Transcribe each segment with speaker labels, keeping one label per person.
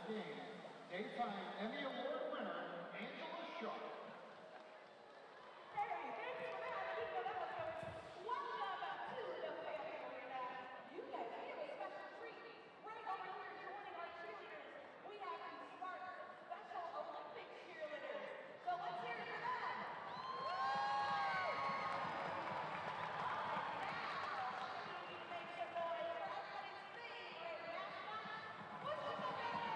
Speaker 1: game, daytime Emmy Award winner, Angela Sharp.
Speaker 2: Hey, thank you for that. You know that was going. One job out two in the family arena. You guys have a special treat. Right over here joining our cheerleaders, we have these smart special Olympic cheerleaders. So let's hear it for them. Make some noise for everybody to see. Great mascot, Utica City.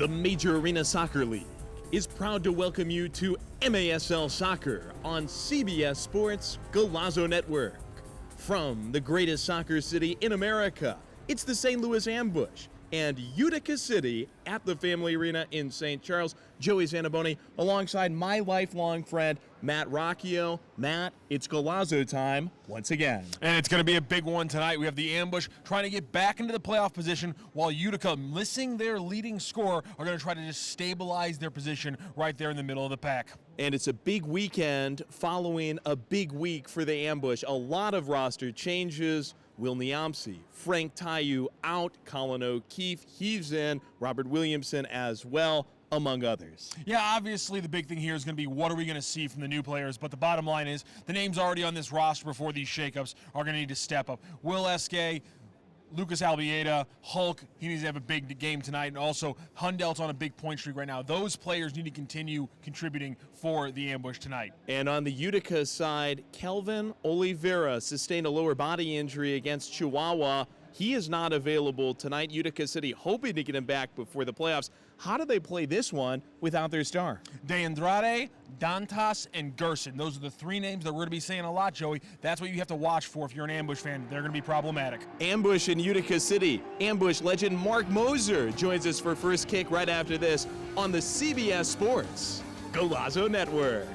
Speaker 3: The Major Arena Soccer League is proud to welcome you to MASL Soccer on CBS Sports Golazo Network. From the greatest soccer city in America, it's the St. Louis Ambush and Utica City at the Family Arena in St. Charles. Joey Zanaboni alongside my lifelong friend, Matt Rocchio. Matt, it's Golazo time once again.
Speaker 4: And it's going to be a big one tonight. We have the Ambush trying to get back into the playoff position while Utica, missing their leading scorer, are going to try to just stabilize their position right there in the middle of the pack.
Speaker 3: And it's a big weekend following a big week for the Ambush. A lot of roster changes. Will Niamsi, Frank Tayu out, Colin O'Keefe, he's in, Robert Williamson as well, among others.
Speaker 4: Yeah, obviously the big thing here is going to be what are we going to see from the new players, but the bottom line is the names already on this roster before these shakeups are going to need to step up. Will Eske, Lucas Albieda, Hulk, he needs to have a big game tonight, and also Hundelt's on a big point streak right now. Those players need to continue contributing for the Ambush tonight.
Speaker 3: And on the Utica side, Kelvin Oliveira sustained a lower body injury against Chihuahua. He is not available tonight. Utica City hoping to get him back before the playoffs. How do they play this one without their star?
Speaker 4: De Andrade, Dantas, and Gerson. Those are the three names that we're going to be saying a lot, Joey. That's what you have to watch for if you're an Ambush fan. They're going to be problematic.
Speaker 3: Ambush in Utica City. Ambush legend Mark Moser joins us for First Kick right after this on the CBS Sports Golazo Network.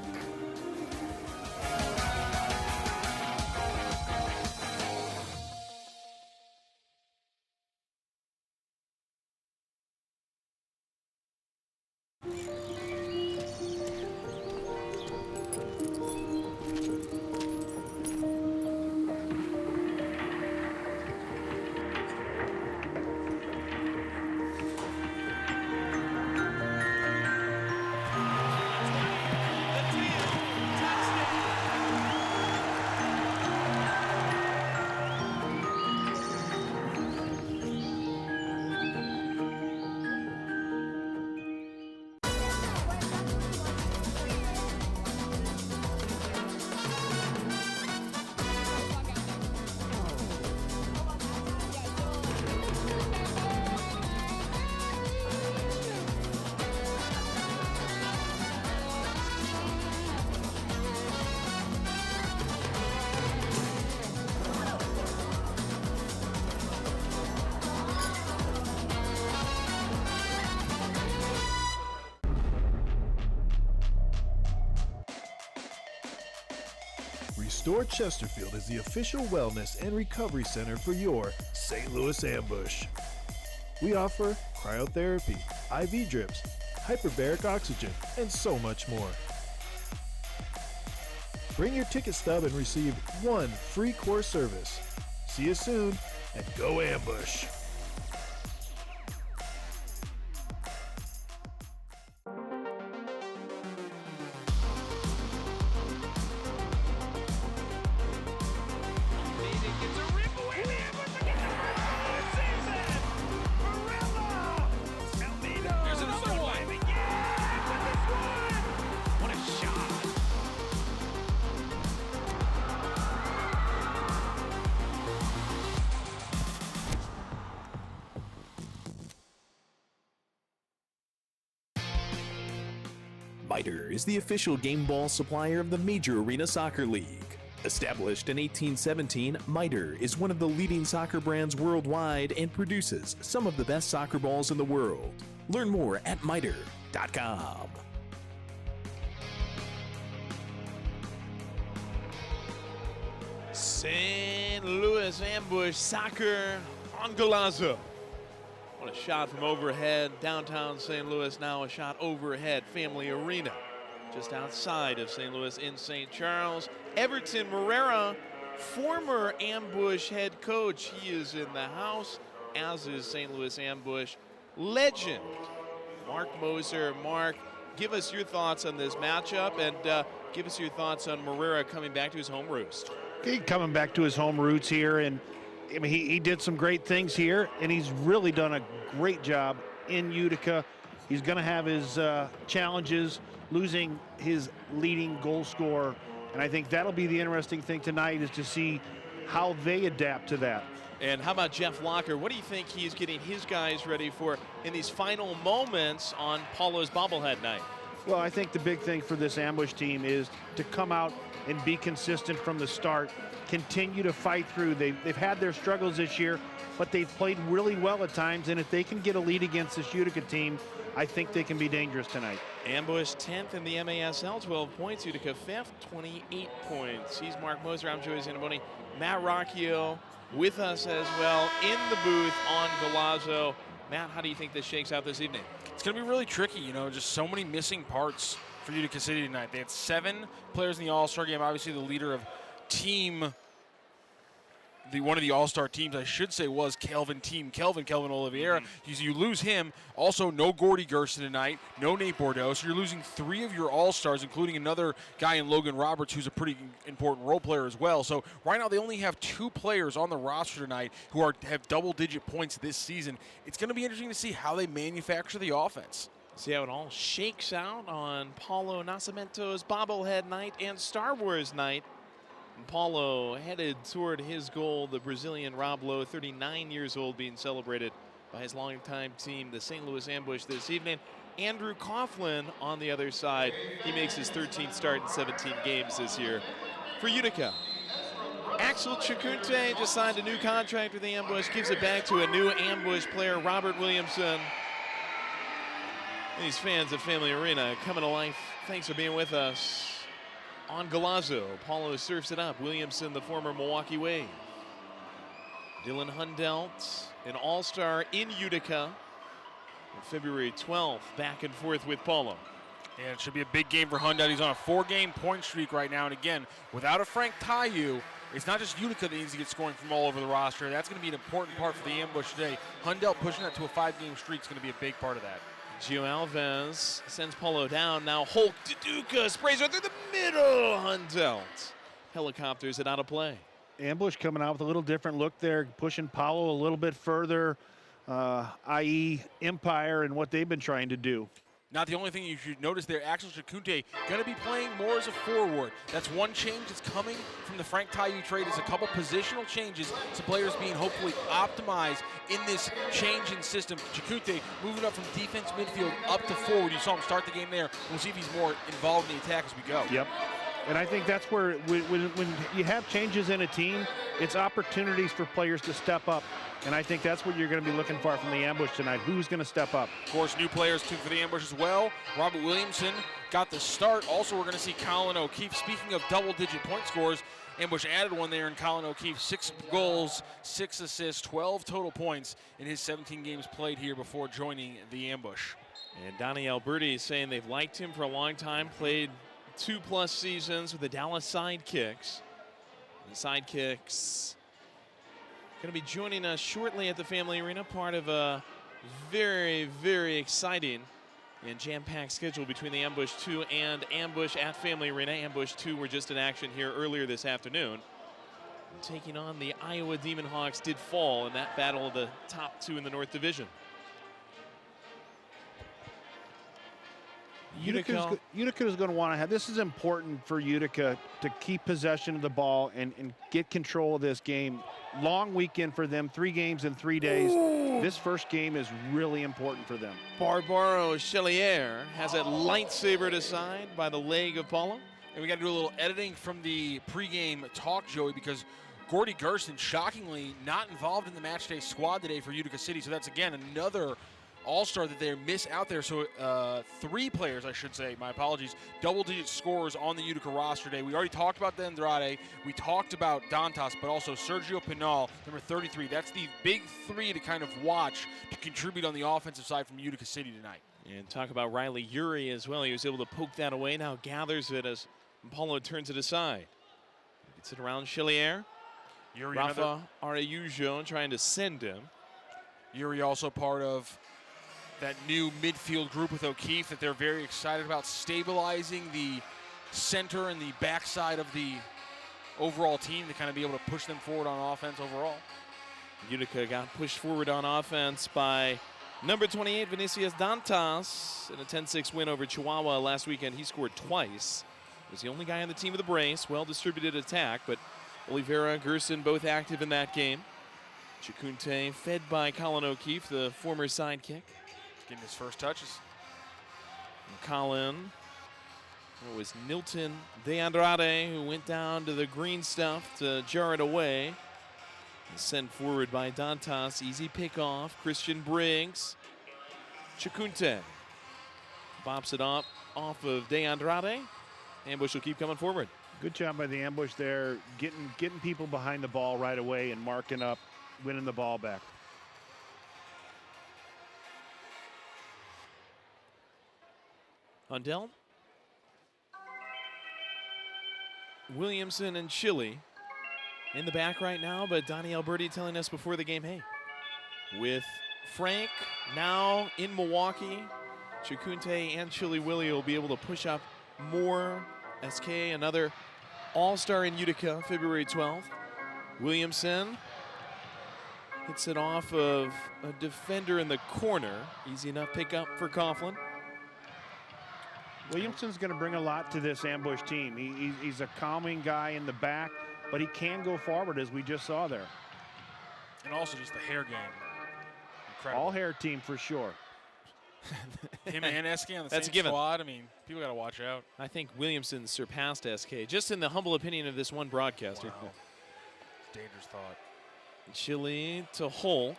Speaker 5: Restore Chesterfield is the official wellness and recovery center for your St. Louis Ambush. We offer cryotherapy, IV drips, hyperbaric oxygen, and so much more. Bring your ticket stub and receive one free core service. See you soon, and go Ambush!
Speaker 3: Miter is the official game ball supplier of the Major Arena Soccer League. Established in 1817, Miter is one of the leading soccer brands worldwide and produces some of the best soccer balls in the world. Learn more at miter.com. St. Louis Ambush Soccer on Golazo. What a shot from overhead, downtown St. Louis, now a shot overhead, Family Arena, just outside of St. Louis in St. Charles. Everton Morera, former Ambush head coach, he is in the house, as is St. Louis Ambush legend, Mark Moser. Mark, give us your thoughts on this matchup, and give us your thoughts on Morera coming back to his home roost.
Speaker 6: Okay, coming back to his home roots here, and I mean, he did some great things here, and he's really done a great job in Utica. He's going to have his challenges, losing his leading goal scorer, and I think that'll be the interesting thing tonight, is to see how they adapt to that.
Speaker 3: And how about Jeff Locker? What do you think he's getting his guys ready for in these final moments on Paulo's bobblehead night?
Speaker 6: Well, I think the big thing for this ambush team is to come out and be consistent from the start, continue to fight through. They've had their struggles this year, but they've played really well at times, and if they can get a lead against this Utica team, I think they can be dangerous tonight.
Speaker 3: Ambush 10th in the MASL, 12 points. Utica 5th, 28 points. He's Mark Moser. I'm Joey Zanaboni. Matt Rocchio with us as well in the booth on Galazzo. Matt, how do you think this shakes out this evening?
Speaker 4: It's going to be really tricky, you know, just so many missing parts for Utica City tonight. They had 7 players in the All-Star game. Obviously, the leader of team, one of the All-Star teams, I should say, was Kelvin Oliveira. You lose him. Also, no Gordy Gerson tonight, no Nate Bordeaux. So you're losing 3 of your All-Stars, including another guy in Logan Roberts, who's a pretty important role player as well. So right now, they only have 2 players on the roster tonight who have double-digit points this season. It's going to be interesting to see how they manufacture the offense.
Speaker 3: See how it all shakes out on Paulo Nascimento's bobblehead night and Star Wars night. Paulo headed toward his goal, the Brazilian Rob Lowe, 39 years old, being celebrated by his longtime team, the St. Louis Ambush, this evening. Andrew Coughlin on the other side. He makes his 13th start in 17 games this year for Utica. Axel Chacunte just signed a new contract with the Ambush, gives it back to a new Ambush player, Robert Williamson. These fans of Family Arena coming to life. Thanks for being with us. On Galazzo, Paulo surfs it up. Williamson, the former Milwaukee Wave. Dylan Hundelt, an all-star in Utica. On February 12th, back and forth with Paulo.
Speaker 4: And it should be a big game for Hundelt. He's on a 4-game point streak right now. And again, without a Frank Tayu, it's not just Utica that needs to get scoring from all over the roster. That's going to be an important part for the Ambush today. Hundelt pushing that to a 5-game streak is going to be a big part of that.
Speaker 3: Gio Alves sends Paulo down. Now Hulk Duduka sprays right through the middle. Hundelt helicopters it out of play.
Speaker 6: Ambush coming out with a little different look there, pushing Paulo a little bit further, i.e. Empire and what they've been trying to do.
Speaker 4: Not the only thing you should notice there, Axel Chacunte going to be playing more as a forward. That's one change that's coming from the Frank Tayu trade, is a couple positional changes, some players being hopefully optimized in this change in system. Chacunte moving up from defense midfield up to forward. You saw him start the game there. We'll see if he's more involved in the attack as we go.
Speaker 6: Yep. And I think that's where when you have changes in a team, it's opportunities for players to step up. And I think that's what you're going to be looking for from the Ambush tonight. Who's going to step up?
Speaker 4: Of course, new players too for the Ambush as well. Robert Williamson got the start. Also, we're going to see Colin O'Keefe. Speaking of double-digit point scores, Ambush added one there in Colin O'Keefe. 6 goals, 6 assists, 12 total points in his 17 games played here before joining the Ambush.
Speaker 3: And Donnie Alberti is saying they've liked him for a long time, played 2+ seasons with the Dallas Sidekicks. The Sidekicks going to be joining us shortly at the Family Arena, part of a very, very exciting and jam-packed schedule between the Ambush 2 and Ambush at Family Arena. Ambush 2 were just in action here earlier this afternoon. Taking on the Iowa Demon Hawks did fall in that battle of the top 2 in the North Division.
Speaker 6: Utica is going to want to have, this is important for Utica to keep possession of the ball and get control of this game. Long weekend for them, 3 games in 3 days. Ooh. This first game is really important for them.
Speaker 3: Barbaro Chelier has a lightsaber aside by the leg of Paulo.
Speaker 4: And we got to do a little editing from the pregame talk, Joey, because Gordy Gerson, shockingly, not involved in the matchday squad today for Utica City. So that's, again, another all-star that they miss out there. So 3 players, I should say, my apologies, double-digit scorers on the Utica roster today. We already talked about De Andrade. We talked about Dantas, but also Sergio Pinal, number 33. That's the big 3 to kind of watch to contribute on the offensive side from Utica City tonight.
Speaker 3: And talk about Riley Urey as well. He was able to poke that away. Now gathers it as Paulo turns it aside. Gets it around Chelier. Rafa Araujo trying to send him.
Speaker 4: Urey also part of that new midfield group with O'Keefe that they're very excited about, stabilizing the center and the backside of the overall team to kind of be able to push them forward on offense overall.
Speaker 3: Utica got pushed forward on offense by number 28, Vinicius Dantas, in a 10-6 win over Chihuahua last weekend. He scored twice. He was the only guy on the team with a brace, well-distributed attack, but Oliveira, Gerson both active in that game. Chikunte fed by Colin O'Keefe, the former sidekick.
Speaker 4: Getting his first touches.
Speaker 3: And Colin, it was Nilton De Andrade who went down to the green stuff to jar it away. And sent forward by Dantas, easy pickoff. Christian Briggs. Chikunte bops it off of De Andrade. Ambush will keep coming forward.
Speaker 6: Good job by the ambush there, getting people behind the ball right away and marking up, winning the ball back.
Speaker 3: Hundell. Williamson and Chile in the back right now, but Donnie Alberti telling us before the game, hey, with Frank now in Milwaukee, Chikunte and Chile Willie will be able to push up more. SK, another all-star in Utica, February 12th. Williamson hits it off of a defender in the corner. Easy enough pickup for Coughlin.
Speaker 6: Williamson's going to bring a lot to this ambush team. He's a calming guy in the back, but he can go forward, as we just saw there.
Speaker 4: And also just the hair game. Incredible.
Speaker 6: All hair team for sure.
Speaker 4: Him and SK on the
Speaker 3: That's
Speaker 4: same
Speaker 3: a given.
Speaker 4: squad. I mean, people got to watch out.
Speaker 3: I think Williamson surpassed SK, just in the humble opinion of this one broadcaster.
Speaker 4: Wow. Dangerous thought.
Speaker 3: Chile to Hulk.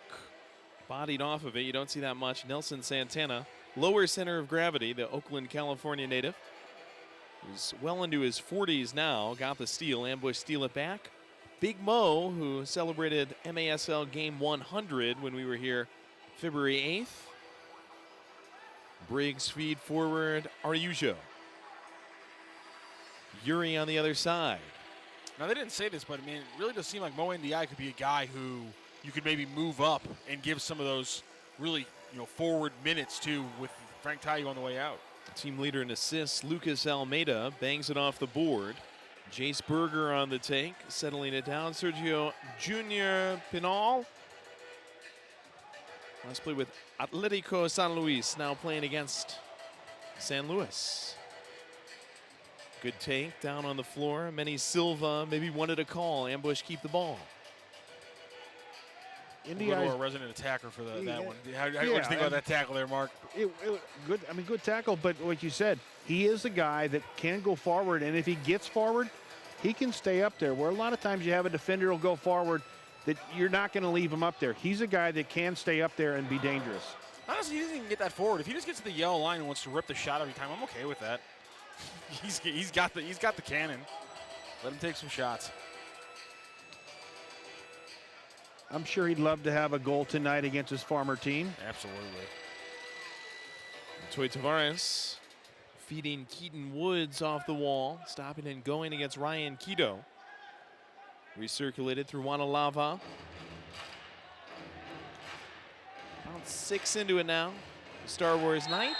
Speaker 3: Bodied off of it. You don't see that much. Nelson Santana, lower center of gravity, the Oakland, California native. He's well into his 40s now. Got the steal. Ambush steal it back. Big Mo, who celebrated MASL Game 100 when we were here February 8th. Briggs feed forward. Ariujo. Yuri on the other side.
Speaker 4: Now, they didn't say this, but I mean, it really does seem like Mo NDI could be a guy who you could maybe move up and give some of those really, forward minutes to, with Frank Tayu on the way out.
Speaker 3: Team leader in assists, Lucas Almeida bangs it off the board. Jace Berger on the take, settling it down. Sergio Junior Pinal. Last play with Atletico San Luis, now playing against San Luis. Good take down on the floor. Manny Silva maybe wanted a call. Ambush keep the ball.
Speaker 4: A little resident attacker for that one. How do you think about that tackle there, Mark?
Speaker 6: Good. I mean, good tackle. But like you said, he is a guy that can go forward, and if he gets forward, he can stay up there. Where a lot of times you have a defender will go forward, that you're not going to leave him up there. He's a guy that can stay up there and be dangerous.
Speaker 4: Honestly, he doesn't even get that forward. If he just gets to the yellow line and wants to rip the shot every time, I'm okay with that. he's got the cannon. Let him take some shots.
Speaker 6: I'm sure he'd love to have a goal tonight against his former team.
Speaker 4: Absolutely.
Speaker 3: Toy Tavares feeding Keaton Woods off the wall, stopping and going against Ryan Quito. Recirculated through Wanalava. About 6 into it now. Star Wars night.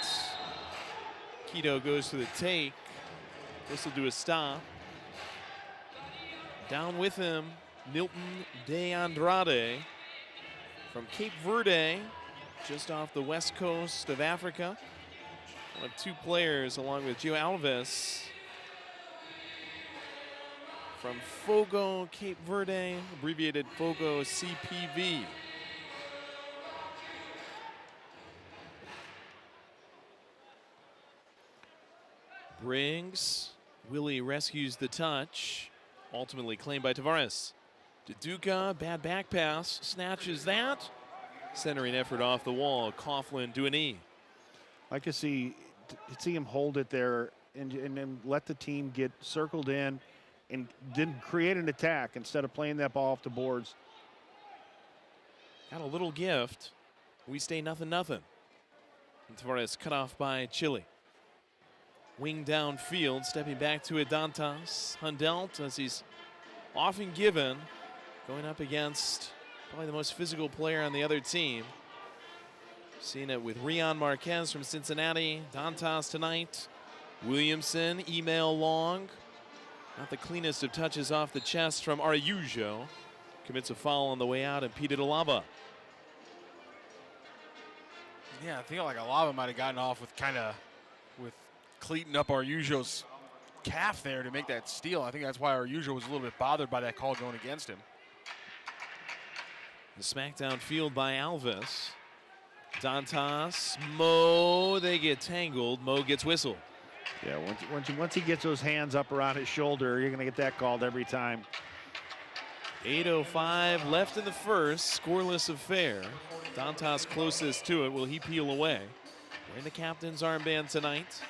Speaker 3: Quito goes to the take. This will do a stop. Down with him, Milton De Andrade from Cape Verde, just off the west coast of Africa. One of 2 players along with Gio Alves from Fogo, Cape Verde, abbreviated Fogo CPV. Briggs, Willie rescues the touch, ultimately claimed by Tavares. Duduka, bad back pass, snatches that. Centering effort off the wall, Coughlin do a knee.
Speaker 6: I could see him hold it there and then let the team get circled in and didn't create an attack instead of playing that ball off the boards.
Speaker 3: Got a little gift. We stay 0-0. And Tavares cut off by Chile. Wing downfield, stepping back to Adantas. Hundelt, as he's often given, going up against probably the most physical player on the other team. Seen it with Rion Marquez from Cincinnati. Dantas tonight. Williamson, email long. Not the cleanest of touches off the chest from Ariujo. Commits a foul on the way out, and Peter Alaba.
Speaker 4: Yeah, I feel like Alaba might have gotten off with with cleating up Ariujo's calf there to make that steal. I think that's why Ariujo was a little bit bothered by that call going against him.
Speaker 3: The smackdown field by Alves. Dantas, Mo, they get tangled. Mo gets whistled.
Speaker 6: Yeah, once he gets those hands up around his shoulder, you're going to get that called every time.
Speaker 3: 8:05 left in the first, scoreless affair. Dantas closest to it. Will he peel away? Wearing the captain's armband tonight.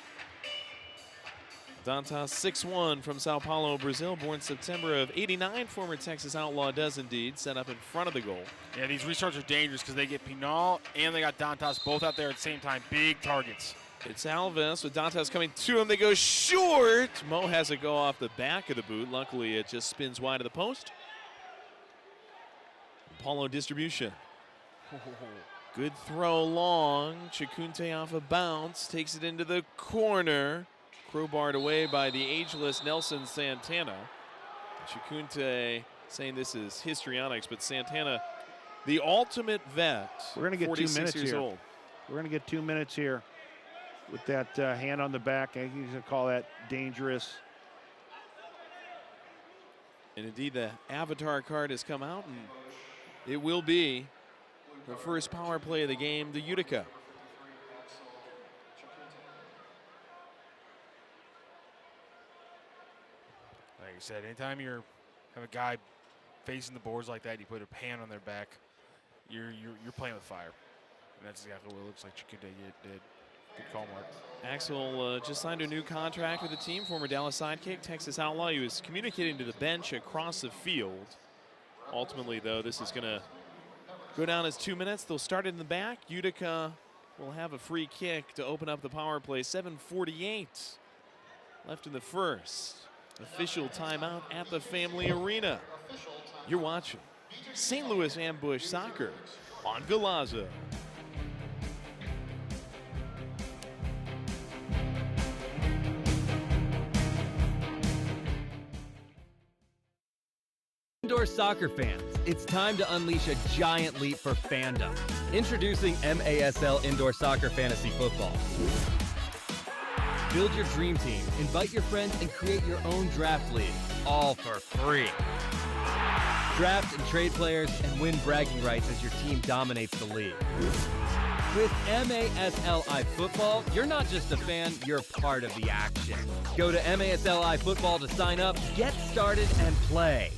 Speaker 3: Dantas, 6'1", from Sao Paulo, Brazil, born September of '89. Former Texas Outlaw does indeed set up in front of the goal.
Speaker 4: Yeah, these restarts are dangerous because they get Pinal and they got Dantas both out there at the same time. Big targets.
Speaker 3: It's Alves with Dantas coming to him. They go short. Mo has it go off the back of the boot. Luckily, it just spins wide of the post. Paulo distribution. Good throw long. Chicunte off a bounce. Takes it into the corner. Crowbarred away by the ageless Nelson Santana. Chicunte saying this is histrionics, but Santana, the ultimate vet.
Speaker 6: We're going to get 2 minutes
Speaker 3: years
Speaker 6: here.
Speaker 3: old.
Speaker 6: We're going to get 2 minutes here with that hand on the back. I think he's going to call that dangerous.
Speaker 3: And indeed, the avatar card has come out, and it will be the first power play of the game, the Utica.
Speaker 4: Like I said, anytime you have a guy facing the boards like that, you put a hand on their back, you're playing with fire. And that's exactly what it looks like Chicunte did. Good call, Mark.
Speaker 3: Axel just signed a new contract with the team, former Dallas sidekick, Texas Outlaw. He was communicating to the bench across the field. Ultimately, though, this is going to go down as 2 minutes. They'll start it in the back. Utica will have a free kick to open up the power play. 7:48 left in the first. Official timeout at the Family Arena. You're watching St. Louis Ambush Soccer on Golazo.
Speaker 7: Indoor soccer fans, it's time to unleash a giant leap for fandom. Introducing MASL Indoor Soccer Fantasy Football. Build your dream team, invite your friends, and create your own draft league, all for free. Draft and trade players and win bragging rights as your team dominates the league. With MASLI Football, you're not just a fan, you're part of the action. Go to MASLI Football to sign up, get started, and play.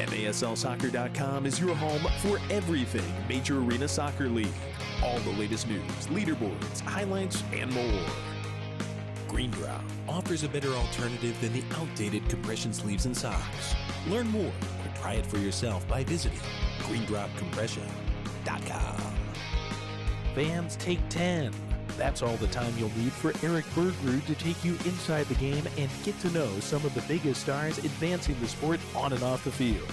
Speaker 8: MASLsoccer.com is your home for everything Major Arena Soccer League. All the latest news, leaderboards, highlights, and more. Green Drop offers a better alternative than the outdated compression sleeves and socks. Learn more or try it for yourself by visiting greendropcompression.com. Fans Take 10. That's all the time you'll need for Eric Bergrud to take you inside the game and get to know some of the biggest stars advancing the sport on and off the field.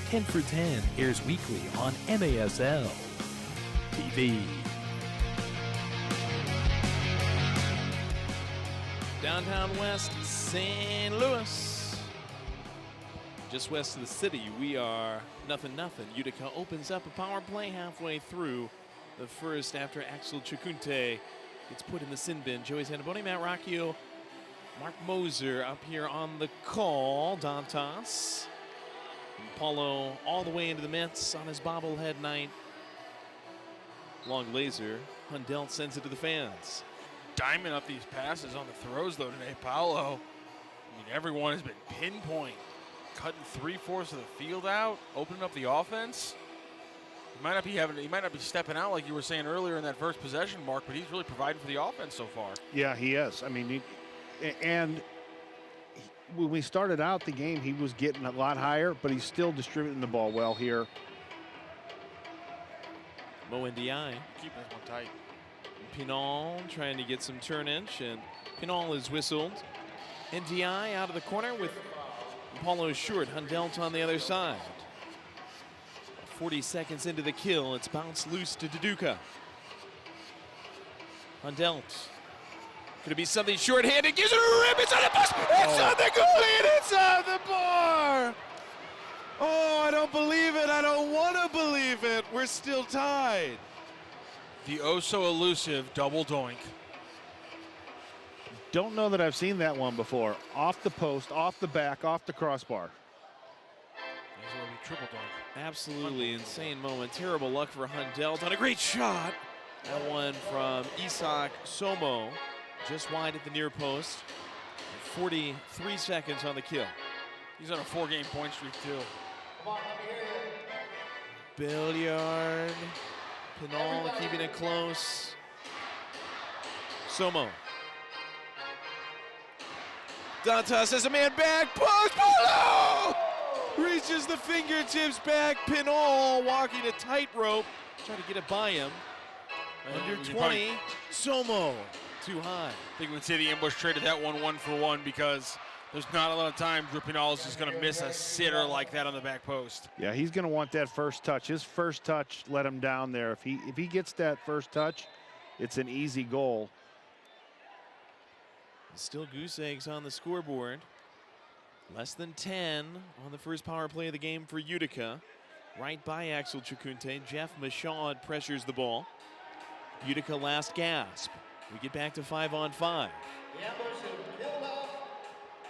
Speaker 8: 10 for 10 airs weekly on MASL TV.
Speaker 3: Downtown West, St. Louis. Just west of the city, we are 0-0. Utica opens up a power play halfway through the first after Axel Chicunte gets put in the sin bin. Joey Zanaboni, Matt Rocchio, Mark Moser up here on the call. Dantas. And Paulo all the way into the mitts on his bobblehead night. Long laser. Hundelt sends it to the fans.
Speaker 4: Diamond up these passes on the throws, though, today. Paulo, I mean, everyone has been pinpoint.
Speaker 9: cutting 3/4 of the field out, opening up the offense. He might not be stepping out like you were saying earlier in that first possession, Mark, but he's really providing for the offense so far.
Speaker 6: Yeah, he is. I mean, when we started out the game, he was getting a lot higher, but he's still distributing the ball well here.
Speaker 3: Mo Ndiaye.
Speaker 9: Keeping this one tight.
Speaker 3: Pinal trying to get some turn inch, and Pinal is whistled. Ndiaye out of the corner with Paulo short. Hundelt on the other side. 40 seconds into the kill, it's bounced loose to Utica. Hundelt. Could it be something short-handed? Gives it a rip. It's on the bus. It's on the goalie, and it's on the bar. Oh, I don't believe it. I don't want to believe it. We're still tied.
Speaker 9: The oh-so-elusive double doink.
Speaker 6: Don't know that I've seen that one before. Off the post, off the back, off the crossbar.
Speaker 9: There's going to be triple doink.
Speaker 3: Absolutely insane moment. Terrible luck for Hundelt on a great shot. That one from Isak Somo, just wide at the near post. 43 seconds on the kill.
Speaker 9: He's on a 4-game point streak, too.
Speaker 3: Billiard. Pinal keeping it close. Somo. Dantas has a man back. Post. Polo! Reaches the fingertips back. Pinal walking a tightrope. Trying to get it by him. Under 20. Somo. Too high.
Speaker 9: I think we would say the ambush traded that one 1-for-1 because there's not a lot of time Pinal is just going to miss a sitter like that on the back post.
Speaker 6: Yeah, he's going to want that first touch. His first touch let him down there. If he gets that first touch, it's an easy goal.
Speaker 3: Still goose eggs on the scoreboard. Less than 10 on the first power play of the game for Utica. Right by Axel Chacunte. Jeff Michaud pressures the ball. Utica last gasp. We get back to 5-on-5.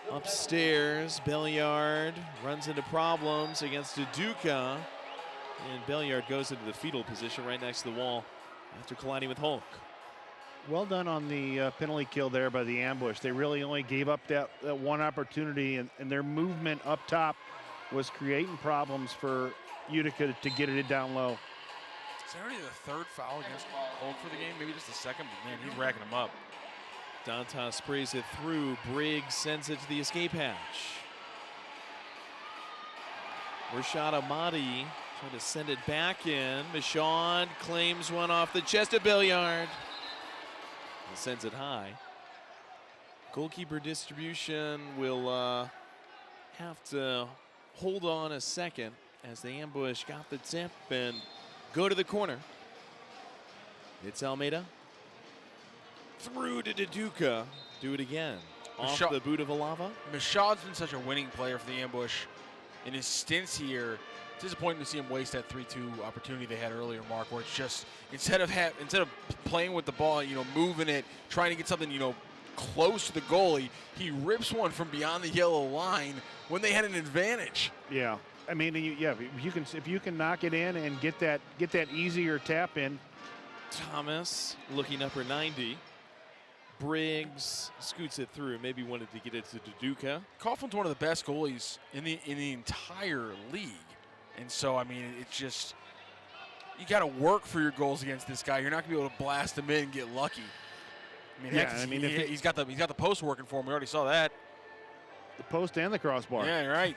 Speaker 3: Upstairs, Belliard runs into problems against Utica. And Belliard goes into the fetal position right next to the wall after colliding with Hulk.
Speaker 6: Well done on the penalty kill there by the ambush. They really only gave up that one opportunity, and their movement up top was creating problems for Utica to get it down low.
Speaker 9: Is that already the third foul against Hulk for the game? Maybe just the second, but man, he's racking them up.
Speaker 3: Dantas sprays it through. Briggs sends it to the escape hatch. Rashad Ahmadi trying to send it back in. Michaud claims one off the chest of Billiard. And sends it high. Goalkeeper distribution will have to hold on a second as the ambush got the tip and go to the corner. It's Almeida. Through to Utica. Do it again. Off the boot of Alava.
Speaker 9: Michaud's been such a winning player for the ambush in his stints here. It's disappointing to see him waste that 3-2 opportunity they had earlier, Mark, where it's just instead of playing with the ball, moving it, trying to get something, close to the goalie, he rips one from beyond the yellow line when they had an advantage.
Speaker 6: Yeah, I mean, if you can knock it in and get that easier tap in.
Speaker 3: Thomas looking upper 90. Briggs scoots it through. Maybe wanted to get it to Utica.
Speaker 9: Coughlin's one of the best goalies in the entire league. And so, I mean, it's just, you got to work for your goals against this guy. You're not going to be able to blast him in and get lucky. I mean, he's got the post working for him. We already saw that.
Speaker 6: The post and the crossbar.
Speaker 9: Yeah, you're right.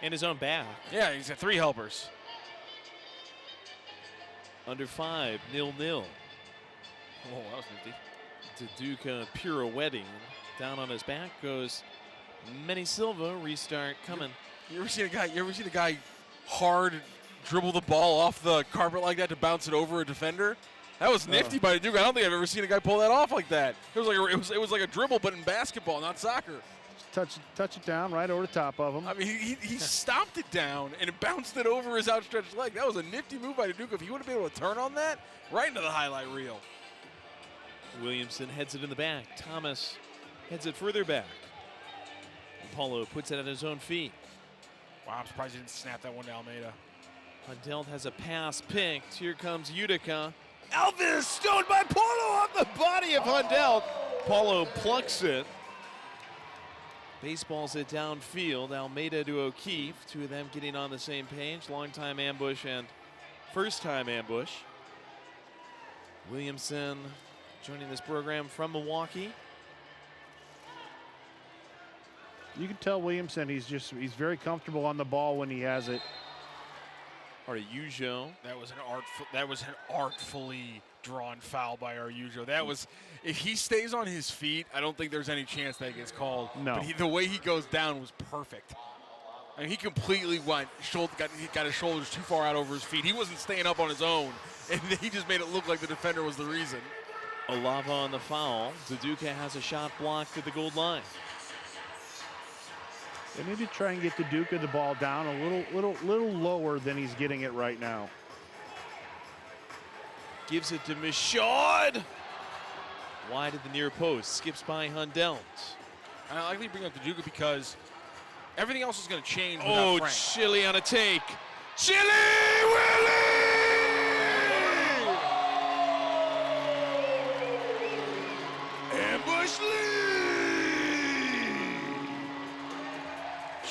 Speaker 3: And his own back.
Speaker 9: Yeah, he's got 3 helpers.
Speaker 3: Under 5, 0-0.
Speaker 9: Oh, that was nifty.
Speaker 3: Utica pirouetting. Down on his back goes Manny Silva. Restart coming.
Speaker 9: You ever seen a guy hard dribble the ball off the carpet like that to bounce it over a defender? That was nifty by Utica. I don't think I've ever seen a guy pull that off like that. It was like a dribble, but in basketball, not soccer.
Speaker 6: Touch it down right over the top of him.
Speaker 9: I mean, he stomped it down and it bounced it over his outstretched leg. That was a nifty move by Utica. If he would have been able to turn on that, right into the highlight reel.
Speaker 3: Williamson heads it in the back. Thomas heads it further back. Paulo puts it at his own feet.
Speaker 9: Wow, I'm surprised he didn't snap that one to Almeida.
Speaker 3: Hundelt has a pass picked. Here comes Utica. Elvis stoned by Paulo on the body of Hundelt. Paulo plucks it. Baseballs it downfield. Almeida to O'Keefe. Two of them getting on the same page. Long-time ambush and first-time ambush. Williamson joining this program from Milwaukee.
Speaker 6: You can tell Williamson, he's very comfortable on the ball when he has it.
Speaker 3: Araujo.
Speaker 9: That was an artfully drawn foul by Araujo. That was, if he stays on his feet, I don't think there's any chance that gets called.
Speaker 6: No.
Speaker 9: But the way he goes down was perfect. I mean, he completely got his shoulders too far out over his feet. He wasn't staying up on his own, and he just made it look like the defender was the reason.
Speaker 3: Olava on the foul. Utica has a shot blocked at the goal line.
Speaker 6: They need to try and get the Duke of the ball down a little lower than he's getting it right now.
Speaker 3: Gives it to Michaud. Wide at the near post. Skips by Hundelt.
Speaker 9: And I like that you bring up the Duke because everything else is going to change.
Speaker 3: Oh,
Speaker 9: Frank.
Speaker 3: Chili on a take. Chili Willie! Ambush lead!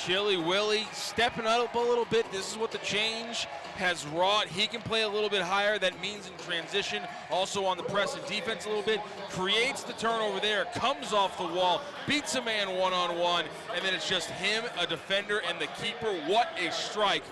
Speaker 9: Chili Willie stepping up a little bit. This is what the change has wrought. He can play a little bit higher. That means in transition, also on the press and defense a little bit. Creates the turnover there, comes off the wall, beats a man one-on-one, and then it's just him, a defender, and the keeper. What a strike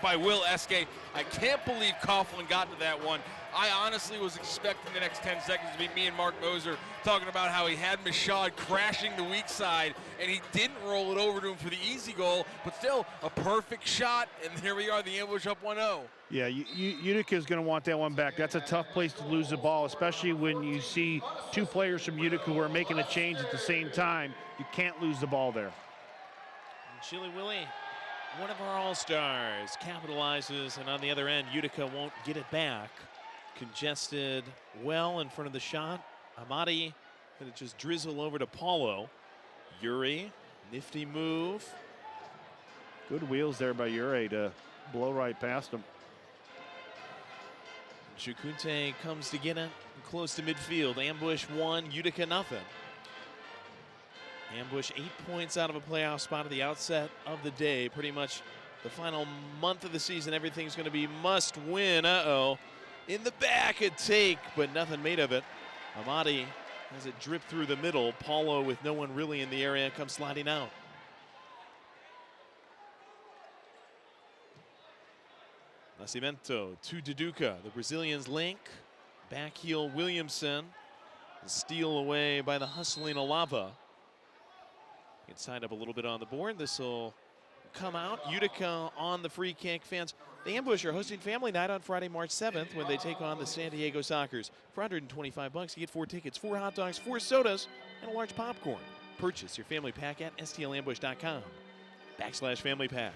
Speaker 9: by Will Eske. I can't believe Coughlin got to that one. I honestly was expecting the next 10 seconds to be me and Mark Moser talking about how he had Michaud crashing the weak side, and he didn't roll it over to him for the easy goal, but still a perfect shot, and here we are, the ambush up 1-0.
Speaker 6: Yeah, Utica is going to want that one back. That's a tough place to lose the ball, especially when you see two players from Utica who are making a change at the same time. You can't lose the ball there.
Speaker 3: And Chili Willie, one of our all-stars, capitalizes, and on the other end, Utica won't get it back. Congested well in front of the shot. Amati going to just drizzle over to Paulo. Yuri, nifty move.
Speaker 6: Good wheels there by Ure to blow right past him.
Speaker 3: Chukunte comes to get it close to midfield. Ambush 1, Utica nothing. Ambush 8 points out of a playoff spot at the outset of the day. Pretty much the final month of the season, everything's going to be must win. Uh-oh. In the back, a take, but nothing made of it. Amati has it drip through the middle. Paulo, with no one really in the area, comes sliding out. Nascimento to Duduca. The Brazilians link. Back heel Williamson. Steal away by the hustling Olava. Gets tied up a little bit on the board. This will come out. Utica on the free kick. Fans, the Ambush are hosting Family Night on Friday, March 7th when they take on the San Diego Sockers. For $125, you get 4 tickets, 4 hot dogs, 4 sodas, and a large popcorn. Purchase your family pack at stlambush.com/family pack.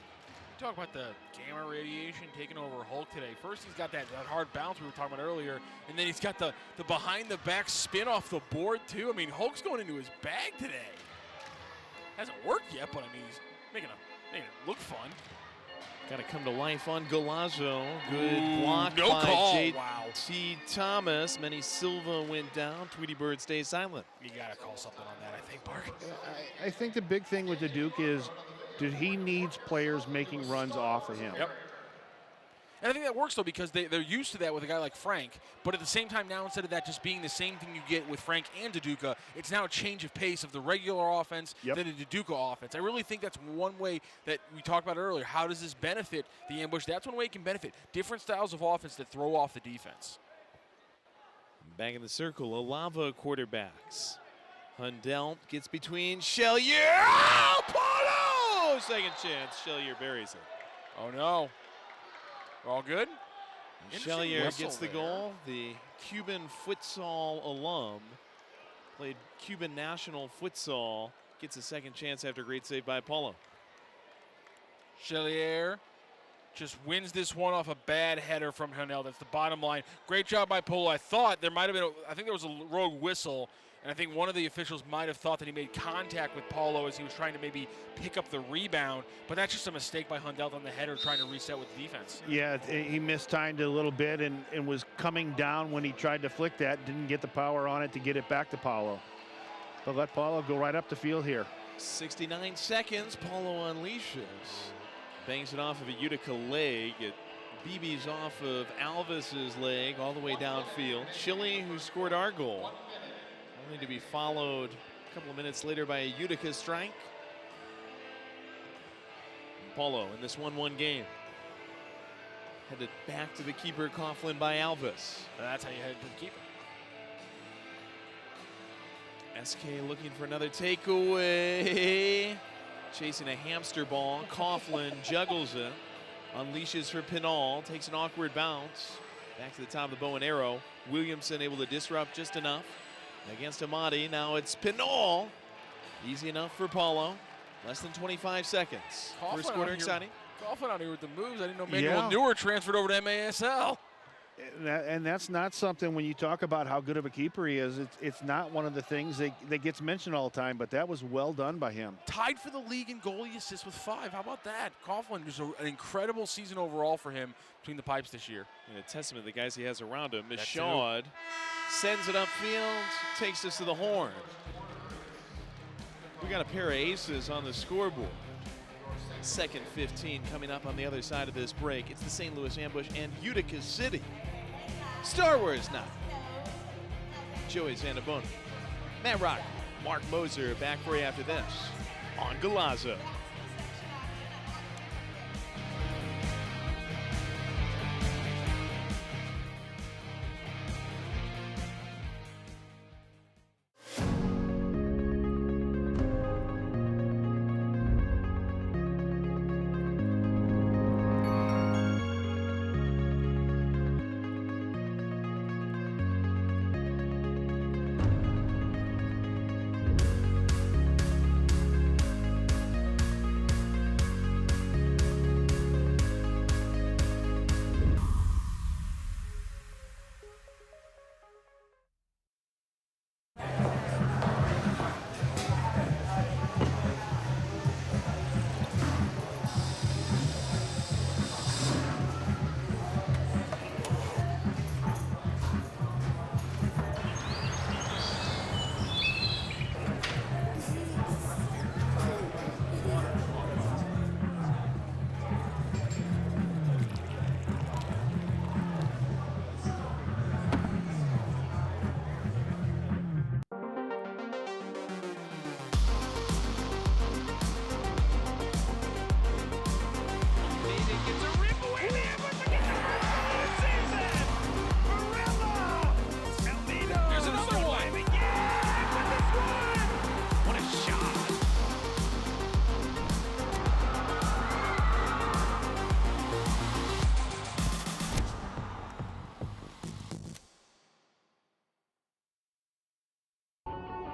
Speaker 9: Talk about the gamma radiation taking over Hulk today. First, he's got that hard bounce we were talking about earlier, and then he's got the behind-the-back spin off the board, too. I mean, Hulk's going into his bag today. Hasn't worked yet, but, I mean, he's making it look fun.
Speaker 3: Got to come to life on Galazzo. Good block
Speaker 9: no
Speaker 3: by
Speaker 9: call.
Speaker 3: J.T. Thomas. Manny Silva went down. Tweety Bird stays silent.
Speaker 9: You got to call something on that, I think, Mark.
Speaker 6: I think the big thing with the Duke is he needs players making runs off of him.
Speaker 9: Yep. And I think that works, though, because they're used to that with a guy like Frank. But at the same time, now instead of that just being the same thing you get with Frank and Duduca, it's now a change of pace of the regular offense than the Duduca offense. I really think that's one way that we talked about earlier. How does this benefit the Ambush? That's one way it can benefit. Different styles of offense that throw off the defense.
Speaker 3: Back in the circle, Olava quarterbacks. Hundelt gets between Shellier. Oh, Polo! Second chance. Shellier buries it.
Speaker 9: Oh, no. We're all good?
Speaker 3: Shellier gets the goal. The Cuban futsal alum, played Cuban national futsal, gets a second chance after a great save by Paulo.
Speaker 9: Shellier just wins this one off a bad header from Hanel. That's the bottom line. Great job by Polo. I thought there might have been, I think there was a rogue whistle, and I think one of the officials might have thought that he made contact with Paulo as he was trying to maybe pick up the rebound, but that's just a mistake by Hundelt on the header trying to reset with the defense.
Speaker 6: Yeah, he mistimed it a little bit and was coming down when he tried to flick that. Didn't get the power on it to get it back to Paulo. But let Paulo go right up the field here.
Speaker 3: 69 seconds, Paulo unleashes. Bangs it off of a Utica leg. It BB's off of Alvis's leg all the way downfield. Chile, who scored our goal, only to be followed a couple of minutes later by a Utica strike. Paulo in this 1-1 game. Headed back to the keeper, Coughlin by Alvis.
Speaker 9: That's how you head to the keeper.
Speaker 3: SK looking for another takeaway. Chasing a hamster ball. Coughlin juggles it. Unleashes for Pinal. Takes an awkward bounce. Back to the top of the bow and arrow. Williamson able to disrupt just enough. Against Amati. Now it's Pinal. Easy enough for Paulo. Less than 25 seconds. First quarter exciting.
Speaker 9: Coughlin out here with the moves. I didn't know Manuel Newer transferred over to MASL.
Speaker 6: And that's not something when you talk about how good of a keeper he is. It's not one of the things that gets mentioned all the time, but that was well done by him.
Speaker 9: Tied for the league in goalie assists with 5. How about that? Coughlin was an incredible season overall for him between the pipes this year.
Speaker 3: And a testament to the guys he has around him. Michaud sends it upfield, takes us to the horn. We got a pair of aces on the scoreboard. Second 15 coming up on the other side of this break. It's the St. Louis Ambush and Utica City Star Wars night. Joey Zanaboni, Matt Rock, Mark Moser back for you after this on Galazzo.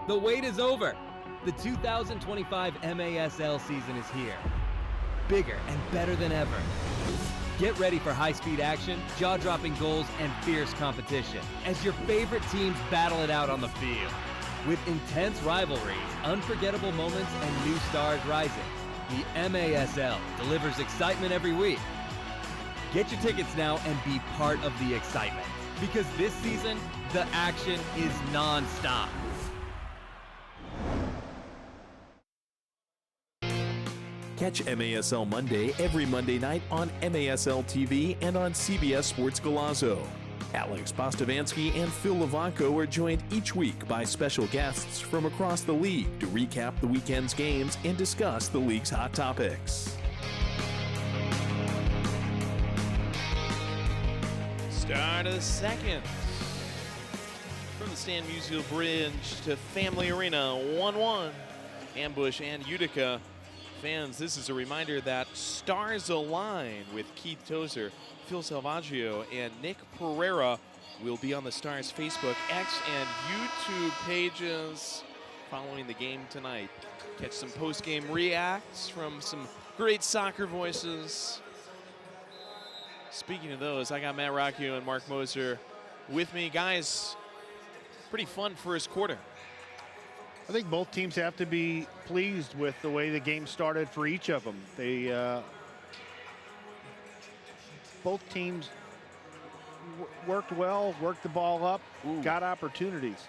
Speaker 7: The wait is over. The 2025 MASL season is here. Bigger and better than ever. Get ready for high-speed action, jaw-dropping goals, and fierce competition as your favorite teams battle it out on the field. With intense rivalries, unforgettable moments, and new stars rising, the MASL delivers excitement every week. Get your tickets now and be part of the excitement, because this season, the action is non-stop.
Speaker 8: Catch MASL Monday every Monday night on MASL TV and on CBS Sports Galazzo. Alex Postavansky and Phil Levanko are joined each week by special guests from across the league to recap the weekend's games and discuss the league's hot topics.
Speaker 3: Start of the second. From the Stan Musial Bridge to Family Arena, 1-1. Ambush and Utica. Fans, this is a reminder that stars align with Keith Tozer, Phil Salvaggio, and Nick Pereira will be on the Stars Facebook, X, and YouTube pages following the game tonight. Catch some post-game reacts from some great soccer voices. Speaking of those, I got Matt Rocchio and Mark Moser with me. Guys, pretty fun first quarter.
Speaker 6: I think both teams have to be pleased with the way the game started for each of them. Both teams worked well, worked the ball up, got opportunities.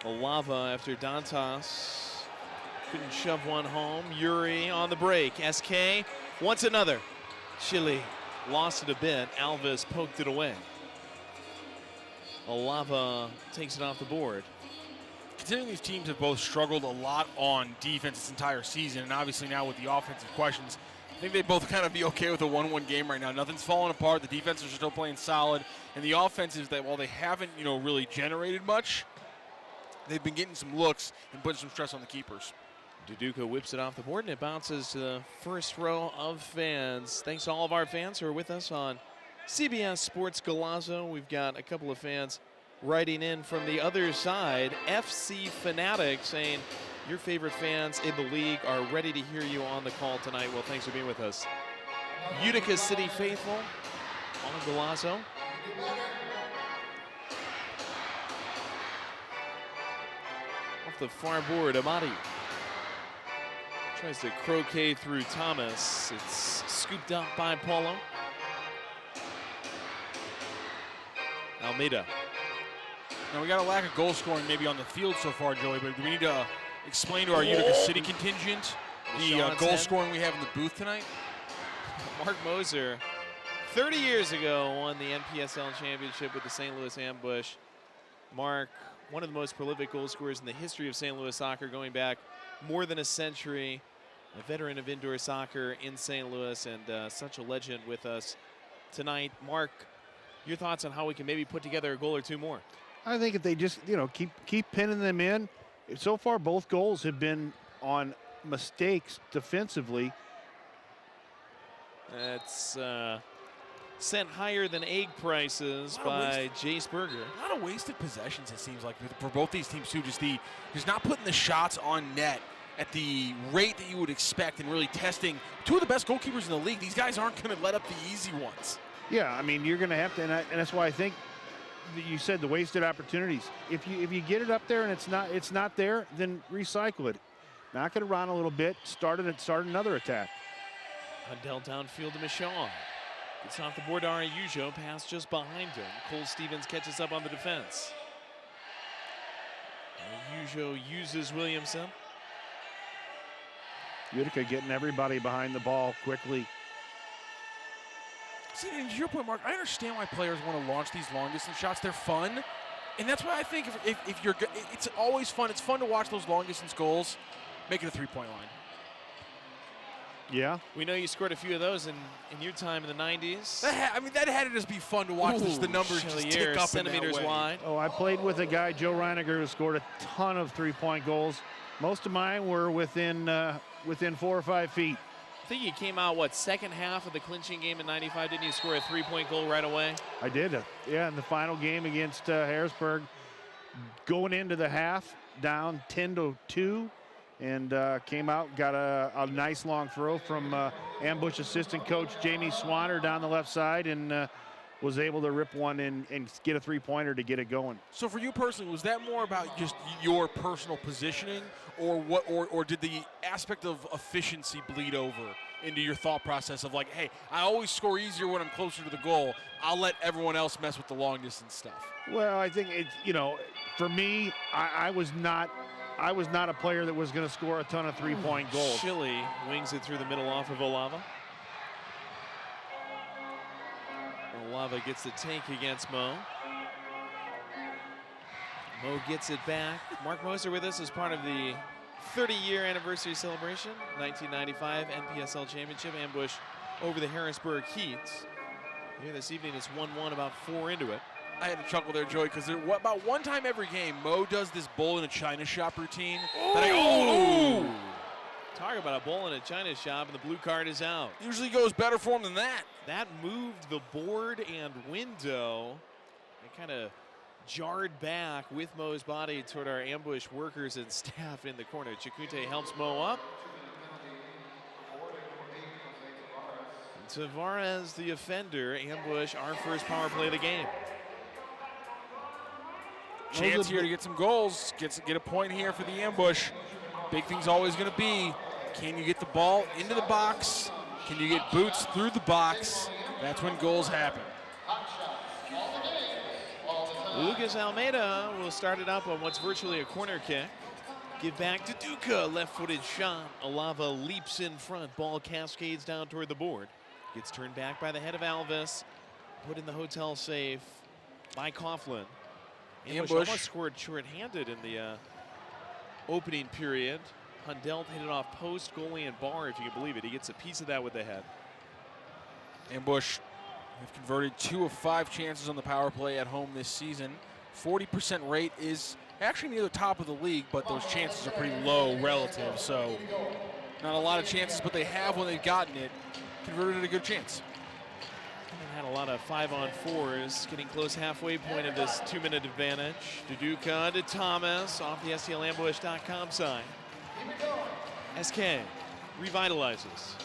Speaker 3: A lava after Dantas Couldn't shove one home. Yuri on the break. SK wants another. Chile lost it a bit. Alves poked it away. Olava takes it off the board.
Speaker 9: Considering these teams have both struggled a lot on defense this entire season, and obviously now with the offensive questions, I think they'd both kind of be okay with a 1-1 game right now. Nothing's falling apart. The defenses are still playing solid, and the offenses that, while they haven't, really generated much, they've been getting some looks and putting some stress on the keepers.
Speaker 3: Duduka whips it off the board, and it bounces to the first row of fans. Thanks to all of our fans who are with us on CBS Sports Golazo. We've got a couple of fans writing in from the other side. FC Fanatic saying your favorite fans in the league are ready to hear you on the call tonight. Well, thanks for being with us. Utica City Faithful on Golazo. Off the far board, Amati tries to croquet through Thomas. It's scooped up by Paulo. Almeida.
Speaker 9: Now, we got a lack of goal scoring maybe on the field so far, Joey, but we need to explain to our Utica City contingent the goal scoring we have in the booth tonight.
Speaker 3: Mark Moser, 30 years ago, won the NPSL championship with the St. Louis Ambush. Mark, one of the most prolific goal scorers in the history of St. Louis soccer, going back more than a century. A veteran of indoor soccer in St. Louis, and such a legend with us tonight. Mark, your thoughts on how we can maybe put together a goal or two more?
Speaker 6: I think if they just, keep pinning them in. So far, both goals have been on mistakes defensively.
Speaker 3: That's sent higher than egg prices by Jace Berger.
Speaker 9: A lot of wasted possessions, it seems like, for both these teams, too. Just not putting the shots on net at the rate that you would expect, and really testing two of the best goalkeepers in the league. These guys aren't going to let up the easy ones.
Speaker 6: Yeah, I mean, you're going to have to, and that's why I think you said the wasted opportunities. If you get it up there and it's not there, then recycle it. Knock it around a little bit, start another attack.
Speaker 3: Hundell downfield to Michon. Gets off the board to Araujo, pass just behind him. Cole Stevens catches up on the defense. Araujo uses Williamson.
Speaker 6: Utica getting everybody behind the ball quickly.
Speaker 9: See, and to your point, Mark, I understand why players want to launch these long-distance shots. They're fun, and that's why I think if you're, it's always fun. It's fun to watch those long-distance goals. Make it a three-point line.
Speaker 6: Yeah.
Speaker 3: We know you scored a few of those in your time in the 90s.
Speaker 9: That had to just be fun to watch. Just the numbers just tick up
Speaker 3: centimeters
Speaker 9: in that way.
Speaker 3: wide.
Speaker 6: Oh, I played with a guy, Joe Reiniger, who scored a ton of three-point goals. Most of mine were within 4 or 5 feet.
Speaker 3: I think you came out, second half of the clinching game in '95? Didn't you score a three-point goal right away?
Speaker 6: I did. Yeah, in the final game against Harrisburg, going into the half, down 10-2, and came out, got a nice long throw from Ambush assistant coach Jamie Swanner down the left side, and was able to rip one in and get a three-pointer to get it going.
Speaker 9: So for you personally, was that more about just your personal positioning, or did the aspect of efficiency bleed over into your thought process of like, hey, I always score easier when I'm closer to the goal. I'll let everyone else mess with the long distance stuff.
Speaker 6: Well, I think for me, I was not a player that was going to score a ton of three-point goals.
Speaker 3: Chile wings it through the middle off of Olava. Olava gets the take against Mo. Mo gets it back. Mark Moser with us as part of the 30-year anniversary celebration. 1995 NPSL Championship ambush over the Harrisburg Heat. Here this evening it's 1-1, about 4 into it.
Speaker 9: I had to chuckle there, Joey, because about one time every game, Mo does this bowl in a China shop routine.
Speaker 3: Talk about a bowl in a China shop, and the blue card is out.
Speaker 9: Usually goes better for him than that.
Speaker 3: That moved the board and window. It kind of jarred back with Mo's body toward our ambush workers and staff in the corner. Chikute helps Mo up. And Tavares, the offender, ambush our first power play of the game.
Speaker 9: Chance here to get some goals, get a point here for the ambush. Big thing's always going to be, can you get the ball into the box? Can you get boots through the box? That's when goals happen.
Speaker 3: Lucas Almeida will start it up on what's virtually a corner kick. Give back to Duca, left-footed shot. Alava leaps in front, ball cascades down toward the board. Gets turned back by the head of Alvis, put in the hotel safe by Coughlin. Ambush almost scored short-handed in the opening period. Hundelt hit it off post, goalie, and bar, if you can believe it. He gets a piece of that with the head.
Speaker 9: Ambush have converted 2 of 5 chances on the power play at home this season. 40% rate is actually near the top of the league, but those chances are pretty low relative. So not a lot of chances, but they have, when they've gotten it, converted a good chance.
Speaker 3: And had a lot of 5-on-4s, getting close halfway point of this 2-minute advantage. To Duca, to Thomas, off the STLambush.com sign. SK revitalizes.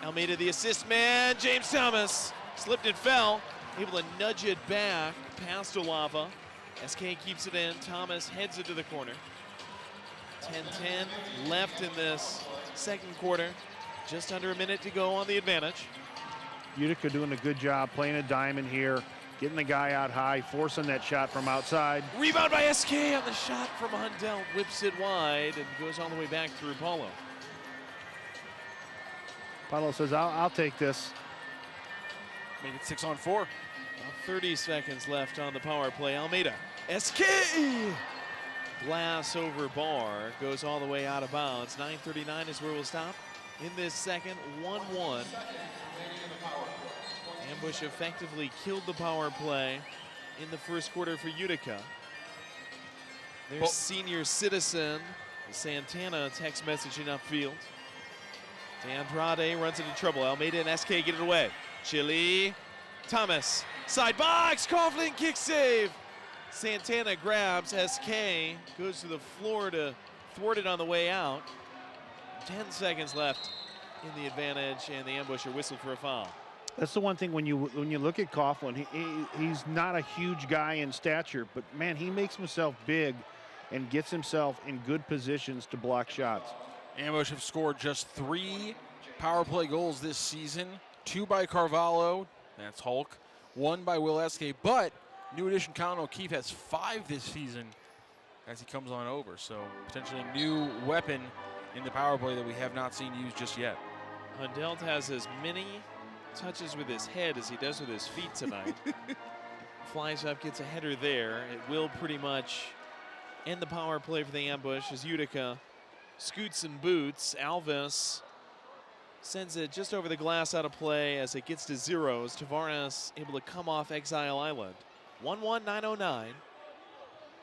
Speaker 3: Almeida the assist man, James Thomas slipped and fell, able to nudge it back past Alava. SK keeps it in, Thomas heads into the corner. 10-10 left in this second quarter, just under a minute to go on the advantage.
Speaker 6: Utica doing a good job playing a diamond here, getting the guy out high, forcing that shot from outside.
Speaker 3: Rebound by SK on the shot from Hundelt, whips it wide and goes all the way back through Paulo.
Speaker 6: Paulo says, I'll take this.
Speaker 9: Make it 6-on-4.
Speaker 3: About 30 seconds left on the power play. Almeida, SK! Glass over bar, goes all the way out of bounds. 9:39 is where we'll stop in this second, 1-1. Ambush effectively killed the power play in the first quarter for Utica. Their senior citizen, Santana, text messaging upfield. D'Andrade runs into trouble. Almeida and SK get it away. Chile, Thomas, side box, Coughlin kick save. Santana grabs, SK goes to the floor to thwart it on the way out. 10 seconds left in the advantage, and the Ambusher whistled for a foul.
Speaker 6: That's the one thing when you look at Coughlin, he's not a huge guy in stature, but man, he makes himself big and gets himself in good positions to block shots.
Speaker 9: Ambush have scored just 3 power play goals this season. 2 by Carvalho, that's Hulk. 1 by Will Eske, but new addition Colin O'Keefe has 5 this season as he comes on over. So potentially a new weapon in the power play that we have not seen used just yet.
Speaker 3: Hundelt has as many touches with his head as he does with his feet tonight. Flies up, gets a header there. It will pretty much end the power play for the Ambush as Utica scoots and boots. Alvis sends it just over the glass out of play as it gets to zeros. Tavares able to come off Exile Island. 1-1, 9:09.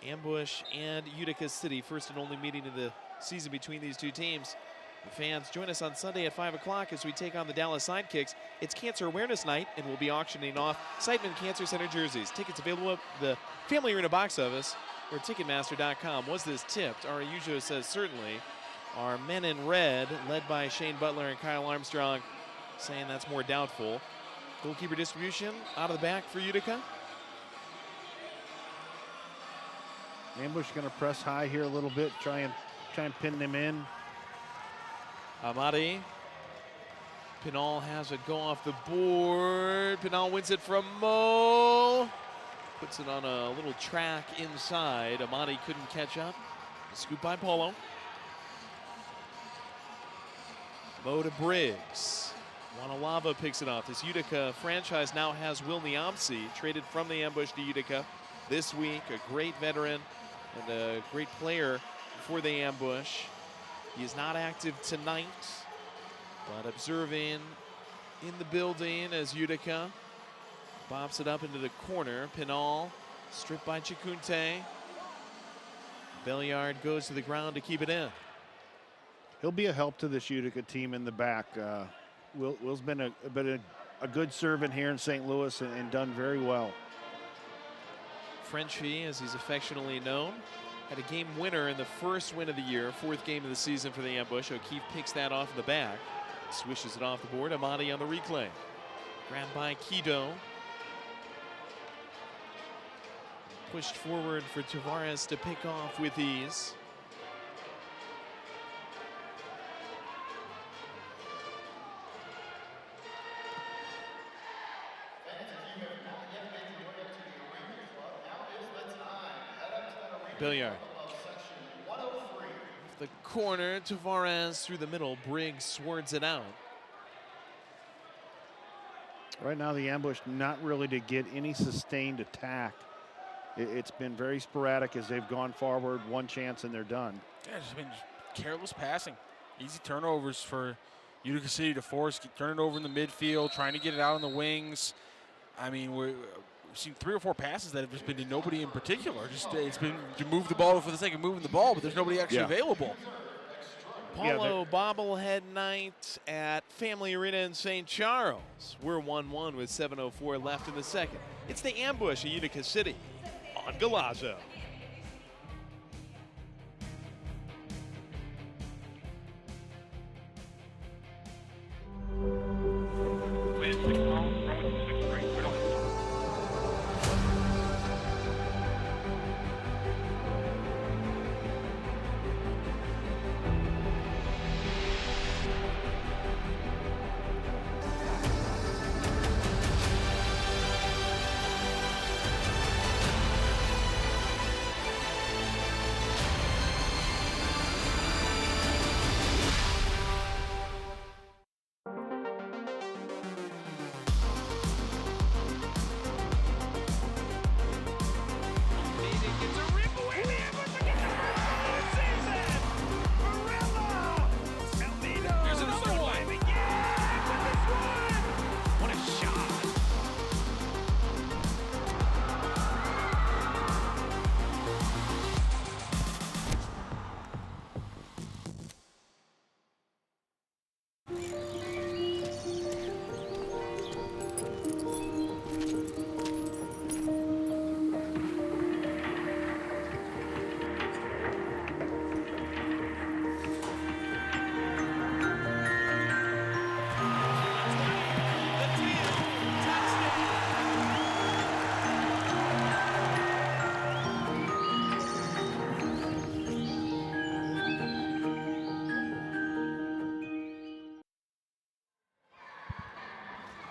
Speaker 3: Ambush and Utica City, first and only meeting of the season between these two teams. The fans join us on Sunday at 5 o'clock as we take on the Dallas Sidekicks. It's Cancer Awareness Night, and we'll be auctioning off Siteman Cancer Center jerseys. Tickets available at the Family Arena box office or Ticketmaster.com. Was this tipped? Our usual says certainly. Our men in red, led by Shane Butler and Kyle Armstrong, saying that's more doubtful. Goalkeeper distribution out of the back for Utica.
Speaker 6: Ambush going to press high here a little bit, try and pin them in.
Speaker 3: Amadi. Pinal has it go off the board. Pinal wins it from Mo. Puts it on a little track inside. Amadi couldn't catch up. Scoop by Polo. Mo to Briggs. Wanalava picks it off. This Utica franchise now has Will Niamsi, traded from the Ambush to Utica this week. A great veteran and a great player for the Ambush. He is not active tonight, but observing in the building as Utica bobs it up into the corner. Pinal stripped by Chikunte. Belliard goes to the ground to keep it in.
Speaker 6: He'll be a help to this Utica team in the back. Will's been a good servant here in St. Louis and done very well.
Speaker 3: Frenchie, as he's affectionately known, had a game winner in the first win of the year, 4th game of the season for the Ambush. O'Keefe picks that off in the back, swishes it off the board. Amadi on the reclaim. Grabbed by Kido. Pushed forward for Tavares to pick off with ease. Billiard. the corner, Tavares through the middle. Briggs swords it out.
Speaker 6: Right now, the ambush not really to get any sustained attack. It's been very sporadic as they've gone forward, one chance and they're done.
Speaker 9: Yeah, it's been careless passing. Easy turnovers for Utica City to force, turn it over in the midfield, trying to get it out on the wings. I mean, we've seen 3 or 4 passes that have just been to nobody in particular. Just it's been to move the ball for the sake of moving the ball, but there's nobody actually available.
Speaker 3: Polo bobblehead night at Family Arena in St. Charles. We're 1-1 with 7:04 left in the second. It's the ambush at Utica City on Galazzo.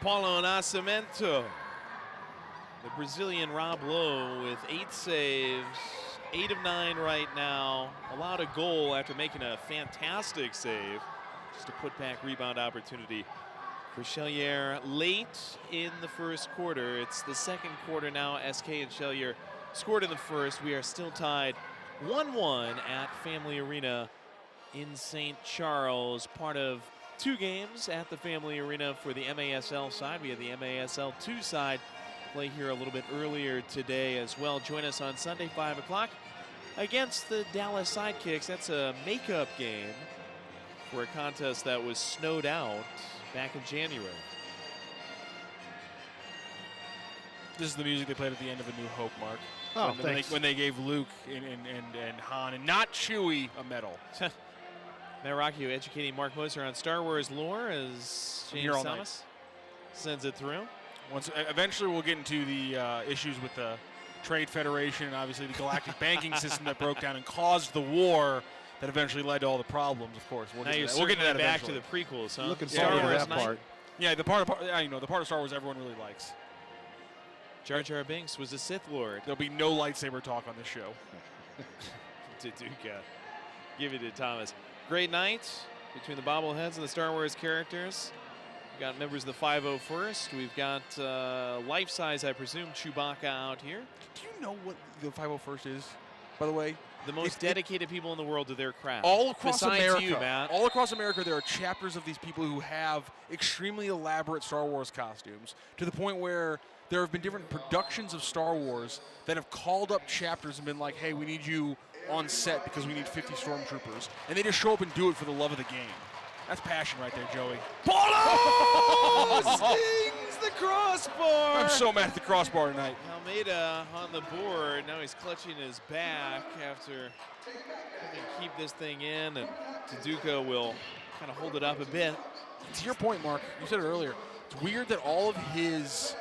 Speaker 3: Paulo Nascimento, the Brazilian Rob Lowe with 8 saves, 8 of 9 right now. Allowed a goal after making a fantastic save. Just a put-back rebound opportunity for Chelier late in the first quarter. It's the second quarter now. SK and Chelier scored in the first. We are still tied 1-1 at Family Arena in St. Charles, part of 2 games at the Family Arena for the MASL side. We have the MASL 2 side play here a little bit earlier today as well. Join us on Sunday, 5 o'clock, against the Dallas Sidekicks. That's a makeup game for a contest that was snowed out back in January.
Speaker 9: This is the music they played at the end of A New Hope, Mark.
Speaker 6: Oh,
Speaker 9: when they gave Luke and Han and not Chewie a medal.
Speaker 3: Matt Rocchio educating Mark Moser on Star Wars lore as James Thomas sends it through.
Speaker 9: Eventually we'll get into the issues with the Trade Federation and obviously the galactic banking system that broke down and caused the war that eventually led to all the problems, of course. We'll get to that
Speaker 3: back
Speaker 9: eventually.
Speaker 3: to the prequels, huh?
Speaker 6: Looking forward to that part.
Speaker 9: Yeah, the part of Star Wars everyone really likes.
Speaker 3: Jar Jar Binks was a Sith Lord.
Speaker 9: There'll be no lightsaber talk on this show.
Speaker 3: To Duca. Give it to Thomas. Great night between the bobbleheads and the Star Wars characters. We've got members of the 501st. We've got life-size, I presume, Chewbacca out here.
Speaker 9: Do you know what the 501st is, by the way?
Speaker 3: The most dedicated people in the world to their craft.
Speaker 9: All across
Speaker 3: Besides
Speaker 9: America,
Speaker 3: you, Matt.
Speaker 9: all across America, there are chapters of these people who have extremely elaborate Star Wars costumes to the point where there have been different productions of Star Wars that have called up chapters and been like, hey, we need you on set because we need 50 stormtroopers. And they just show up and do it for the love of the game. That's passion right there, Joey.
Speaker 3: Paulo stings the crossbar.
Speaker 9: I'm so mad at the crossbar tonight.
Speaker 3: Almeida on the board. Now he's clutching his back after having to keep this thing in, and Taduka will kind of hold it up a bit.
Speaker 9: To your point, Mark, you said it earlier. It's weird that all of his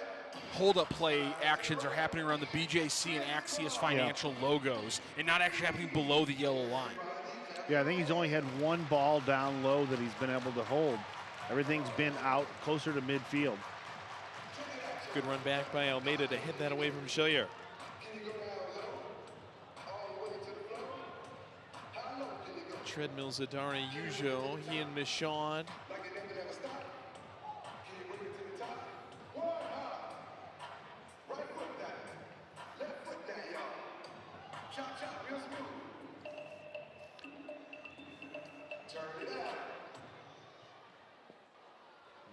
Speaker 9: hold-up play actions are happening around the BJC and Axios financial logos and not actually happening below the yellow line.
Speaker 6: Yeah, I think he's only had one ball down low that he's been able to hold. Everything's been out closer to midfield.
Speaker 3: Good run back by Almeida to hit that away from Chelier. treadmills at Araujo. He and Michaud.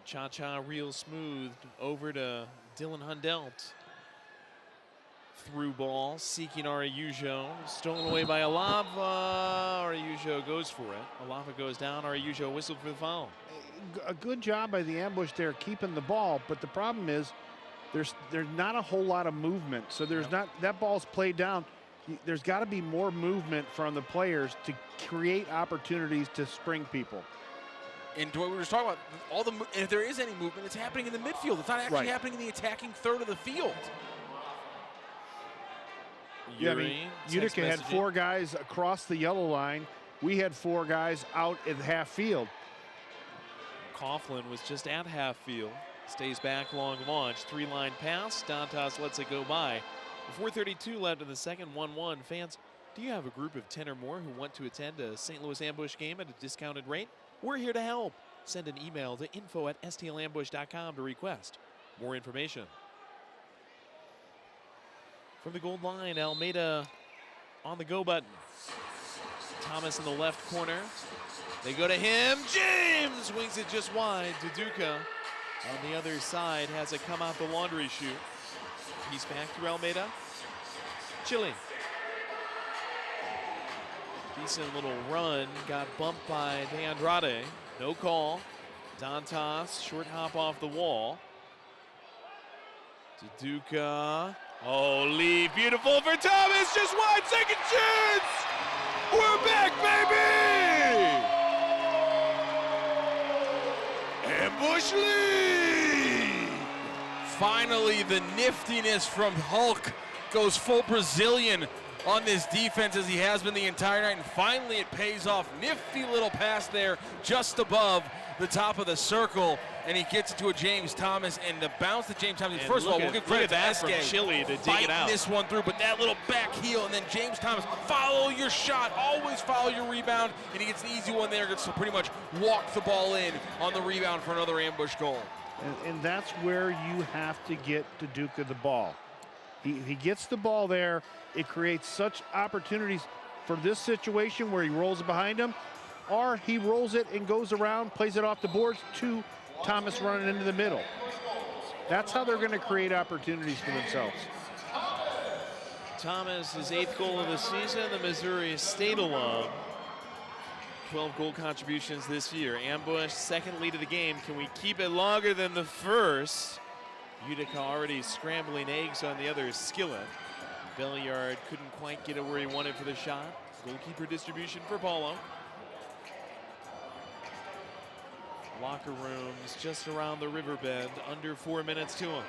Speaker 3: Cha-cha real smooth over to Dylan Hundelt. Through ball, seeking Araujo. Stolen away by Alava. Araujo goes for it. Alava goes down. Araujo whistled for the foul.
Speaker 6: A good job by the ambush there keeping the ball, but the problem is there's not a whole lot of movement. So there's not, that ball's played down. There's got to be more movement from the players to create opportunities to spring people.
Speaker 9: And we were just talking about and if there is any movement, it's happening in the midfield. It's not actually happening in the attacking third of the field.
Speaker 6: Yeah, I mean, Utica had 4 guys across the yellow line. We had 4 guys out at half field.
Speaker 3: Coughlin was just at half field. Stays back, long launch, 3-line pass. Dantas lets it go by. 4:32 left in the second, 1-1. Fans, do you have a group of 10 or more who want to attend a St. Louis Ambush game at a discounted rate? We're here to help. Send an email to info@stlambush.com to request more information. From the gold line, Almeida on the go button. Thomas in the left corner. They go to him. James wings it just wide. Duduka on the other side has it come out the laundry chute. He's back through Almeida. Chile. Decent little run. Got bumped by De Andrade. No call. Dantas, short hop off the wall. Duduka. Oh, Lee, beautiful for Thomas, just wide, second chance! We're back, baby! Ambush Lee!
Speaker 9: Finally, the niftiness from Hulk goes full Brazilian on this defense as he has been the entire night, and finally it pays off. Nifty little pass there just above the top of the circle, and he gets it to a James Thomas, and the bounce to James Thomas. First of all, we'll give credit to
Speaker 3: that from
Speaker 9: SK
Speaker 3: Chile to dig
Speaker 9: fighting
Speaker 3: it out.
Speaker 9: this one through, but that little back heel, and then James Thomas, follow your shot, always follow your rebound, and he gets an easy one there, gets to pretty much walk the ball in on the rebound for another ambush goal.
Speaker 6: And that's where you have to get Duduka the ball. He gets the ball there. It creates such opportunities for this situation where he rolls it behind him, or he rolls it and goes around, plays it off the boards to Thomas running into the middle. That's how they're going to create opportunities for themselves.
Speaker 3: Thomas, his 8th goal of the season, the Missouri State alum. 12 goal contributions this year. Ambush, 2nd lead of the game. Can we keep it longer than the first? Utica already scrambling eggs on the other skillet. Belliard couldn't quite get it where he wanted for the shot. Goalkeeper distribution for Paulo. Locker rooms just around the riverbed, under 4 minutes to him.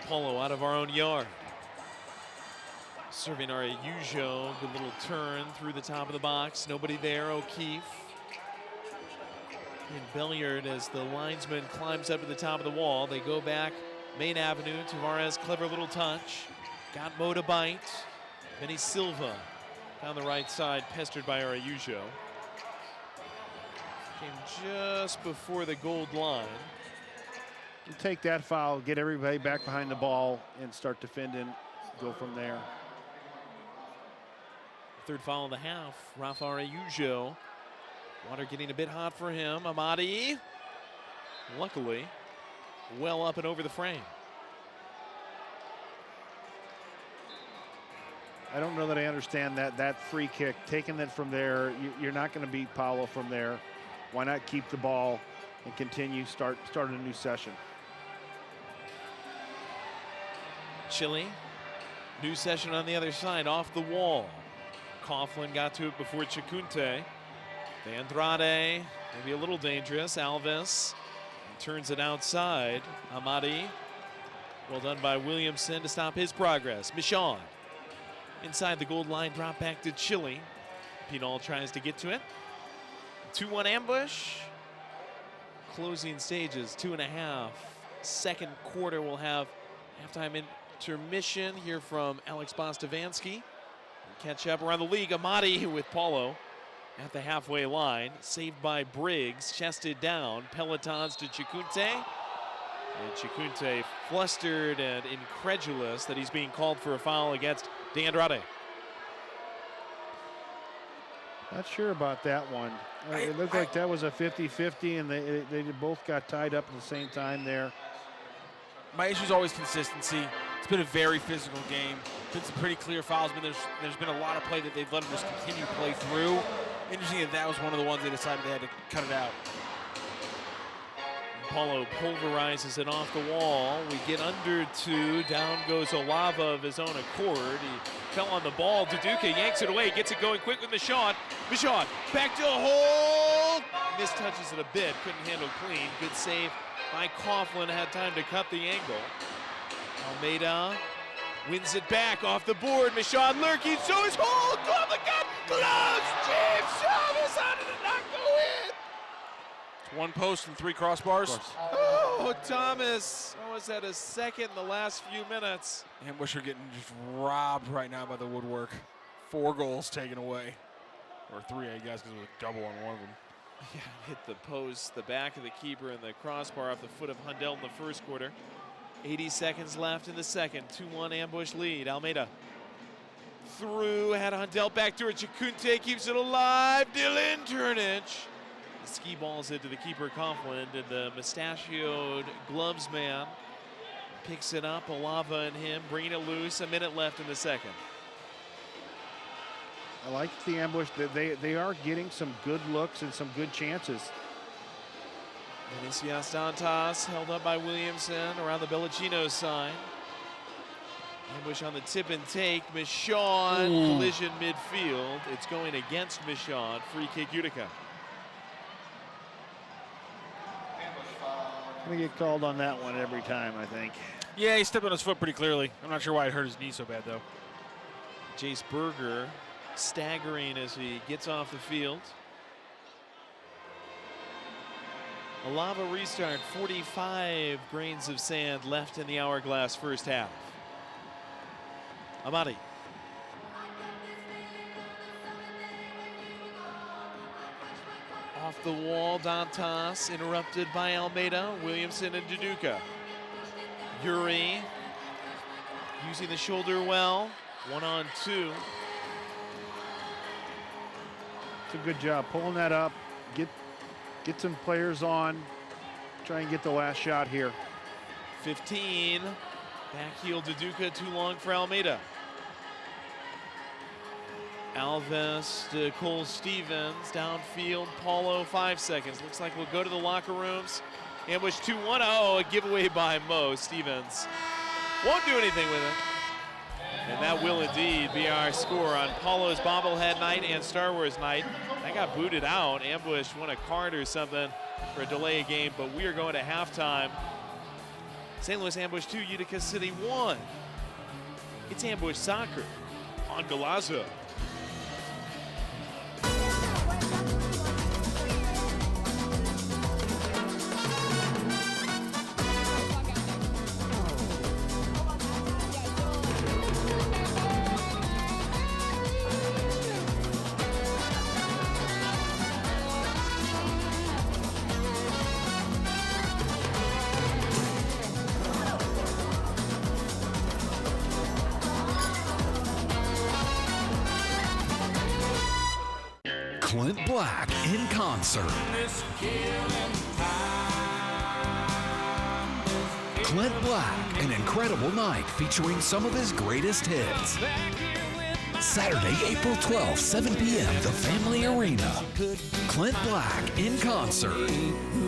Speaker 3: Paulo out of our own yard. Serving Araujo, good little turn through the top of the box. Nobody there, O'Keefe. And Belliard as the linesman climbs up to the top of the wall. They go back Main Avenue. Tavares, clever little touch. Got Mo to bite. Benny Silva down the right side, pestered by Araujo. Came just before the gold line.
Speaker 6: You take that foul, get everybody back behind the ball, and start defending, go from there.
Speaker 3: 3rd foul of the half, Rafa Araujo. Water getting a bit hot for him. Amadi, luckily, well up and over the frame.
Speaker 6: I don't know that I understand that free kick. Taking it from there, you're not going to beat Paulo from there. Why not keep the ball and continue, start a new session?
Speaker 3: Chile, new session on the other side, off the wall. Coughlin got to it before Chacunte. De Andrade, maybe a little dangerous. Alves turns it outside. Amadi, well done by Williamson to stop his progress. Michaud, inside the gold line, drop back to Chile. Pinal tries to get to it. 2-1 ambush. Closing stages, 2.5. Second quarter will have halftime intermission here from Alex Bostavansky. Catch up around the league. Amati with Paulo at the halfway line. Saved by Briggs, chested down. Pelotons to Chikute. And Chikute flustered and incredulous that he's being called for a foul against De Andrade.
Speaker 6: Not sure about that one. It looked like that was a 50-50, and they both got tied up at the same time there.
Speaker 9: My issue is always consistency. It's been a very physical game. Been some pretty clear fouls, but there's been a lot of play that they've let them just continue to play through. Interesting that was one of the ones they decided they had to cut it out.
Speaker 3: Paulo pulverizes it off the wall. We get under 2. Down goes Olava of his own accord. He fell on the ball. Duduka yanks it away. Gets it going quick with Michaud. Michaud back to the hole. Mistouches it a bit. Couldn't handle clean. Good save by Coughlin. Had time to cut the angle. Almeida wins it back off the board. Michaud lurking. So his hole. Glove the gun. Gloves. James Chavez. How did it not go in?
Speaker 9: One post and 3 crossbars.
Speaker 3: Oh, Thomas. Oh, is that a second in the last few minutes?
Speaker 9: Ambush are getting just robbed right now by the woodwork. 4 goals taken away. Or 3, I guess, because it was a double on one of them.
Speaker 3: Yeah, hit the post, the back of the keeper, and the crossbar off the foot of Hundell in the first quarter. 80 seconds left in the second. 2-1 ambush lead. Almeida through, had Hundell back to it. Chikute keeps it alive. Dylan Turnage. Ski balls it to the keeper Coughlin, and the mustachioed gloves man picks it up. Olava and him bringing it loose. A minute left in the second.
Speaker 6: I like the ambush. They are getting some good looks and some good chances.
Speaker 3: Vinicius Dantas held up by Williamson around the Bellagino side. Ambush on the tip and take. Michaud, collision midfield. It's going against Michaud. Free kick Utica.
Speaker 6: Going to get called on that one every time, I think.
Speaker 9: Yeah, he stepped on his foot pretty clearly. I'm not sure why it hurt his knee so bad, though.
Speaker 3: Jace Berger staggering as he gets off the field. A lava restart, 45 grains of sand left in the hourglass first half. Amati. Off the wall, Dantas interrupted by Almeida, Williamson and Duduka. Yuri using the shoulder well, 1-on-2.
Speaker 6: It's a good job pulling that up. Get some players on. Try and get the last shot here.
Speaker 3: 15. Back heel Duduka, too long for Almeida. Alves to Cole Stevens, downfield, Paulo, 5 seconds. Looks like we'll go to the locker rooms. Ambush 2-1, oh, a giveaway by Mo. Stevens won't do anything with it. And that will indeed be our score on Paulo's bobblehead night and Star Wars night. That got booted out. Ambush won a card or something for a delay game, but we are going to halftime. St. Louis Ambush 2, Utica City 1. It's Ambush Soccer on Galazzo.
Speaker 10: Clint Black in concert. Clint Black, an incredible night featuring some of his greatest hits. Saturday, April 12th, 7 p.m., the Family Arena. Clint Black in concert.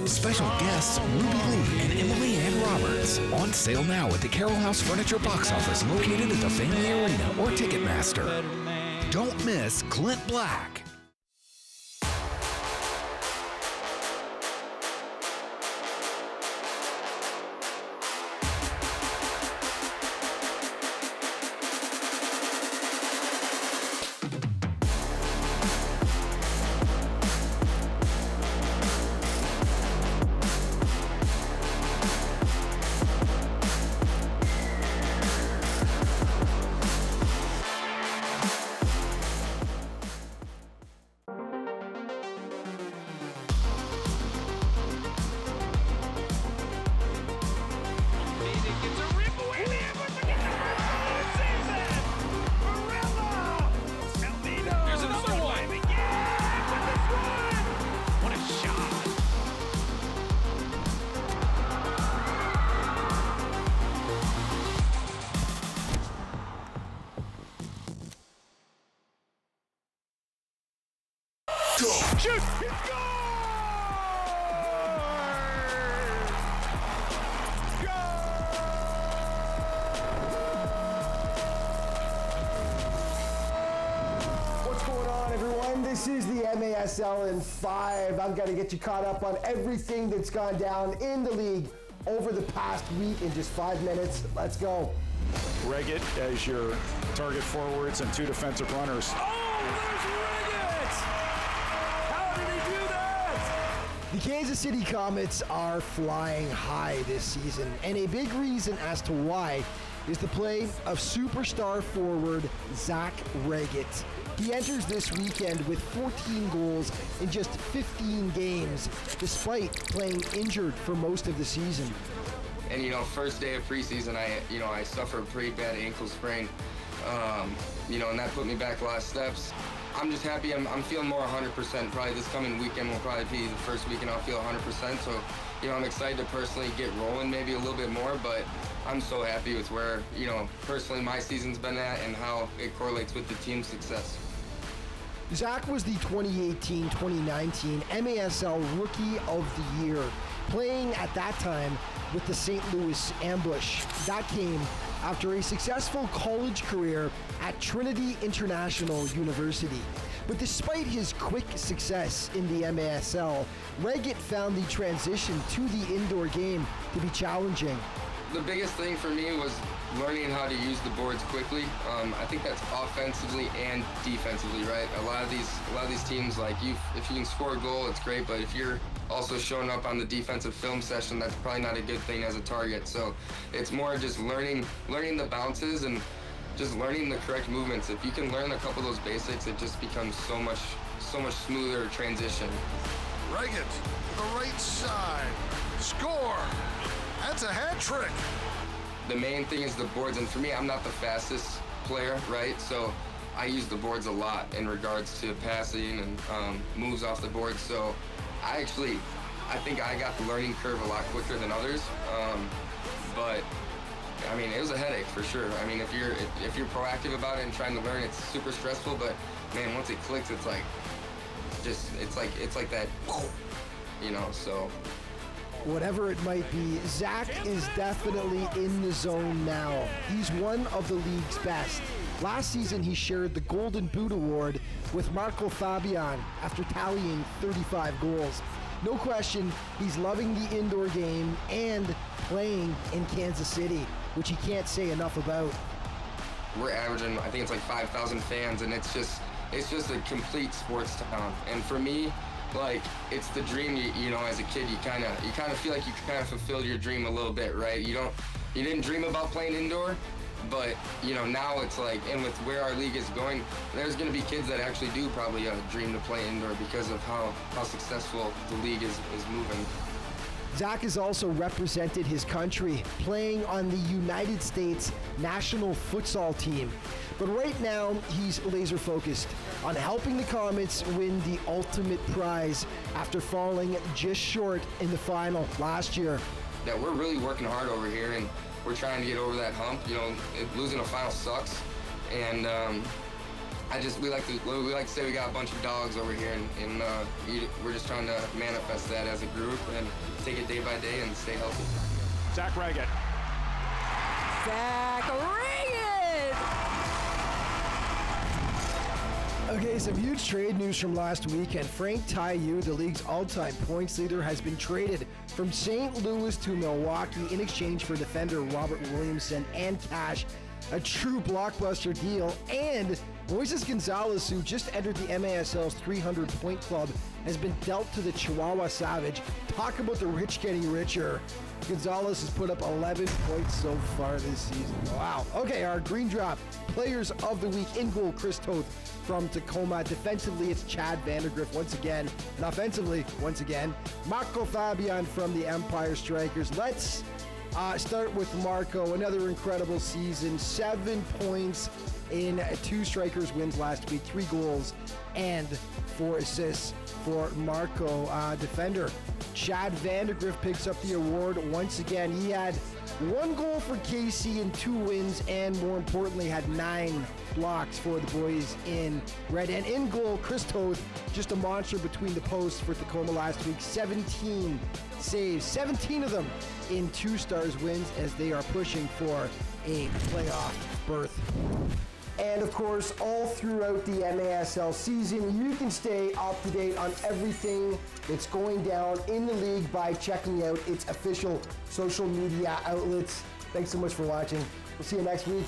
Speaker 10: Special guests Ruby Lee and Emily Ann Roberts. On sale now at the Carroll House Furniture box office located at the Family Arena or Ticketmaster. Don't miss Clint Black.
Speaker 6: Shoot! Score!
Speaker 11: What's going on, everyone? This is the MASL in 5. I've got to get you caught up on everything that's gone down in the league over the past week in just 5 minutes. Let's go.
Speaker 12: Reggett as your target forwards and 2 defensive runners.
Speaker 11: Oh, there's Reggett! How did he do that? The Kansas City Comets are flying high this season, and a big reason as to why is the play of superstar forward Zach Reggett. He enters this weekend with 14 goals in just 15 games, despite playing injured for most of the season.
Speaker 13: And first day of preseason, I suffered a pretty bad ankle sprain, and that put me back a lot of steps. I'm just happy I'm feeling more 100%. Probably this coming weekend will probably be the first weekend I'll feel 100%. So, I'm excited to personally get rolling maybe a little bit more, but I'm so happy with where, personally my season's been at and how it correlates with the team's success.
Speaker 11: Zach was the 2018-2019 MASL Rookie of the Year, playing at that time with the St. Louis Ambush. That came after a successful college career at Trinity International University. But despite his quick success in the MASL, Reggett found the transition to the indoor game to be challenging.
Speaker 13: The biggest thing for me was learning how to use the boards quickly. I think that's offensively and defensively, right? A lot of these teams, if you can score a goal, it's great, but if you're also showing up on the defensive film session, that's probably not a good thing as a target. So it's more just learning the bounces and just learning the correct movements. If you can learn a couple of those basics, it just becomes so much smoother transition.
Speaker 14: Reggett to the right side. Score! That's a hat trick.
Speaker 13: The main thing is the boards, and for me, I'm not the fastest player, right? So I use the boards a lot in regards to passing and moves off the board. So I think I got the learning curve a lot quicker than others. But it was a headache for sure. If you're proactive about it and trying to learn, it's super stressful. But man, once it clicks, it's like that, So.
Speaker 11: Whatever it might be, Zach is definitely in the zone now. He's one of the league's best. Last season, he shared the Golden Boot Award with Marco Fabian after tallying 35 goals. No question, he's loving the indoor game and playing in Kansas City, which he can't say enough about.
Speaker 13: We're averaging, I think it's like 5,000 fans, and it's just a complete sports town. And for me, it's the dream. As a kid, you kind of feel like you kind of fulfilled your dream a little bit, right? You didn't dream about playing indoor, but now it's and with where our league is going, there's going to be kids that actually do probably dream to play indoor because of how successful the league is moving.
Speaker 11: Zach has also represented his country, playing on the United States national futsal team. But right now, he's laser focused on helping the Comets win the ultimate prize after falling just short in the final last year.
Speaker 13: That we're really working hard over here, and we're trying to get over that hump. Losing a final sucks, and we like to say we got a bunch of dogs over here, and we're just trying to manifest that as a group and take it day by day and stay healthy.
Speaker 12: Zach Reggett.
Speaker 2: Zach Reggett!
Speaker 11: Okay, some huge trade news from last weekend. Frank Taiu, the league's all-time points leader, has been traded from St. Louis to Milwaukee in exchange for defender Robert Williamson and cash. A true blockbuster deal. And Moises Gonzalez, who just entered the MASL's 300-point club, has been dealt to the Chihuahua Savage. Talk about the rich getting richer. Gonzalez has put up 11 points so far this season. Wow. Okay, our Green Drop Players of the Week. In goal, Chris Toth from Tacoma. Defensively, it's Chad Vandergriff once again. And offensively, once again, Marco Fabian from the Empire Strikers. Let's start with Marco. Another incredible season. 7 points in 2 Strikers wins last week. 3 goals and 4 assists for Marco. Defender Chad Vandergriff picks up the award once again. He had 1 goal for KC in 2 wins, and more importantly, had 9 blocks for the boys in red. And in goal, Chris Toth, just a monster between the posts for Tacoma last week. 17 saves, 17 of them in 2 stars wins as they are pushing for a playoff berth. And of course, all throughout the MASL season, you can stay up to date on everything that's going down in the league by checking out its official social media outlets. Thanks so much for watching. We'll see you next week.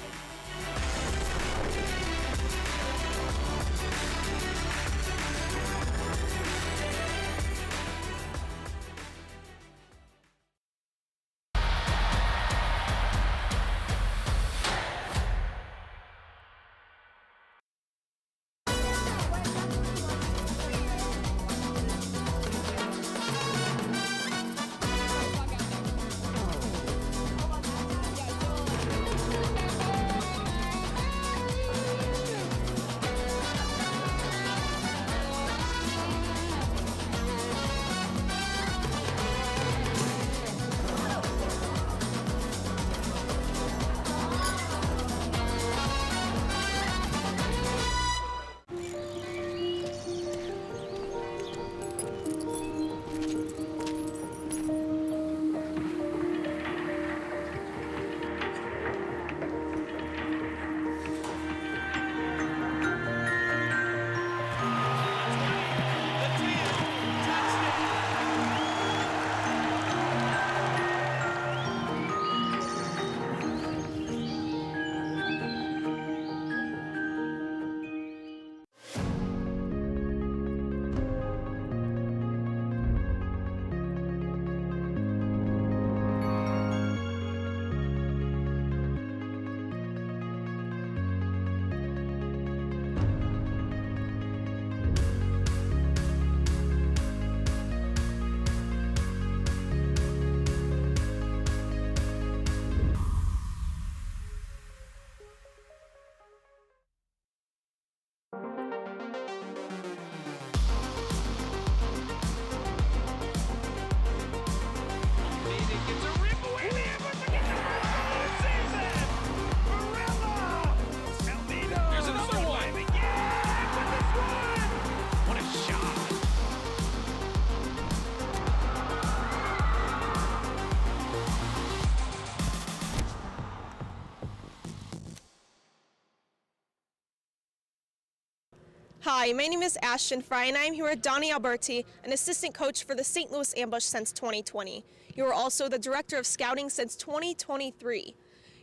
Speaker 15: Hi, my name is Ashton Fry, and I am here with Donnie Alberti, an assistant coach for the St. Louis Ambush since 2020. You are also the director of scouting since 2023.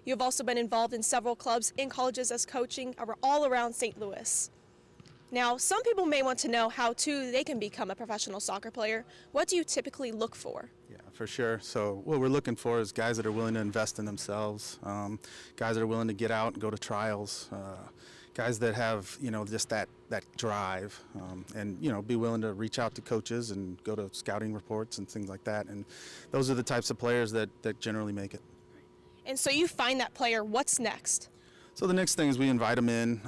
Speaker 15: You have also been involved in several clubs and colleges as coaching all around St. Louis. Now, some people may want to know how they can become a professional soccer player. What do you typically look for?
Speaker 16: Yeah, for sure. So what we're looking for is guys that are willing to invest in themselves, guys that are willing to get out and go to trials, guys that have, just that drive, and, be willing to reach out to coaches and go to scouting reports and things like that. And those are the types of players that generally make it.
Speaker 15: And so you find that player, what's next?
Speaker 16: So the next thing is we invite them in.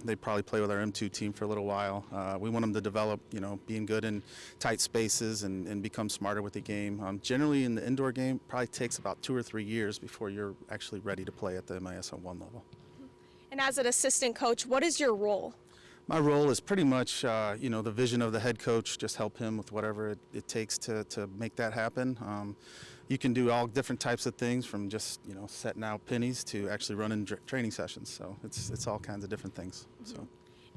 Speaker 16: They probably play with our M2 team for a little while. We want them to develop, being good in tight spaces and become smarter with the game. Generally in the indoor game, probably takes about 2 or 3 years before you're actually ready to play at the MISL 1 level.
Speaker 15: And as an assistant coach, what is your role?
Speaker 16: My role is pretty much, the vision of the head coach, just help him with whatever it takes to make that happen. You can do all different types of things from just, setting out pennies to actually running training sessions. So it's all kinds of different things. So.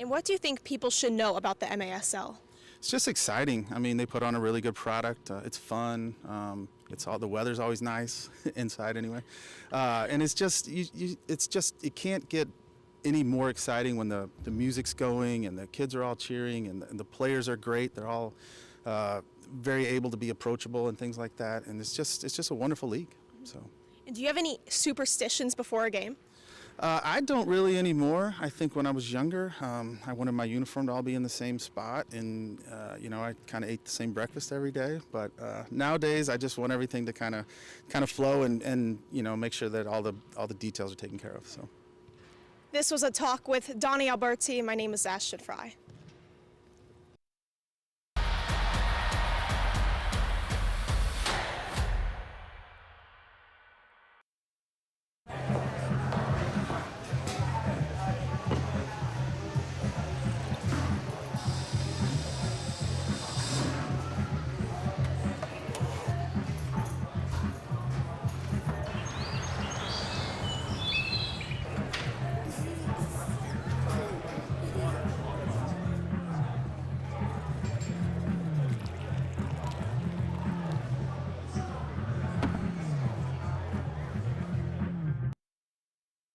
Speaker 15: And what do you think people should know about the MASL?
Speaker 16: It's just exciting. I mean, they put on a really good product. It's fun. The weather's always nice inside anyway. And it's just, it can't get any more exciting when the music's going and the kids are all cheering and the players are great. They're all very able to be approachable and things like that. And it's just a wonderful league. So. And
Speaker 15: do you have any superstitions before a game?
Speaker 16: I don't really anymore. I think when I was younger, I wanted my uniform to all be in the same spot, and I kind of ate the same breakfast every day. But nowadays, I just want everything to kind of flow and make sure that all the details are taken care of. So.
Speaker 15: This was a talk with Donnie Alberti. My name is Ashton Fry.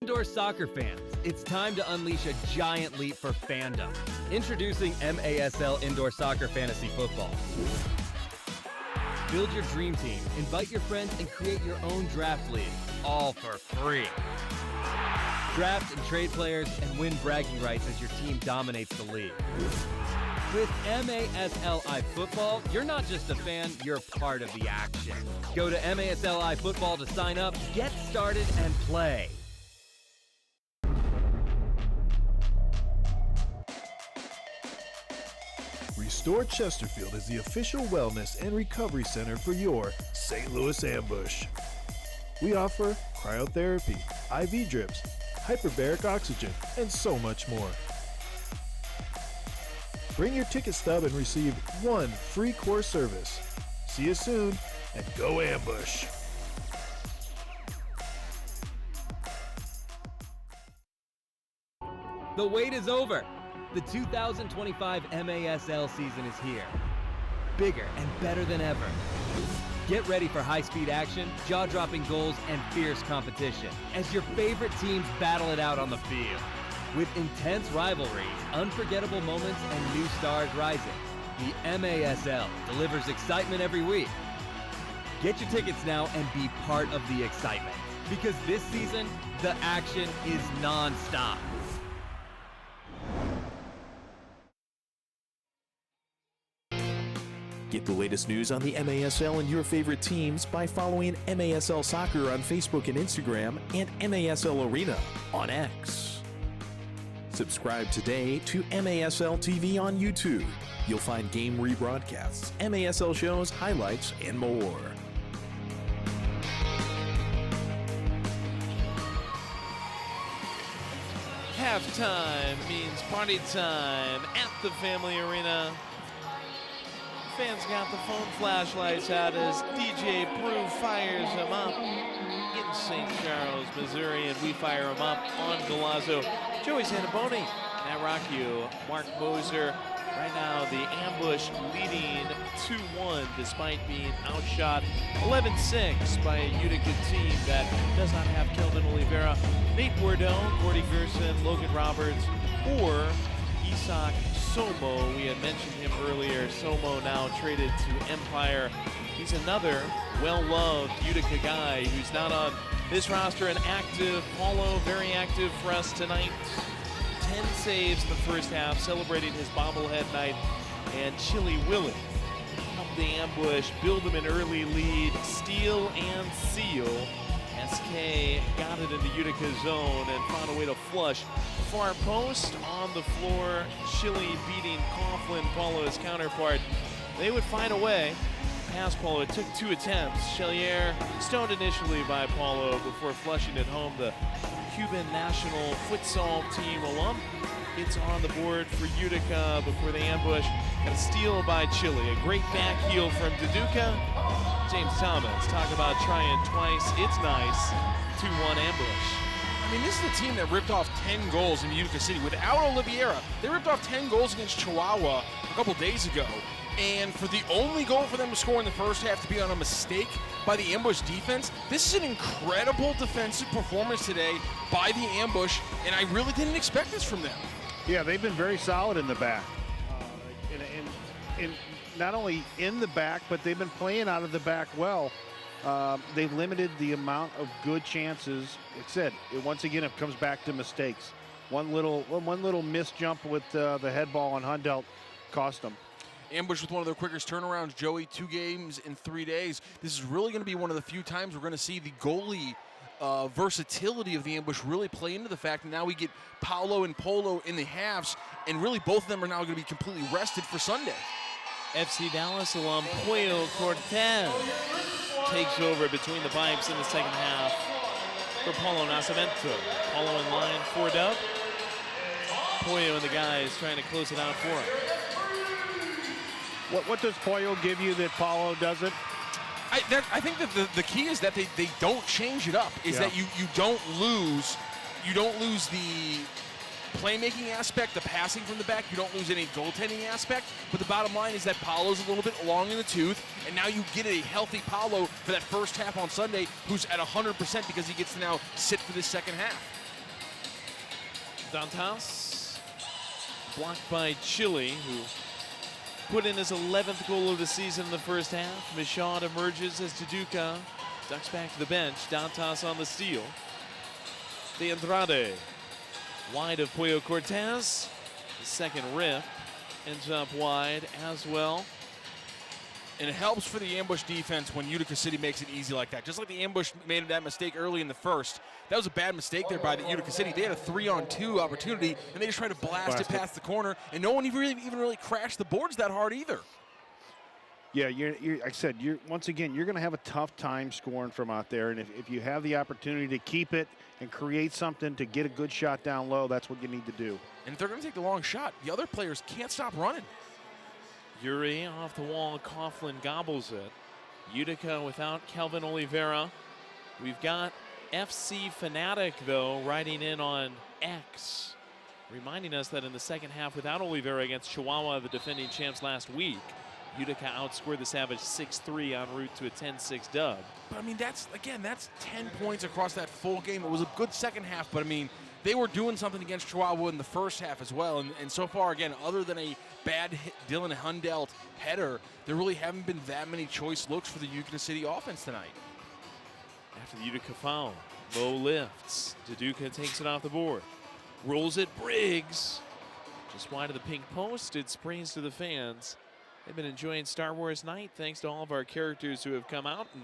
Speaker 7: Indoor soccer fans, it's time to unleash a giant leap for fandom. Introducing MASL Indoor Soccer Fantasy Football. Build your dream team, invite your friends, and create your own draft league, all for free. Draft and trade players and win bragging rights as your team dominates the league. With MASLI Football, you're not just a fan, you're part of the action. Go to MASLI Football to sign up, get started, and play.
Speaker 5: Restore Chesterfield is the official wellness and recovery center for your St. Louis Ambush. We offer cryotherapy, IV drips, hyperbaric oxygen, and so much more. Bring your ticket stub and receive 1 free core service. See you soon, and go Ambush!
Speaker 7: The wait is over. The 2025 MASL season is here. Bigger and better than ever. Get ready for high-speed action, jaw-dropping goals, and fierce competition as your favorite teams battle it out on the field. With intense rivalries, unforgettable moments, and new stars rising, the MASL delivers excitement every week. Get your tickets now and be part of the excitement, because this season, the action is non-stop.
Speaker 8: Get the latest news on the MASL and your favorite teams by following MASL Soccer on Facebook and Instagram and MASL Arena on X. Subscribe today to MASL TV on YouTube. You'll find game rebroadcasts, MASL shows, highlights, and more.
Speaker 3: Halftime means party time at the Family Arena. Fans got the phone flashlights out as DJ Brew fires them up in St. Charles, Missouri, and we fire them up on Galazzo. Joey Santaboni, Matt Rocchio, Mark Moser. Right now, the Ambush leading 2-1 despite being outshot 11-6 by a Utica team that does not have Keldon Oliveira, Nate Wardell, Gordy Gerson, Logan Roberts, or Isak Somo. We had mentioned him earlier. Somo now traded to Empire. He's another well-loved Utica guy who's not on this roster. An active Paulo, very active for us tonight. 10 saves in the first half, celebrating his bobblehead night. And Chili Willie helped the Ambush build them an early lead, steal and seal. SK got it into Utica zone and found a way to flush. Far post on the floor, Chili beating Coughlin, Paulo's counterpart. They would find a way. Past Paulo, it took 2 attempts. Chelier stoned initially by Paulo before flushing it home. The Cuban national futsal team alum gets on the board for Utica before the Ambush. And a steal by Chili. A great back heel from Duduka. James Thomas, talk about trying twice. It's nice. 2-1 Ambush.
Speaker 9: I mean, this is a team that ripped off 10 goals in Utica City. Without Oliveira, they ripped off 10 goals against Chihuahua a couple days ago. And for the only goal for them to score in the first half to be on a mistake by the Ambush defense, this is an incredible defensive performance today by the Ambush, and I really didn't expect this from them.
Speaker 6: Yeah, they've been very solid in the back. In not only in the back, but they've been playing out of the back well. They've limited the amount of good chances. Like I said, once again, it comes back to mistakes. One little missed jump with the head ball on Hundelt cost them.
Speaker 9: Ambush with one of their quickest turnarounds, Joey, 2 games in 3 days. This is really going to be one of the few times we're going to see the goalie versatility of the Ambush really play into the fact that now we get Paulo and Polo in the halves, and really both of them are now going to be completely rested for Sunday.
Speaker 3: FC Dallas alum Puyo Cortez takes over between the pipes in the second half for Paulo Nascimento. Paulo in line for Dub. Puyo and the guys trying to close it out for him.
Speaker 6: What does Puyo give you that Paulo doesn't?
Speaker 9: I think that the key is that they don't change it up. That you don't lose the playmaking aspect, the passing from the back. You don't lose any goaltending aspect. But the bottom line is that Paulo's a little bit long in the tooth, and now you get a healthy Paulo for that first half on Sunday, who's at 100% because he gets to now sit for this second half.
Speaker 3: Dantas, blocked by Chile, who put in his 11th goal of the season in the first half. Michaud emerges as Utica ducks back to the bench. Dantas on the steal. De Andrade, wide of Puyo Cortez. The second rip ends up wide as well.
Speaker 9: And it helps for the ambush defense when Utica City makes it easy like that. Just like the ambush made that mistake early in the first. That was a bad mistake there by the Utica City. They had a 3-on-2 opportunity, and they just tried to blast it past the corner, and no one even really crashed the boards that hard either.
Speaker 6: Yeah, like I said, once again, you're going to have a tough time scoring from out there, and if you have the opportunity to keep it and create something to get a good shot down low, that's what you need to do.
Speaker 9: And if they're going to take the long shot, the other players can't stop running.
Speaker 3: Yuri off the wall, Coughlin gobbles it. Utica without Kelvin Oliveira. We've got FC Fanatic, though, riding in on X, reminding us that in the second half without Oliveira against Chihuahua, the defending champs last week, Utica outscored the Savage 6-3 en route to a 10-6 dub.
Speaker 9: But, I mean, that's 10 points across that full game. It was a good second half, but, I mean, they were doing something against Chihuahua in the first half as well. And so far, again, other than a bad Dylan Hundelt header, there really haven't been that many choice looks for the Utica City offense tonight.
Speaker 3: After the Utica foul, Low lifts. Utica takes it off the board. Rolls it, Briggs. Just wide of the pink post. It sprays to the fans. They've been enjoying Star Wars night thanks to all of our characters who have come out, and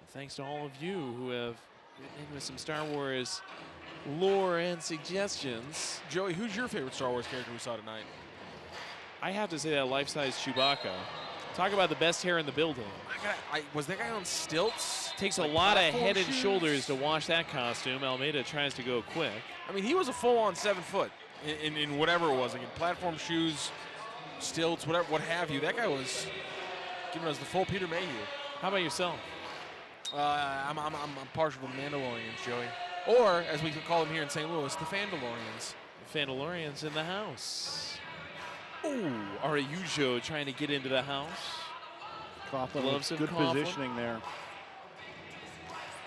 Speaker 3: thanks to all of you who have written in with some Star Wars lore and suggestions.
Speaker 9: Joey, who's your favorite Star Wars character we saw tonight?
Speaker 3: I have to say that life-size Chewbacca. Talk about the best hair in the building.
Speaker 9: Was that guy on stilts?
Speaker 3: Takes a lot of head and shoulders to wash that costume. Almeida tries to go quick.
Speaker 9: I mean, he was a full-on 7 foot in whatever it was, like in platform shoes, stilts, whatever, what have you. That guy was giving us the full Peter Mayhew.
Speaker 3: How about yourself?
Speaker 9: I'm partial to the Mandalorians, Joey. Or, as we could call them here in St. Louis, the Fandalorians.
Speaker 3: The Fandalorians in the house. Ooh, Araujo trying to get into the house.
Speaker 6: Coughlin with good positioning there.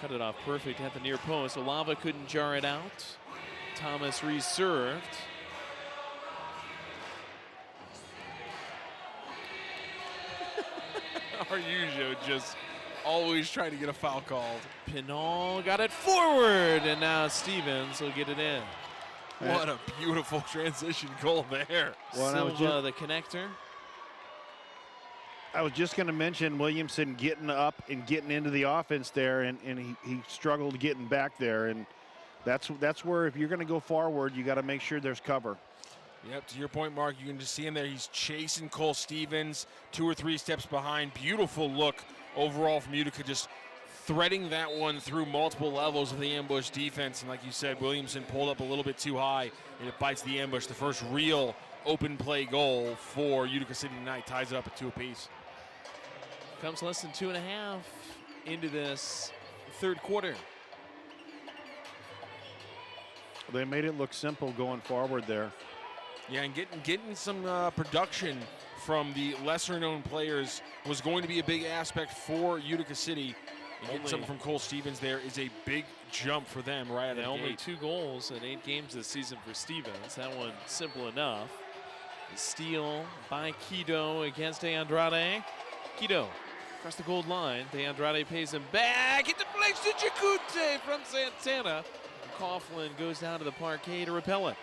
Speaker 3: Cut it off perfect at the near post. Olava couldn't jar it out. Thomas reserved.
Speaker 9: Araujo just always trying to get a foul called.
Speaker 3: Pinal got it forward, and now Stevens will get it in.
Speaker 9: What a beautiful transition goal there.
Speaker 3: Well, Silva, the connector.
Speaker 6: I was just going to mention Williamson getting up and getting into the offense there, and he struggled getting back there. And that's where if you're going to go forward, you got to make sure there's cover.
Speaker 9: Yep, to your point, Mark, you can just see him there. He's chasing Cole Stevens 2 or 3 steps behind. Beautiful look overall from Utica, just threading that one through multiple levels of the ambush defense. And like you said, Williamson pulled up a little bit too high, and it bites the ambush. The first real open play goal for Utica City tonight ties it up at 2 apiece.
Speaker 3: Comes less than 2.5 into this third quarter.
Speaker 6: They made it look simple going forward there.
Speaker 9: Yeah, and getting some production from the lesser-known players was going to be a big aspect for Utica City. And getting something from Cole Stevens there is a big jump for them right out of the
Speaker 3: only
Speaker 9: gate.
Speaker 3: 2 goals in 8 games this season for Stevens. That one simple enough. The steal by Kido against De Andrade. Kido across the gold line. De Andrade pays him back. It deflects to Chakute from Santana. Coughlin goes down to the parquet to repel it.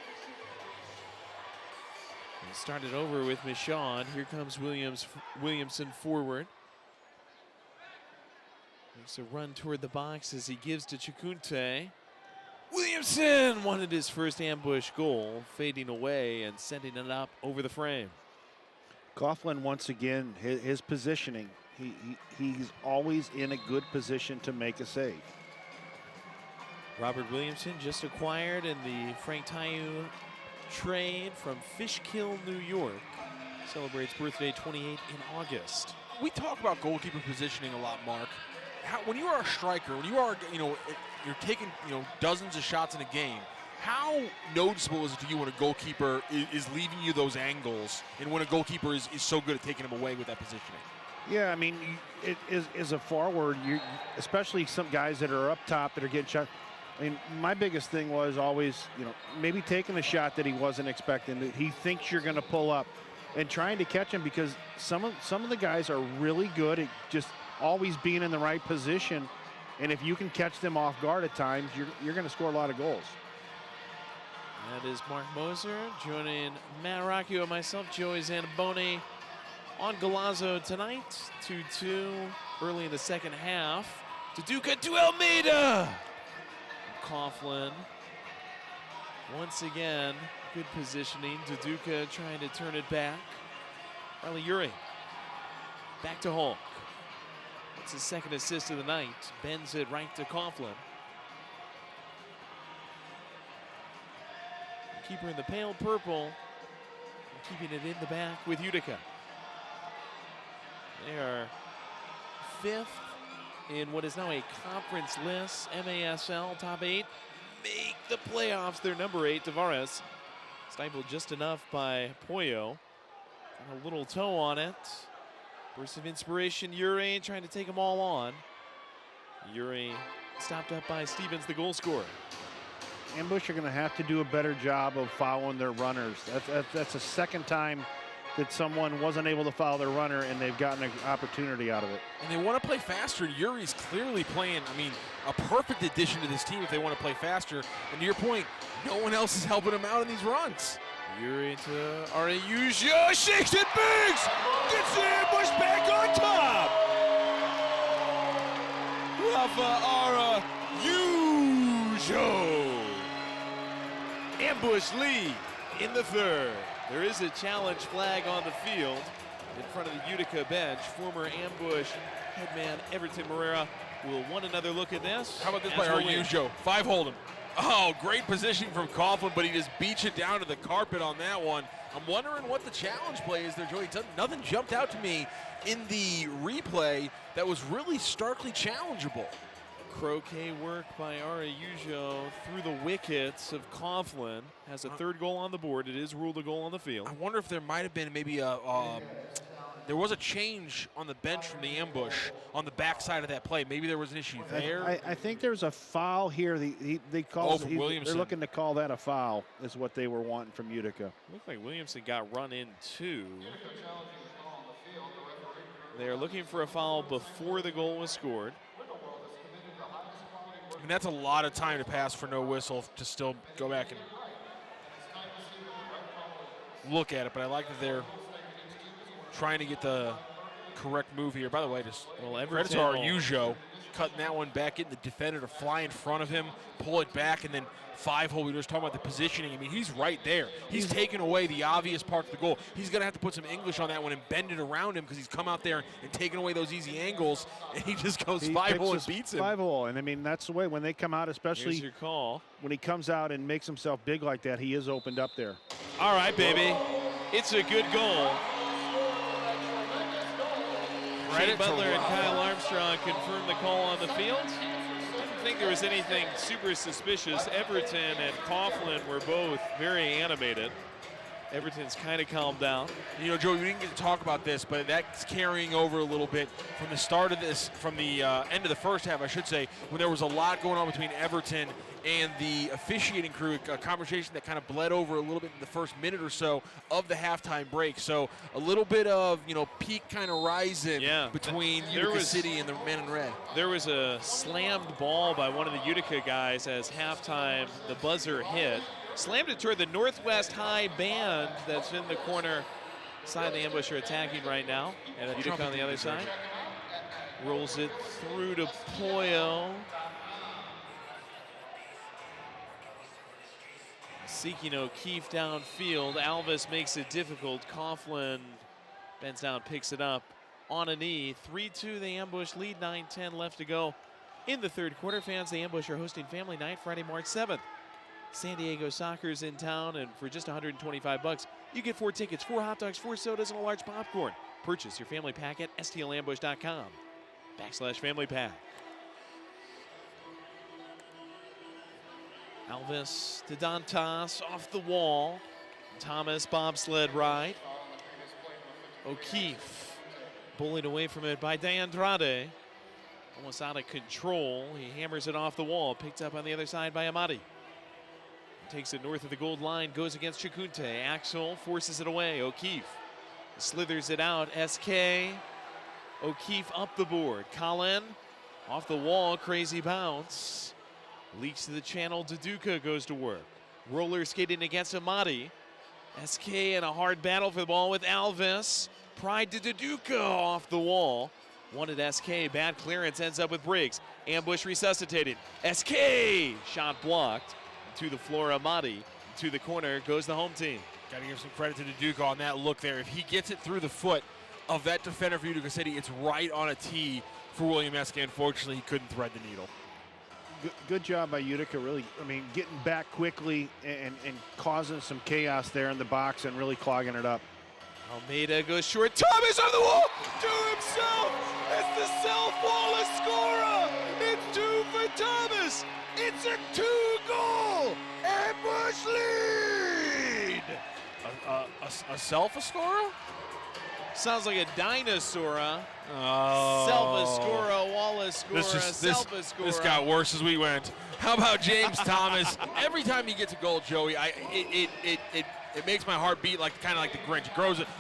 Speaker 3: And started over with Michaud. Here comes Williamson forward. Makes a run toward the box as he gives to Chakute. Williamson wanted his first ambush goal, fading away and sending it up over the frame.
Speaker 6: Coughlin, once again, his positioning. He's always in a good position to make a save.
Speaker 3: Robert Williamson just acquired in the Frank Tayu trade from Fishkill, New York. Celebrates birthday 28 in August.
Speaker 9: We talk about goalkeeper positioning a lot, Mark. When you are a striker, when you are, you're taking, dozens of shots in a game, how noticeable is it to you when a goalkeeper is leaving you those angles, and when a goalkeeper is so good at taking them away with that positioning?
Speaker 6: Yeah, I mean, it is a forward, especially some guys that are up top that are getting shot. I mean, my biggest thing was always, maybe taking a shot that he wasn't expecting, that he thinks you're going to pull up, and trying to catch him, because some of the guys are really good at just always being in the right position, and if you can catch them off guard at times, you're going to score a lot of goals.
Speaker 3: That is Mark Moser joining Matt Rocchio and myself, Joey Zanaboni, on Galazzo tonight. 2-2 early in the second half. Utica to Almeida. Coughlin once again, good positioning. Utica trying to turn it back. Riley Uri back to Hulk. It's his second assist of the night. Bends it right to Coughlin. Keeper in the pale purple, keeping it in the back with Utica. They are 5th in what is now a conference list. MASL top 8 make the playoffs. They're number 8. Tavares stifled just enough by Pollo. Got a little toe on it. Burst of inspiration. Uri trying to take them all on. Uri stopped up by Stevens, the goal scorer.
Speaker 6: Ambush are going to have to do a better job of following their runners. That's the second time that someone wasn't able to follow their runner, and they've gotten an opportunity out of it.
Speaker 9: And they want to play faster. Uri's clearly playing, a perfect addition to this team if they want to play faster. And to your point, no one else is helping them out in these runs.
Speaker 3: Uri to Araujo, shakes it, Biggs! Gets the ambush back on top! Rafa Araujo! Ambush lead in the third. There is a challenge flag on the field in front of the Utica bench. Former Ambush headman Everton Moreira will want another look at this.
Speaker 9: How about this by Araujo? 5 hold him. Oh, great positioning from Coughlin, but he just beats it down to the carpet on that one. I'm wondering what the challenge play is there, Joey. Nothing jumped out to me in the replay that was really starkly challengeable.
Speaker 3: Croquet work by Araujo through the wickets of Coughlin. Has a third goal on the board. It is ruled a goal on the field.
Speaker 9: I wonder if there might have been maybe there was a change on the bench from the Ambush on the backside of that play. Maybe there was an issue there.
Speaker 6: I think there's a foul here. They call.
Speaker 9: Williamson.
Speaker 6: They're looking to call that a foul, is what they were wanting from Utica.
Speaker 3: Looked like Williamson got run into. They're looking for a foul before the goal was scored.
Speaker 9: And that's a lot of time to pass for no whistle to still go back and look at it. But I like that they're trying to get the correct move here. By the way, just credit to Araujo, cutting that one back, getting the defender to fly in front of him, pull it back, and then 5-hole. We were just talking about the positioning. He's right there. He's taking away the obvious part of the goal. He's going to have to put some English on that one and bend it around him because he's come out there and taken away those easy angles, and he just goes 5-hole and beats him.
Speaker 6: 5-hole, and that's the way when they come out, especially
Speaker 3: Here's your call.
Speaker 6: When he comes out and makes himself big like that, he is opened up there.
Speaker 3: All right, baby. It's a good goal. Shane Butler and Kyle Armstrong confirmed the call on the field. Didn't think there was anything super suspicious. Everton and Coughlin were both very animated. Everton's kind of calmed down.
Speaker 9: Joey, we didn't get to talk about this, but that's carrying over a little bit from the start of this, from the end of the first half, I should say, when there was a lot going on between Everton and the officiating crew, a conversation that kind of bled over a little bit in the first minute or so of the halftime break. So a little bit of, peak kind of rising between Utica City and the men in red.
Speaker 3: There was a slammed ball by one of the Utica guys as halftime, the buzzer hit. Slammed it toward the Northwest High band that's in the corner side. The Ambush are attacking right now. And Utica on the other side. Rolls it through to Pollo. Seeking O'Keefe downfield. Alvis makes it difficult. Coughlin bends down, picks it up on a knee. 3-2, the Ambush lead, 9:10 left to go in the third quarter. Fans, the Ambush are hosting Family Night Friday, March 7th. San Diego Soccer's in town, and for just $125, you get 4 tickets, 4 hot dogs, 4 sodas, and a large popcorn. Purchase your family pack at stlambush.com/family pack. Alvis to Dantas off the wall. Thomas bobsled ride. O'Keefe bullied away from it by De Andrade. Almost out of control. He hammers it off the wall. Picked up on the other side by Amati. Takes it north of the gold line. Goes against Chikunte. Axel forces it away. O'Keefe slithers it out. SK. O'Keefe up the board. Colin off the wall. Crazy bounce. Leaks to the channel. Duduka goes to work. Roller skating against Amati. SK in a hard battle for the ball with Alvis. Pride to Duduka off the wall. Wanted SK, bad clearance, ends up with Briggs. Ambush resuscitated. SK, shot blocked. To the floor, Amati. To the corner goes the home team.
Speaker 9: Got to give some credit to Duduka on that look there. If he gets it through the foot of that defender for Utica City, it's right on a tee for William SK. Unfortunately, he couldn't thread the needle.
Speaker 6: Good job by Utica, really. I mean, getting back quickly and causing some chaos there in the box and really clogging it up.
Speaker 3: Almeida goes short. Thomas on the wall to himself. It's the self-wall scorer. It's 2 for Thomas. It's a 2-goal Ambush lead.
Speaker 9: A self-a-scorer?
Speaker 3: Sounds like a dinosaur.
Speaker 9: Oh.
Speaker 3: Self-a-scorer, Wallace-scorer, self-a-scorer.
Speaker 9: This got worse as we went. How about James Thomas? Every time he gets a goal, Joey, it makes my heart beat kind of like the Grinch.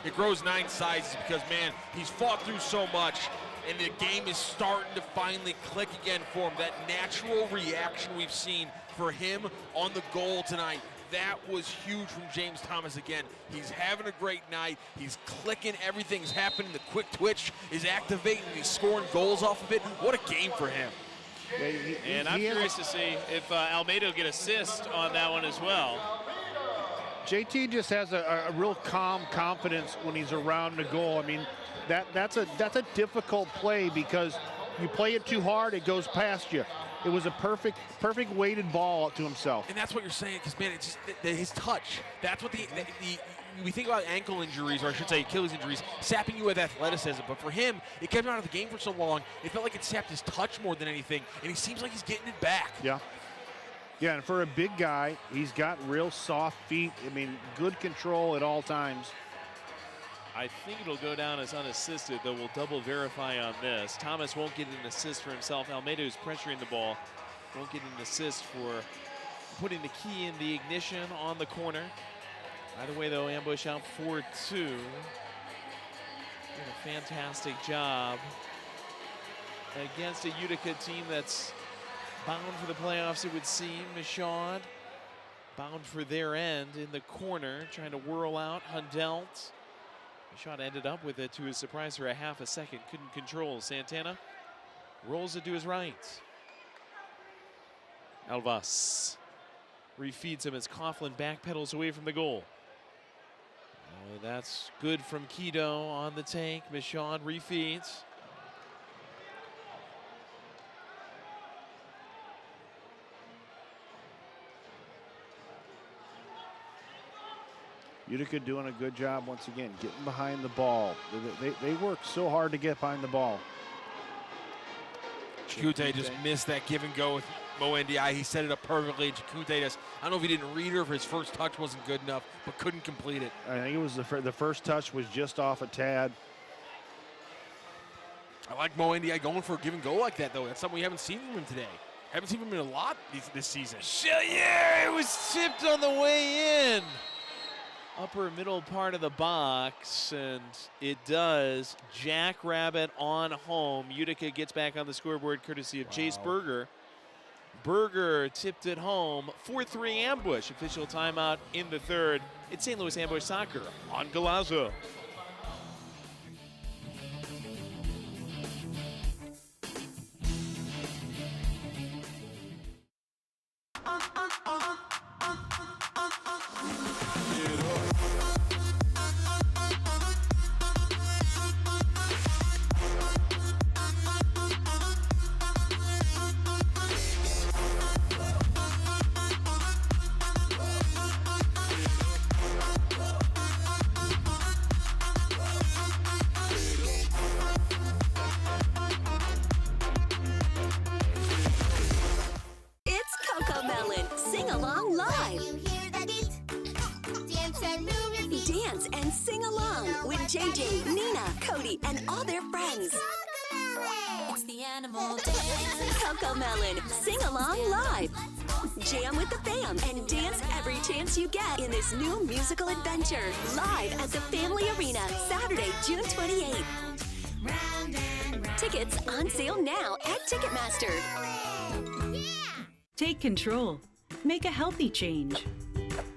Speaker 9: It grows 9 sizes because, man, he's fought through so much, and the game is starting to finally click again for him. That natural reaction we've seen for him on the goal tonight, that was huge from James Thomas again. He's having a great night. He's clicking. Everything's happening. The quick twitch is activating. He's scoring goals off of it. What a game for him.
Speaker 3: And I'm curious to see if Almeida will get assist on that one as well.
Speaker 6: JT just has a real calm confidence when he's around the goal. I mean, that's a difficult play because you play it too hard, it goes past you. It was a perfect weighted ball to himself.
Speaker 9: And that's what you're saying, because, man, it's just his touch. That's what we think about ankle injuries, or I should say Achilles injuries, sapping you with athleticism. But for him, it kept him out of the game for so long, it felt like it sapped his touch more than anything, and he seems like he's getting it back.
Speaker 6: Yeah. Yeah, and for a big guy, he's got real soft feet. I mean, good control at all times.
Speaker 3: I think it'll go down as unassisted, though we'll double verify on this. Thomas won't get an assist for himself. Almeida, who's pressuring the ball, won't get an assist for putting the key in the ignition on the corner. Either way, though, Ambush out 4-2. Doing a fantastic job against a Utica team that's bound for the playoffs, it would seem. Michaud bound for their end in the corner, trying to whirl out Hundelt. Michaud ended up with it to his surprise for a half a second. Couldn't control. Santana rolls it to his right. Alvas refeeds him as Coughlin backpedals away from the goal. That's good from Kido on the tank. Michaud refeeds.
Speaker 6: Utica doing a good job once again, getting behind the ball. They work so hard to get behind the ball.
Speaker 9: Chikute just missed that give and go with Mo NDI. He set it up perfectly. Chikute just, I don't know if he didn't read her, if his first touch wasn't good enough, but couldn't complete it.
Speaker 6: I think it was the first touch was just off a tad.
Speaker 9: I like Mo NDI going for a give and go like that, though. That's something we haven't seen from him today. Haven't seen from him in a lot this season.
Speaker 3: Yeah, it was tipped on the way in. Upper middle part of the box, and it does. Jackrabbit on home. Utica gets back on the scoreboard courtesy of Chase Berger. Berger tipped it home. 4-3 Ambush. Official timeout in the third. It's St. Louis Ambush Soccer on Galazzo.
Speaker 17: Coco Melon, sing along live. Jam with the fam and dance every chance you get in this new musical adventure. Live at the Family Arena, Saturday, June 28th. Tickets on sale now at Ticketmaster.
Speaker 18: Take control. Make a healthy change.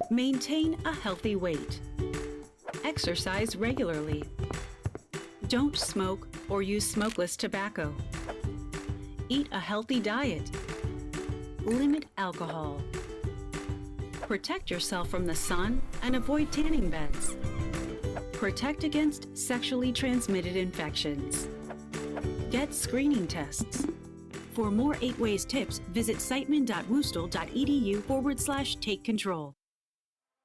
Speaker 18: Maintain a healthy weight. Exercise regularly. Don't smoke or use smokeless tobacco. Eat a healthy diet. Limit alcohol. Protect yourself from the sun and avoid tanning beds. Protect against sexually transmitted infections. Get screening tests. For more 8 Ways tips, visit siteman.woostel.edu/take control.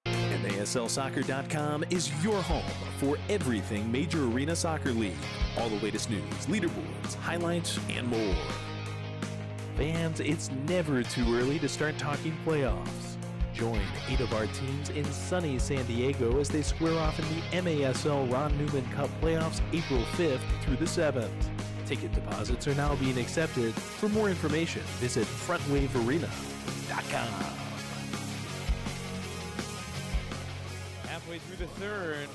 Speaker 8: MASLsoccer.com is your home for everything Major Arena Soccer League. All the latest news, leaderboards, highlights, and more. Fans, it's never too early to start talking playoffs. Join 8 of our teams in sunny San Diego as they square off in the MASL Ron Newman Cup playoffs April 5th through the 7th. Ticket deposits are now being accepted. For more information, visit frontwavearena.com.
Speaker 3: Halfway through the third,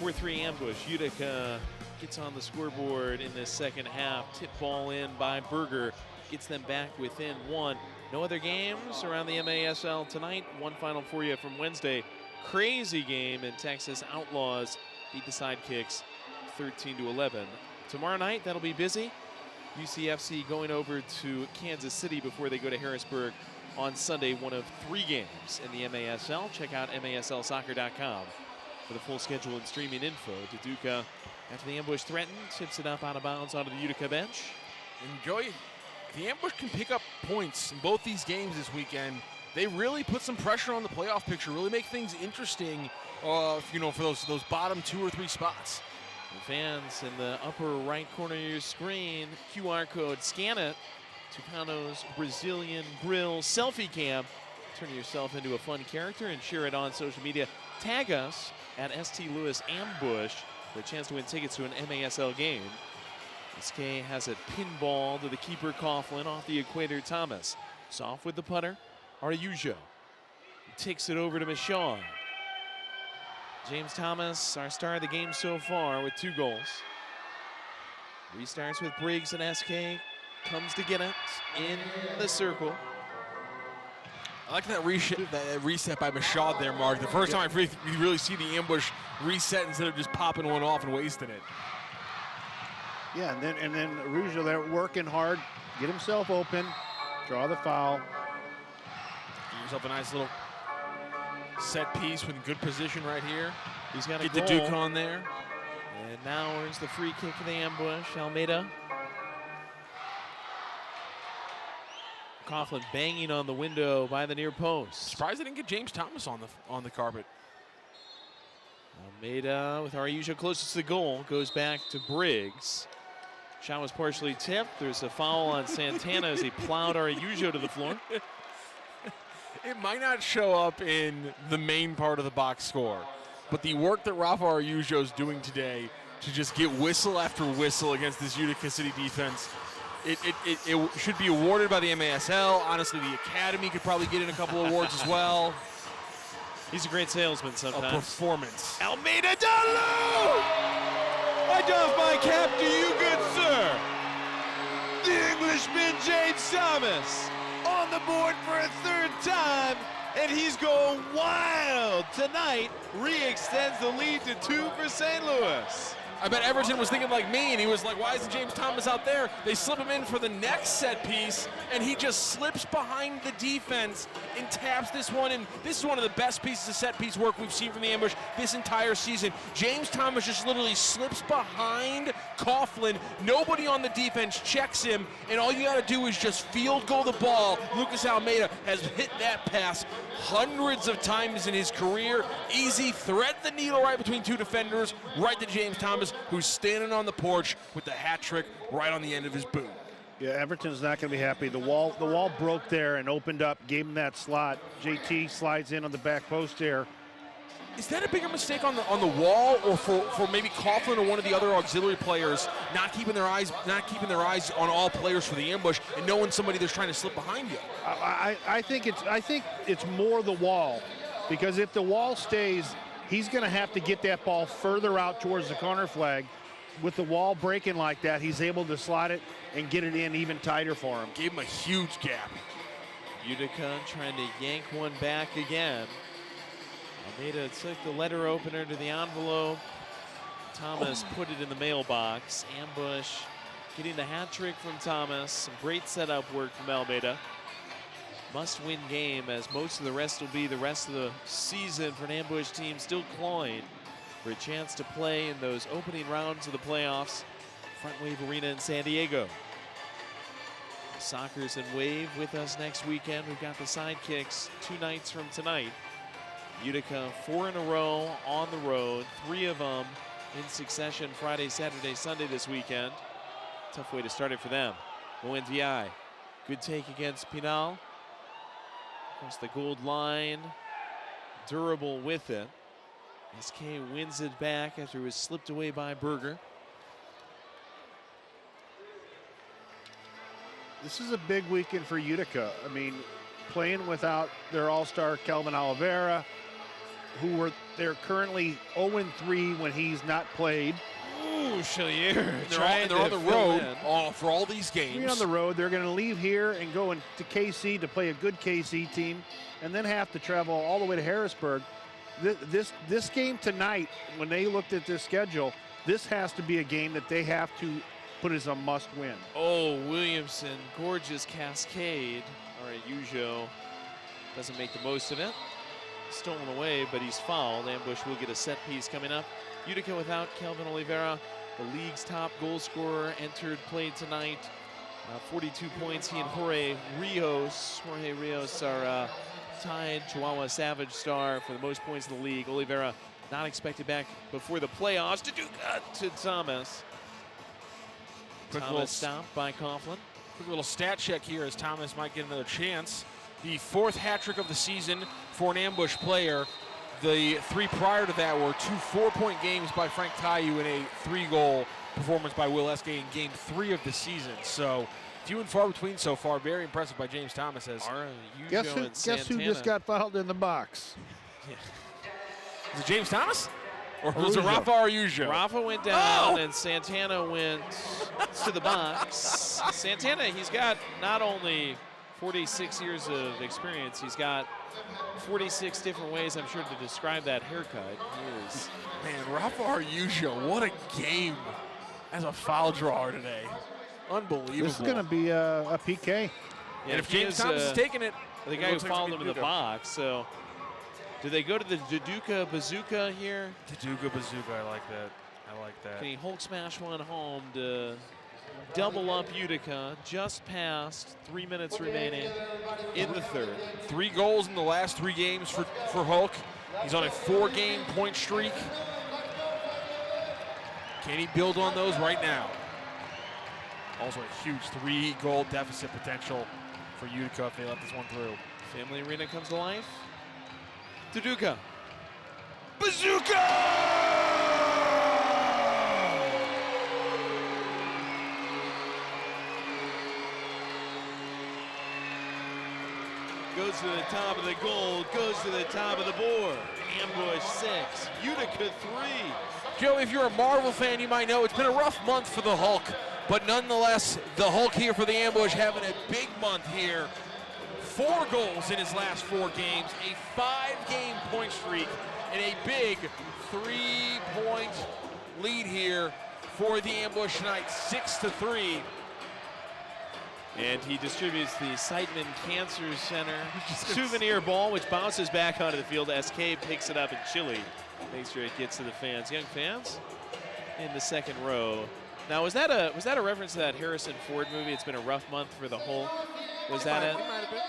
Speaker 3: 4-3 ambush. Utica gets on the scoreboard in the second half. Tip ball in by Berger. Gets them back within 1. No other games around the MASL tonight. One final for you from Wednesday. Crazy game, and Texas Outlaws beat the Sidekicks 13-11. Tomorrow night, that'll be busy. UCFC going over to Kansas City before they go to Harrisburg on Sunday, one of 3 games in the MASL. Check out MASLsoccer.com for the full schedule and streaming info. Utica, after the ambush threatened, tips it up out of bounds onto the Utica bench.
Speaker 9: Enjoy. The ambush can pick up points in both these games this weekend. They really put some pressure on the playoff picture, really make things interesting, for those bottom 2 or 3 spots.
Speaker 3: The fans in the upper right corner of your screen, QR code, scan it. Tucano's Brazilian Grill selfie cam. Turn yourself into a fun character and share it on social media. Tag us at ST Lewis Ambush for a chance to win tickets to an MASL game. SK has it pinball to the keeper Coughlin off the equator. Thomas. Soft with the putter. Araujo takes it over to Michaud. James Thomas, our star of the game so far with 2 goals. Restarts with Briggs and SK. Comes to get it in the circle.
Speaker 9: I like that reset by Michaud there, Mark. The first time you really see the ambush reset instead of just popping one off and wasting it.
Speaker 6: Yeah, and then Araujo there working hard, get himself open, draw the foul.
Speaker 9: Give himself a nice little set piece with good position right here.
Speaker 3: He's got
Speaker 9: get
Speaker 3: the
Speaker 9: the Duke on there.
Speaker 3: And now earns the free kick for the ambush. Almeida. Coughlin banging on the window by the near post.
Speaker 9: Surprised they didn't get James Thomas on the carpet.
Speaker 3: Almeida with Araujo closest to the goal. Goes back to Briggs. Shot was partially tipped. There's a foul on Santana as he plowed Araujo to the floor.
Speaker 9: It might not show up in the main part of the box score, but the work that Rafa Araujo is doing today to just get whistle after whistle against this Utica City defense, it should be awarded by the MASL. Honestly, the Academy could probably get in a couple awards as well.
Speaker 3: He's a great salesman sometimes.
Speaker 9: A performance.
Speaker 3: Almeida Dalu! I doff my cap to you, good sir. The Englishman, James Thomas, on the board for a 3rd time, and he's going wild tonight. Re-extends the lead to 2 for St. Louis.
Speaker 9: I bet Everton was thinking like me, and he was like, why isn't James Thomas out there? They slip him in for the next set piece, and he just slips behind the defense and taps this one in. This is one of the best pieces of set piece work we've seen from the ambush this entire season. James Thomas just literally slips behind Coughlin. Nobody on the defense checks him, and all you got to do is just field goal the ball. Lucas Almeida has hit that pass hundreds of times in his career. Easy, thread the needle right between 2 defenders, right to James Thomas, who's standing on the porch with the hat trick right on the end of his boot.
Speaker 6: Yeah, Everton's not going to be happy. The wall broke there and opened up, gave him that slot. JT slides in on the back post there.
Speaker 9: Is that a bigger mistake on the wall, or for maybe Coughlin or one of the other auxiliary players not keeping their eyes on all players for the ambush and knowing somebody that's trying to slip behind you?
Speaker 6: I think it's more the wall, because if the wall stays, he's going to have to get that ball further out towards the corner flag. With the wall breaking like that, he's able to slide it and get it in even tighter for him.
Speaker 9: Gave him a huge gap.
Speaker 3: Utica trying to yank one back again. Almeida took the letter opener to the envelope. Thomas put it in the mailbox. Ambush getting the hat trick from Thomas. Some great setup work from Almeida. Must-win game, as most of the rest will be the rest of the season for an Ambush team still clawing for a chance to play in those opening rounds of the playoffs. Front Wave Arena in San Diego. Sockers and Wave with us next weekend. We've got the sidekicks 2 nights from tonight. Utica 4 in a row on the road, 3 of them in succession Friday, Saturday, Sunday this weekend. Tough way to start it for them. ONVI, good take against Pinal. Across the gold line, durable with it. SK wins it back after it was slipped away by Berger.
Speaker 6: This is a big weekend for Utica. I mean, playing without their all-star Kelvin Oliveira, they're currently 0-3 when he's not played.
Speaker 3: Ooh, Chalier.
Speaker 9: They're on the road for all these games.
Speaker 6: 3 on the road. They're going to leave here and go into KC to play a good KC team, and then have to travel all the way to Harrisburg. This game tonight, when they looked at this schedule, this has to be a game that they have to put as a must-win.
Speaker 3: Oh, Williamson, gorgeous cascade. All right, Ujo doesn't make the most of it. Stolen away, but he's fouled. Ambush will get a set piece coming up. Utica without Kelvin Oliveira, the league's top goal scorer, entered play tonight. 42 points, he and Jorge Rios. Jorge Rios, our tied Chihuahua Savage star for the most points in the league. Oliveira not expected back before the playoffs. To Thomas. Thomas stopped by Coughlin.
Speaker 9: Quick little stat check here as Thomas might get another chance. The 4th hat trick of the season for an Ambush player. The 3 prior to that were 2 4-point games by Frank Tayu and a 3-goal performance by Will Eske in game 3 of the season. So few and far between so far. Very impressive by James Thomas.
Speaker 6: Guess who just got fouled in the box?
Speaker 3: Yeah.
Speaker 9: Was it James Thomas? Or was it Rafa Araujo?
Speaker 3: Rafa went down and Santana went to the box. Santana, he's got not only 46 years of experience, he's got 46 different ways, I'm sure, to describe that haircut. He is.
Speaker 9: Man, Rafa Araujo, what a game as a foul drawer today. Unbelievable.
Speaker 6: This is going to be a PK.
Speaker 3: Yeah,
Speaker 9: and if James Thomas is taking it,
Speaker 3: the guy who fouled him in the box. So, do they go to the Utica Bazooka here?
Speaker 9: Utica Bazooka, I like that. I like that.
Speaker 3: Can he Hulk smash one home to double up Utica just past 3 minutes remaining in the third?
Speaker 9: 3 goals in the last 3 games for Hulk. He's on a 4-game point streak. Can he build on those right now? Also a huge 3-goal deficit potential for Utica if they let this one through.
Speaker 3: Family Arena comes to life. Utica. Bazooka! Goes to the top of the goal, goes to the top of the board. Ambush 6, Utica 3.
Speaker 9: Joe, if you're a Marvel fan, you might know it's been a rough month for the Hulk, but nonetheless, the Hulk here for the Ambush having a big month here. 4 goals in his last 4 games, a 5-game point streak, and a big 3-point lead here for the Ambush tonight, 6-3.
Speaker 3: And he distributes the Siteman Cancer Center souvenir ball, which bounces back onto the field. SK picks it up, and Chile makes sure it gets to the fans. Young fans in the second row. Now, was that a reference to that Harrison Ford movie? It's been a rough month for the Hulk. Was that it?
Speaker 9: It might have been.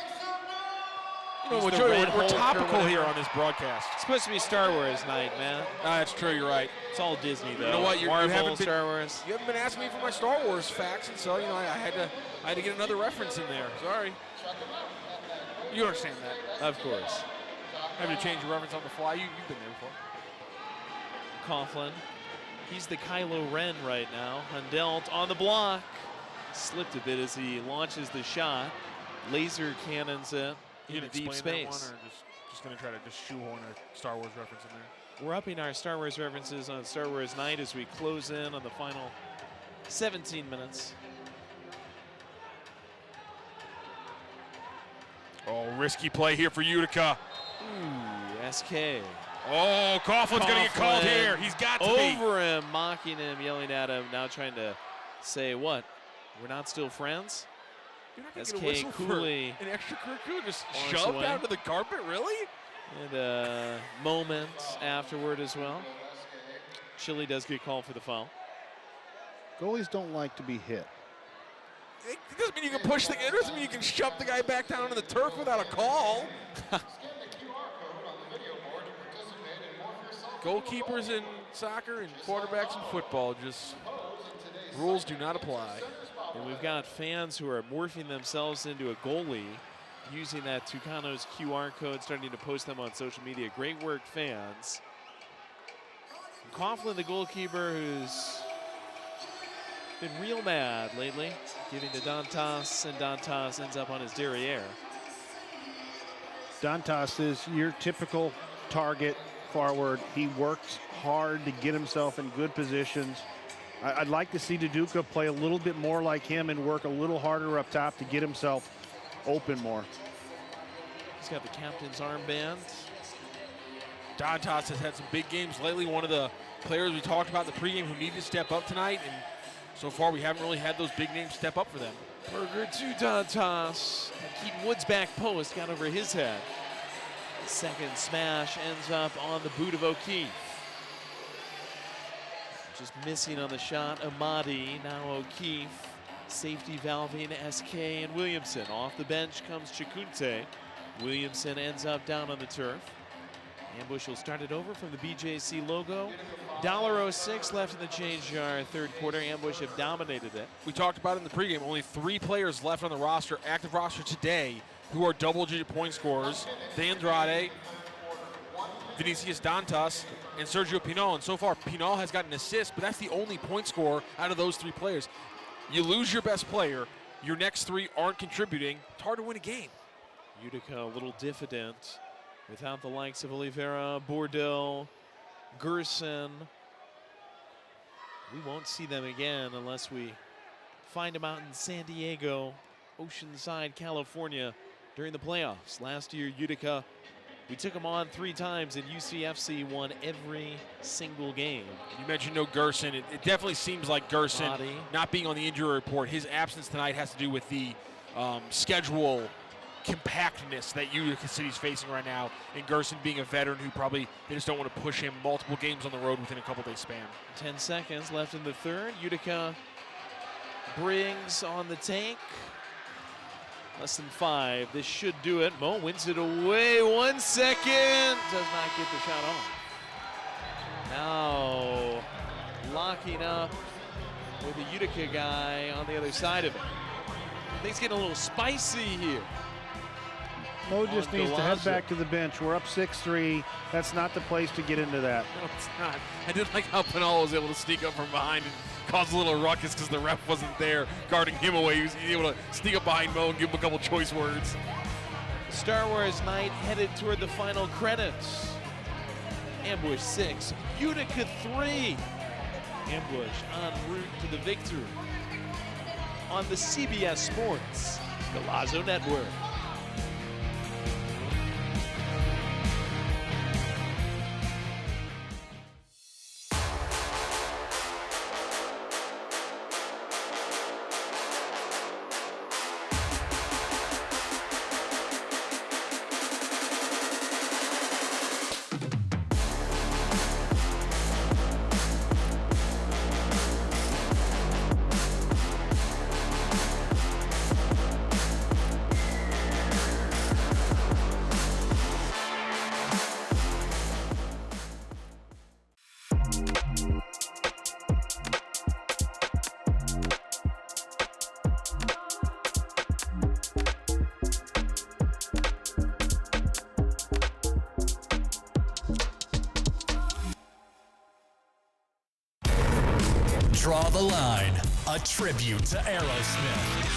Speaker 9: You know, we're topical here on this broadcast.
Speaker 3: It's supposed to be Star Wars night, man.
Speaker 9: That's true. You're right.
Speaker 3: It's all Disney, though.
Speaker 9: You know what?
Speaker 3: Marvel, Star Wars.
Speaker 9: You haven't been asking me for my Star Wars facts, and so I had to get another reference in there. Sorry. You understand that,
Speaker 3: of course.
Speaker 9: Having to change your reference on the fly. You've been there before.
Speaker 3: Coughlin. He's the Kylo Ren right now. Hundelt on the block. Slipped a bit as he launches the shot. Laser cannons it into deep space.
Speaker 9: That one, or just going to try to just shoehorn a Star Wars reference in there?
Speaker 3: We're upping our Star Wars references on Star Wars night as we close in on the final 17 minutes.
Speaker 9: Oh, risky play here for Utica.
Speaker 3: Ooh, SK.
Speaker 9: Oh, Coughlin's going to get called here. He's got to
Speaker 3: over him, mocking him, yelling at him, now trying to say, what? We're not still friends? SK Cooley.
Speaker 9: An extracurricular just shoved down to the carpet, really?
Speaker 3: And a moment afterward as well. Chile does get called for the foul.
Speaker 6: Goalies don't like to be hit.
Speaker 9: It doesn't mean you can push it doesn't mean you can shove the guy back down on the turf without a call. Goalkeepers in soccer and quarterbacks in football, just rules do not apply.
Speaker 3: And we've got fans who are morphing themselves into a goalie using that Tucano's QR code, starting to post them on social media. Great work, fans. And Coughlin, the goalkeeper, who's been real mad lately, giving to Dantas, and Dantas ends up on his derriere.
Speaker 6: Dantas is your typical target forward. He works hard to get himself in good positions. I'd like to see Utica play a little bit more like him and work a little harder up top to get himself open more.
Speaker 3: He's got the captain's armband.
Speaker 9: Dantas has had some big games lately. One of the players we talked about in the pregame who needed to step up tonight, and so far we haven't really had those big names step up for them.
Speaker 3: Burger to Dantas. Keaton Wood's back post got over his head. Second smash ends up on the boot of O'Keefe. Just missing on the shot, Amadi, now O'Keefe. Safety valving SK and Williamson. Off the bench comes Chikunte. Williamson ends up down on the turf. Ambush will start it over from the BJC logo. $1.06 left in the change jar. Third quarter, Ambush have dominated it.
Speaker 9: We talked about it in the pregame. Only 3 players left on the roster, active roster today, who are double-digit point scorers. De Andrade, Vinicius Dantas, and Sergio Pinal. And so far, Pinal has got an assist, but that's the only point scorer out of those 3 players. You lose your best player, your next 3 aren't contributing. It's hard to win a game.
Speaker 3: Utica a little diffident without the likes of Oliveira, Bordeaux, Gerson. We won't see them again unless we find them out in San Diego, Oceanside, California during the playoffs. Last year, Utica, we took them on 3 times, and UCFC won every single game.
Speaker 9: You mentioned no Gerson. It definitely seems like Gerson not being on the injury report. His absence tonight has to do with the schedule compactness that Utica City's facing right now, and Gerson being a veteran who probably they just don't want to push him multiple games on the road within a couple-day span.
Speaker 3: 10 seconds left in the third. Utica brings on the tank. Less than 5. This should do it. Mo wins it away. 1 second. Does not get the shot off. Now locking up with a Utica guy on the other side of it. Things getting a little spicy here.
Speaker 6: Mo just needs to head back to the bench. We're up 6-3. That's not the place to get into that.
Speaker 9: No, it's not. I did like how Pinal was able to sneak up from behind and cause a little ruckus because the ref wasn't there guarding him away. He was able to sneak up behind Mo and give him a couple choice words.
Speaker 3: Star Wars night headed toward the final credits. Ambush 6, Utica 3. Ambush en route to the victory on the CBS Sports Golazo Network.
Speaker 10: Draw the Line, a tribute to Aerosmith.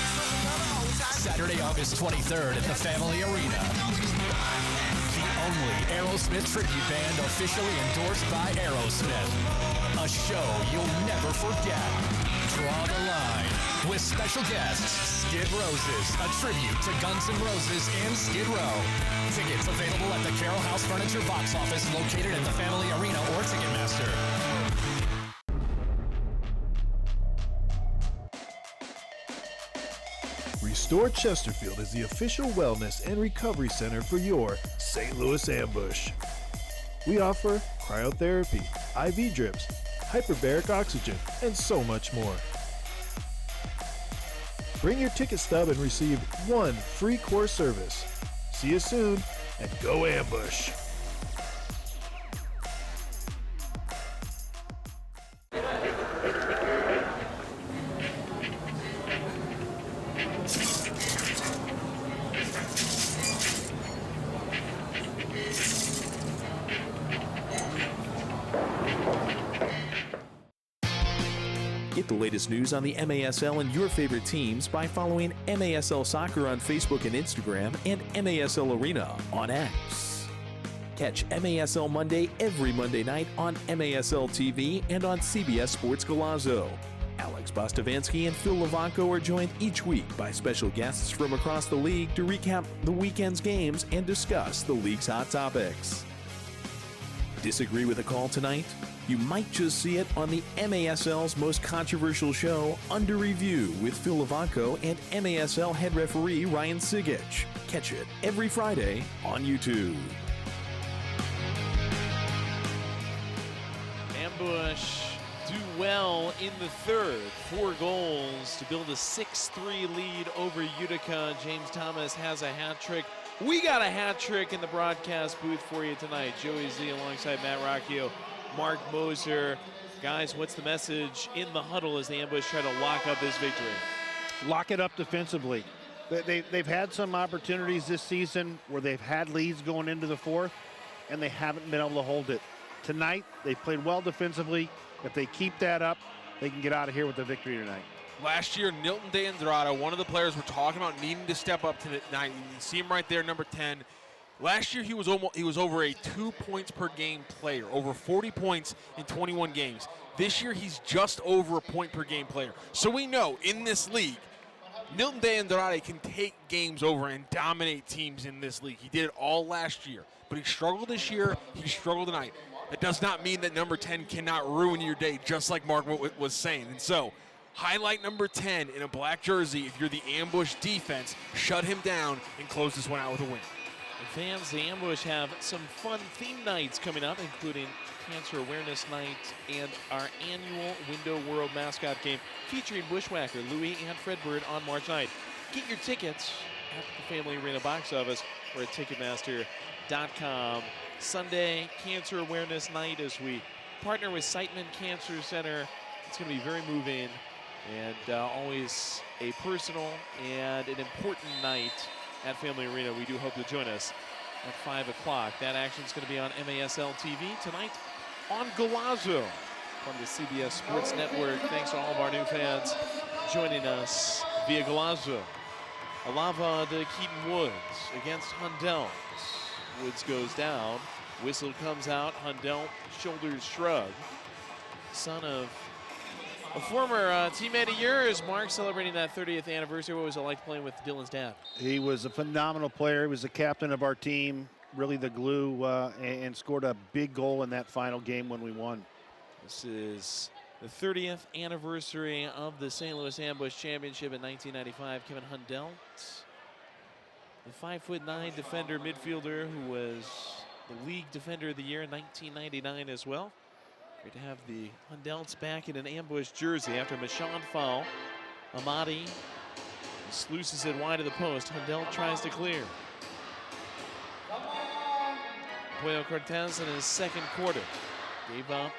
Speaker 10: Saturday, August 23rd at the Family Arena. The only Aerosmith tribute band officially endorsed by Aerosmith. A show you'll never forget. Draw the Line with special guests Skid Roses, a tribute to Guns N' Roses and Skid Row. Tickets available at the Carroll House Furniture box office located at the Family Arena or Ticketmaster.
Speaker 5: Restore Chesterfield is the official wellness and recovery center for your St. Louis Ambush. We offer cryotherapy, IV drips, hyperbaric oxygen, and so much more. Bring your ticket stub and receive one free core service. See you soon, and go Ambush!
Speaker 8: Get the latest news on the MASL and your favorite teams by following MASL Soccer on Facebook and Instagram and MASL Arena on X. Catch MASL Monday every Monday night on MASL TV and on CBS Sports Golazo. Alex Bostavansky and Phil Levanko are joined each week by special guests from across the league to recap the weekend's games and discuss the league's hot topics. Disagree with a call tonight? You might just see it on the MASL's most controversial show, Under Review, with Phil Levanko and MASL head referee Ryan Sigich. Catch it every Friday on YouTube.
Speaker 3: Ambush do well in the third. 4 goals to build a 6-3 lead over Utica. James Thomas has a hat trick. We got a hat trick in the broadcast booth for you tonight. Joey Z alongside Matt Rocchio, Mark Moser. Guys, what's the message in the huddle as the Ambush try to lock up this victory?
Speaker 6: Lock it up defensively. They've had some opportunities this season where they've had leads going into the fourth, and they haven't been able to hold it. Tonight, they played well defensively. If they keep that up, they can get out of here with the victory tonight.
Speaker 9: Last year, Nilton De Andrada, one of the players we're talking about needing to step up tonight. You see him right there, number 10. Last year, he was over a 2 points per game player, over 40 points in 21 games. This year, he's just over a point per game player. So we know in this league, Nilton De Andrade can take games over and dominate teams in this league. He did it all last year, but he struggled this year. He struggled tonight. That does not mean that number 10 cannot ruin your day, just like Mark was saying. And so, highlight number 10 in a black jersey. If you're the Ambush defense, shut him down and close this one out with a win.
Speaker 3: Fans, the Ambush have some fun theme nights coming up, including Cancer Awareness Night and our annual Window World mascot game featuring Bushwhacker, Louie, and Fredbird on March 9th. Get your tickets at the Family Arena box office or at Ticketmaster.com. Sunday, Cancer Awareness Night as we partner with Siteman Cancer Center. It's going to be very moving and always a personal and an important night at Family Arena. We do hope you'll join us at 5 o'clock. That action is going to be on MASL TV tonight on Golazo from the CBS Sports Network. Thanks to all of our new fans joining us via Golazo. Alava to Keaton Woods against Hundell. Woods goes down. Whistle comes out. Hundell shoulders shrug. Son of a former teammate of yours, Mark, celebrating that 30th anniversary. What was it like playing with Dylan's dad?
Speaker 6: He was a phenomenal player. He was the captain of our team, really the glue, and scored a big goal in that final game when we won.
Speaker 3: This is the 30th anniversary of the St. Louis Ambush Championship in 1995. Kevin Hundell, the 5'9" defender midfielder who was the league defender of the year in 1999 as well. Great to have the Hundelts back in an Ambush jersey after a Michon foul. Amati sluices it wide of the post. Hundell tries to clear. Puello Cortez in his second quarter gave up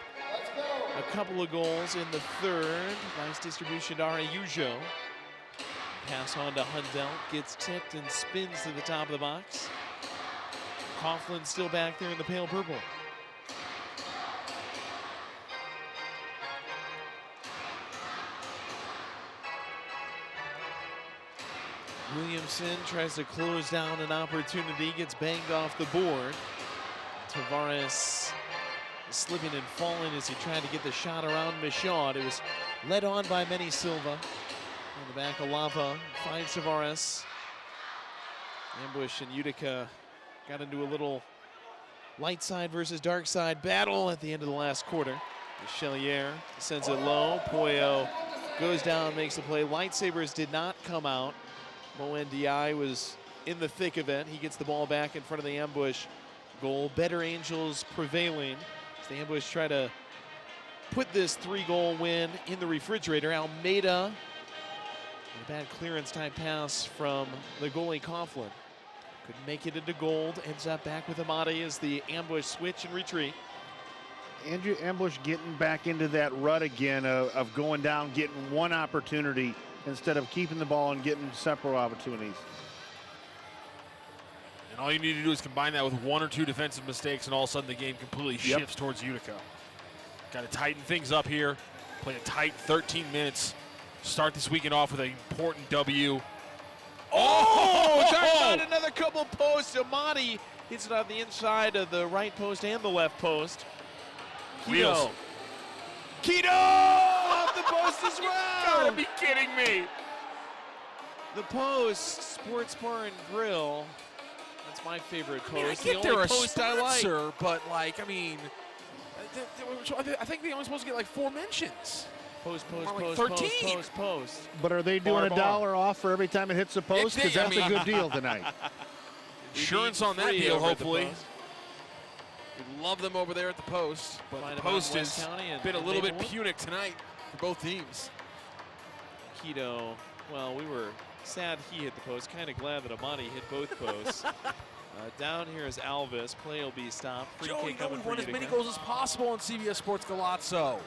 Speaker 3: a couple of goals in the third. Nice distribution to Araujo. Pass on to Hundell, gets tipped and spins to the top of the box. Coughlin still back there in the pale purple. Williamson tries to close down an opportunity, gets banged off the board. Tavares is slipping and falling as he tried to get the shot around Michaud. It was led on by Manny Silva. On the back of Lava, finds Tavares. Ambush and Utica got into a little light side versus dark side battle at the end of the last quarter. Chelier sends it low. Pollo goes down, makes the play. Lightsabers did not come out. Moen Diaye was in the thick of it. He gets the ball back in front of the Ambush goal. Better Angels prevailing as the Ambush try to put this 3-goal win in the refrigerator. Almeida, a bad clearance time pass from the goalie Coughlin. Couldn't make it into gold. Ends up back with Amati as the Ambush switch and retreat.
Speaker 6: Andrew Ambush getting back into that rut again of going down, getting one opportunity instead of keeping the ball and getting several opportunities.
Speaker 9: And all you need to do is combine that with one or two defensive mistakes, and all of a sudden the game completely shifts towards Utica. Got to tighten things up here, play a tight 13 minutes, start this weekend off with an important W.
Speaker 3: Oh! Talk about another couple posts. Amati hits it on the inside of the right post and the left post.
Speaker 9: Wheels.
Speaker 3: Keto off the post as well.
Speaker 9: You gotta be kidding me.
Speaker 3: The post, Sports Bar and Grill. That's my favorite post.
Speaker 9: I get
Speaker 3: the
Speaker 9: they're
Speaker 3: only
Speaker 9: a
Speaker 3: post I like.
Speaker 9: sponsor, but like, I mean, I think they only supposed to get like 4 mentions.
Speaker 3: Post,
Speaker 9: like 13.
Speaker 3: post.
Speaker 6: But are they doing $1 off for every time it hits the post? Because that's a good deal tonight.
Speaker 9: Insurance on that deal, hopefully. We love them over there at the post, but the post has been a little bit punic tonight for both teams.
Speaker 3: Keto, well, we were sad he hit the post. Kind of glad that Amati hit both posts. Down here is Alvis. Play will be stopped. Free kick coming
Speaker 9: we
Speaker 3: for
Speaker 9: want as
Speaker 3: Utica.
Speaker 9: many goals as possible on CBS Sports Galazzo.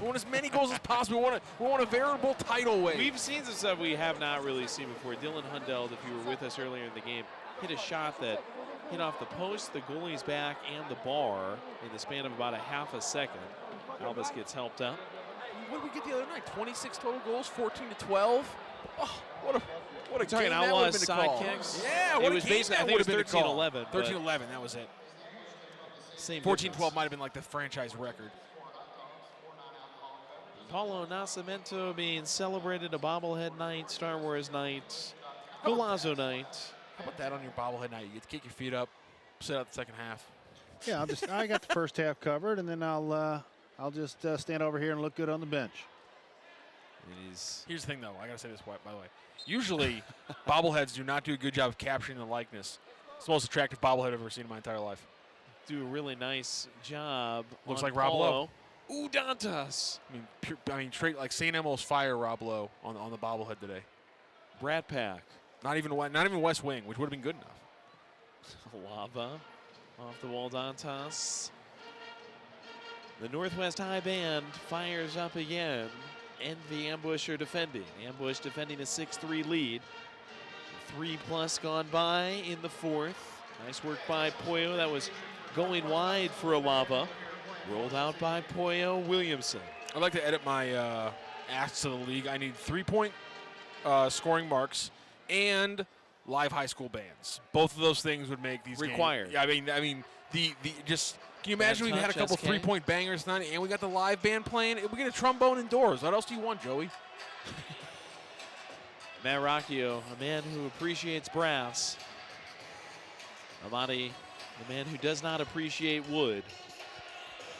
Speaker 9: We want as many goals as possible. We want a veritable tidal wave.
Speaker 3: We've seen some stuff we have not really seen before. Dylan Hundeld, if you were with us earlier in the game, hit a shot that hit off the post, the goalie's back, and the bar in the span of about a half a second. Alvis gets helped out.
Speaker 9: What did we get the other night? 26 total goals, 14-12. Oh, what a
Speaker 3: talking
Speaker 9: game
Speaker 3: Outlaws
Speaker 9: that would have been to
Speaker 3: side
Speaker 9: call.
Speaker 3: kicks?
Speaker 9: Yeah,
Speaker 3: It
Speaker 9: what
Speaker 3: was
Speaker 9: a game
Speaker 3: basically, I
Speaker 9: that
Speaker 3: think
Speaker 9: would
Speaker 3: it
Speaker 9: have been
Speaker 3: was
Speaker 9: to call.
Speaker 3: 13-11.
Speaker 9: 13-11, that was it.
Speaker 3: Same
Speaker 9: 14-12 might have been like the franchise record.
Speaker 3: Paulo Nascimento being celebrated, a bobblehead night, Star Wars night, Golazo night.
Speaker 9: How about that on your bobblehead night? You get to kick your feet up, sit out the second half.
Speaker 6: Yeah, I got the first half covered, and then I'll just stand over here and look good on the bench.
Speaker 9: Here's the thing, though. I got to say this, by the way. Usually, bobbleheads do not do a good job of capturing the likeness. It's the most attractive bobblehead I've ever seen in my entire life.
Speaker 3: Do a really nice job.
Speaker 9: Looks
Speaker 3: on
Speaker 9: like Rob
Speaker 3: Paulo.
Speaker 9: Lowe.
Speaker 3: Ooh, Dantas.
Speaker 9: I mean, straight like St. Elmo's Fire Rob Lowe on the bobblehead today.
Speaker 3: Brat Pack.
Speaker 9: Not even West Wing, which would have been good enough.
Speaker 3: Lava. Off the wall, Dantas. The Northwest High Band fires up again. And the Ambush are defending. Ambush defending a 6-3 lead. 3+ gone by in the fourth. Nice work by Pollo. That was going wide for a Lava. Rolled out by Pollo Williamson.
Speaker 9: I'd like to edit my asks to the league. I need 3-point scoring marks and live high school bands. Both of those things would make these
Speaker 3: required.
Speaker 9: Games, I mean, the just. Can you imagine we had a couple 3-point bangers tonight and we got the live band playing? We get a trombone indoors. What else do you want, Joey?
Speaker 3: Matt Rocchio, a man who appreciates brass. Amati, a man who does not appreciate wood.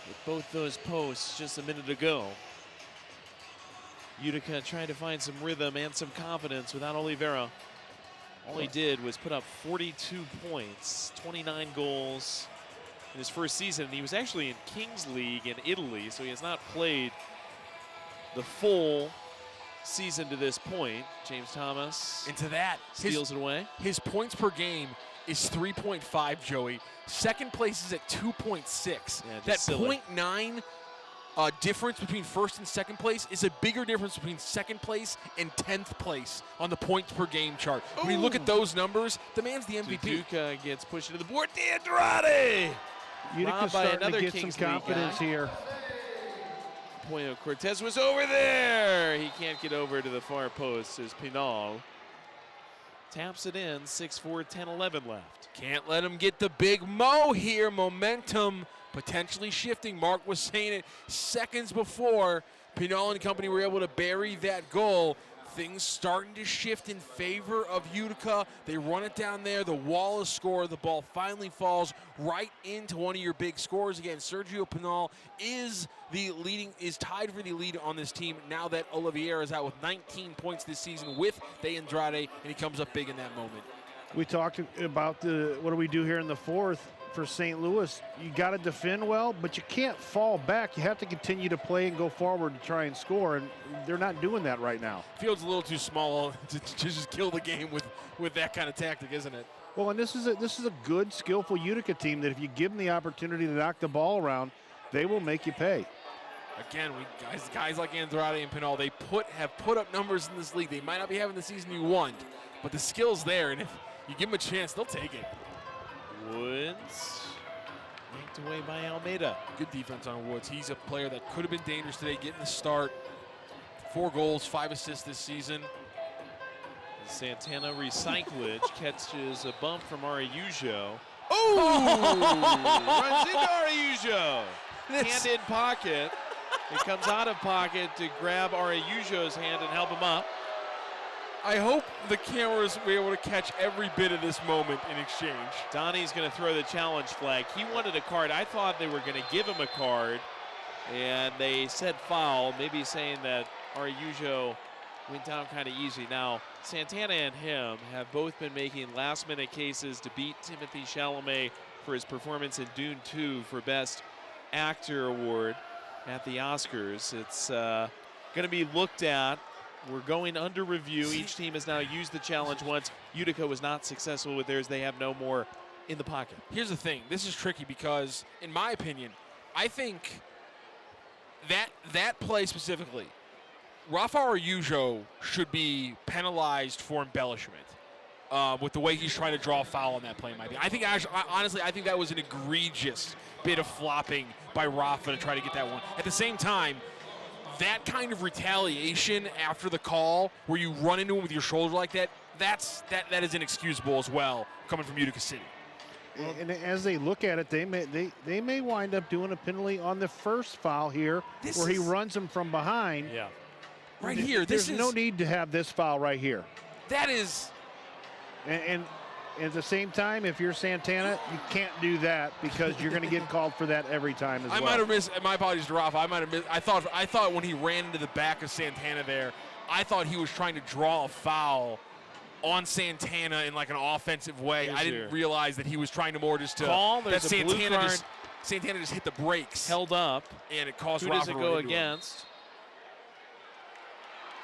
Speaker 3: With both those posts just a minute ago. Utica trying to find some rhythm and some confidence without Oliveira. All he did was put up 42 points, 29 goals in his first season. He was actually in Kings League in Italy, so he has not played the full season to this point. James Thomas
Speaker 9: into that
Speaker 3: steals it away.
Speaker 9: His points per game is 3.5, Joey. Second place is at 2.6.
Speaker 3: Yeah,
Speaker 9: that
Speaker 3: silly.
Speaker 9: 0.9 difference between first and second place is a bigger difference between second place and 10th place on the points per game chart. When you look at those numbers, the man's the MVP.
Speaker 3: Utica gets pushed into the board. D'Andrade!
Speaker 6: Utica's starting to get some confidence here.
Speaker 3: Pollo Cortez was over there. He can't get over to the far post as Pinal. taps it in, 6-4, 10-11 left.
Speaker 9: Can't let him get the big mo here. Momentum potentially shifting. Mark was saying it seconds before Pinal and company were able to bury that goal. Things starting to shift in favor of Utica. They run it down there. The wall is scored. The ball finally falls right into one of your big scores. Again, Sergio Pinal is tied for the lead on this team now that Olivier is out with 19 points this season with De Andrade, and he comes up big in that moment.
Speaker 6: We talked about what do we do here in the fourth for St. Louis. You got to defend well, but you can't fall back. You have to continue to play and go forward to try and score, and they're not doing that right now.
Speaker 9: Field's a little too small to just kill the game with that kind of tactic, isn't it?
Speaker 6: Well, and this is a good, skillful Utica team that if you give them the opportunity to knock the ball around, they will make you pay.
Speaker 9: Again, guys like Andrade and Pinal, they have put up numbers in this league. They might not be having the season you want, but the skill's there, and if you give them a chance, they'll take it.
Speaker 3: Woods, yanked away by Almeida.
Speaker 9: Good defense on Woods. He's a player that could have been dangerous today, getting the start. 4 goals, 5 assists this season.
Speaker 3: Santana recyclage catches a bump from Araujo.
Speaker 9: Oh!
Speaker 3: Runs into Araujo. Hand in pocket. He comes out of pocket to grab Araujo's hand and help him up.
Speaker 9: I hope the cameras were able to catch every bit of this moment in exchange.
Speaker 3: Donnie's going to throw the challenge flag. He wanted a card. I thought they were going to give him a card, and they said foul, maybe saying that Araujo went down kind of easy. Now, Santana and him have both been making last-minute cases to beat Timothée Chalamet for his performance in Dune 2 for Best Actor Award at the Oscars. It's going to be looked at. We're going under review. Each team has now used the challenge once. Utica was not successful with theirs. They have no more in the pocket.
Speaker 9: Here's the thing. This is tricky because, in my opinion, I think that play specifically, Rafa Araujo should be penalized for embellishment with the way he's trying to draw a foul on that play. Honestly, I think that was an egregious bit of flopping by Rafa to try to get that one. At the same time, that kind of retaliation after the call where you run into him with your shoulder like that, that is inexcusable as well, coming from Utica City.
Speaker 6: And as they look at it, they may wind up doing a penalty on the first foul here where he runs him from behind.
Speaker 3: Yeah.
Speaker 9: Right here.
Speaker 6: There's no need to have this foul right here.
Speaker 9: That is.
Speaker 6: And at the same time, if you're Santana, you can't do that because you're going to get called for that every time as well.
Speaker 9: I might have missed. My apologies to Rafa. I might have missed. I thought when he ran into the back of Santana there, I thought he was trying to draw a foul on Santana in like an offensive way. I didn't realize that he was trying to more just to
Speaker 3: call. There's
Speaker 9: that
Speaker 3: a blue card.
Speaker 9: Santana just hit the brakes,
Speaker 3: held up,
Speaker 9: and it caused
Speaker 3: Who
Speaker 9: Rafa
Speaker 3: does it go against?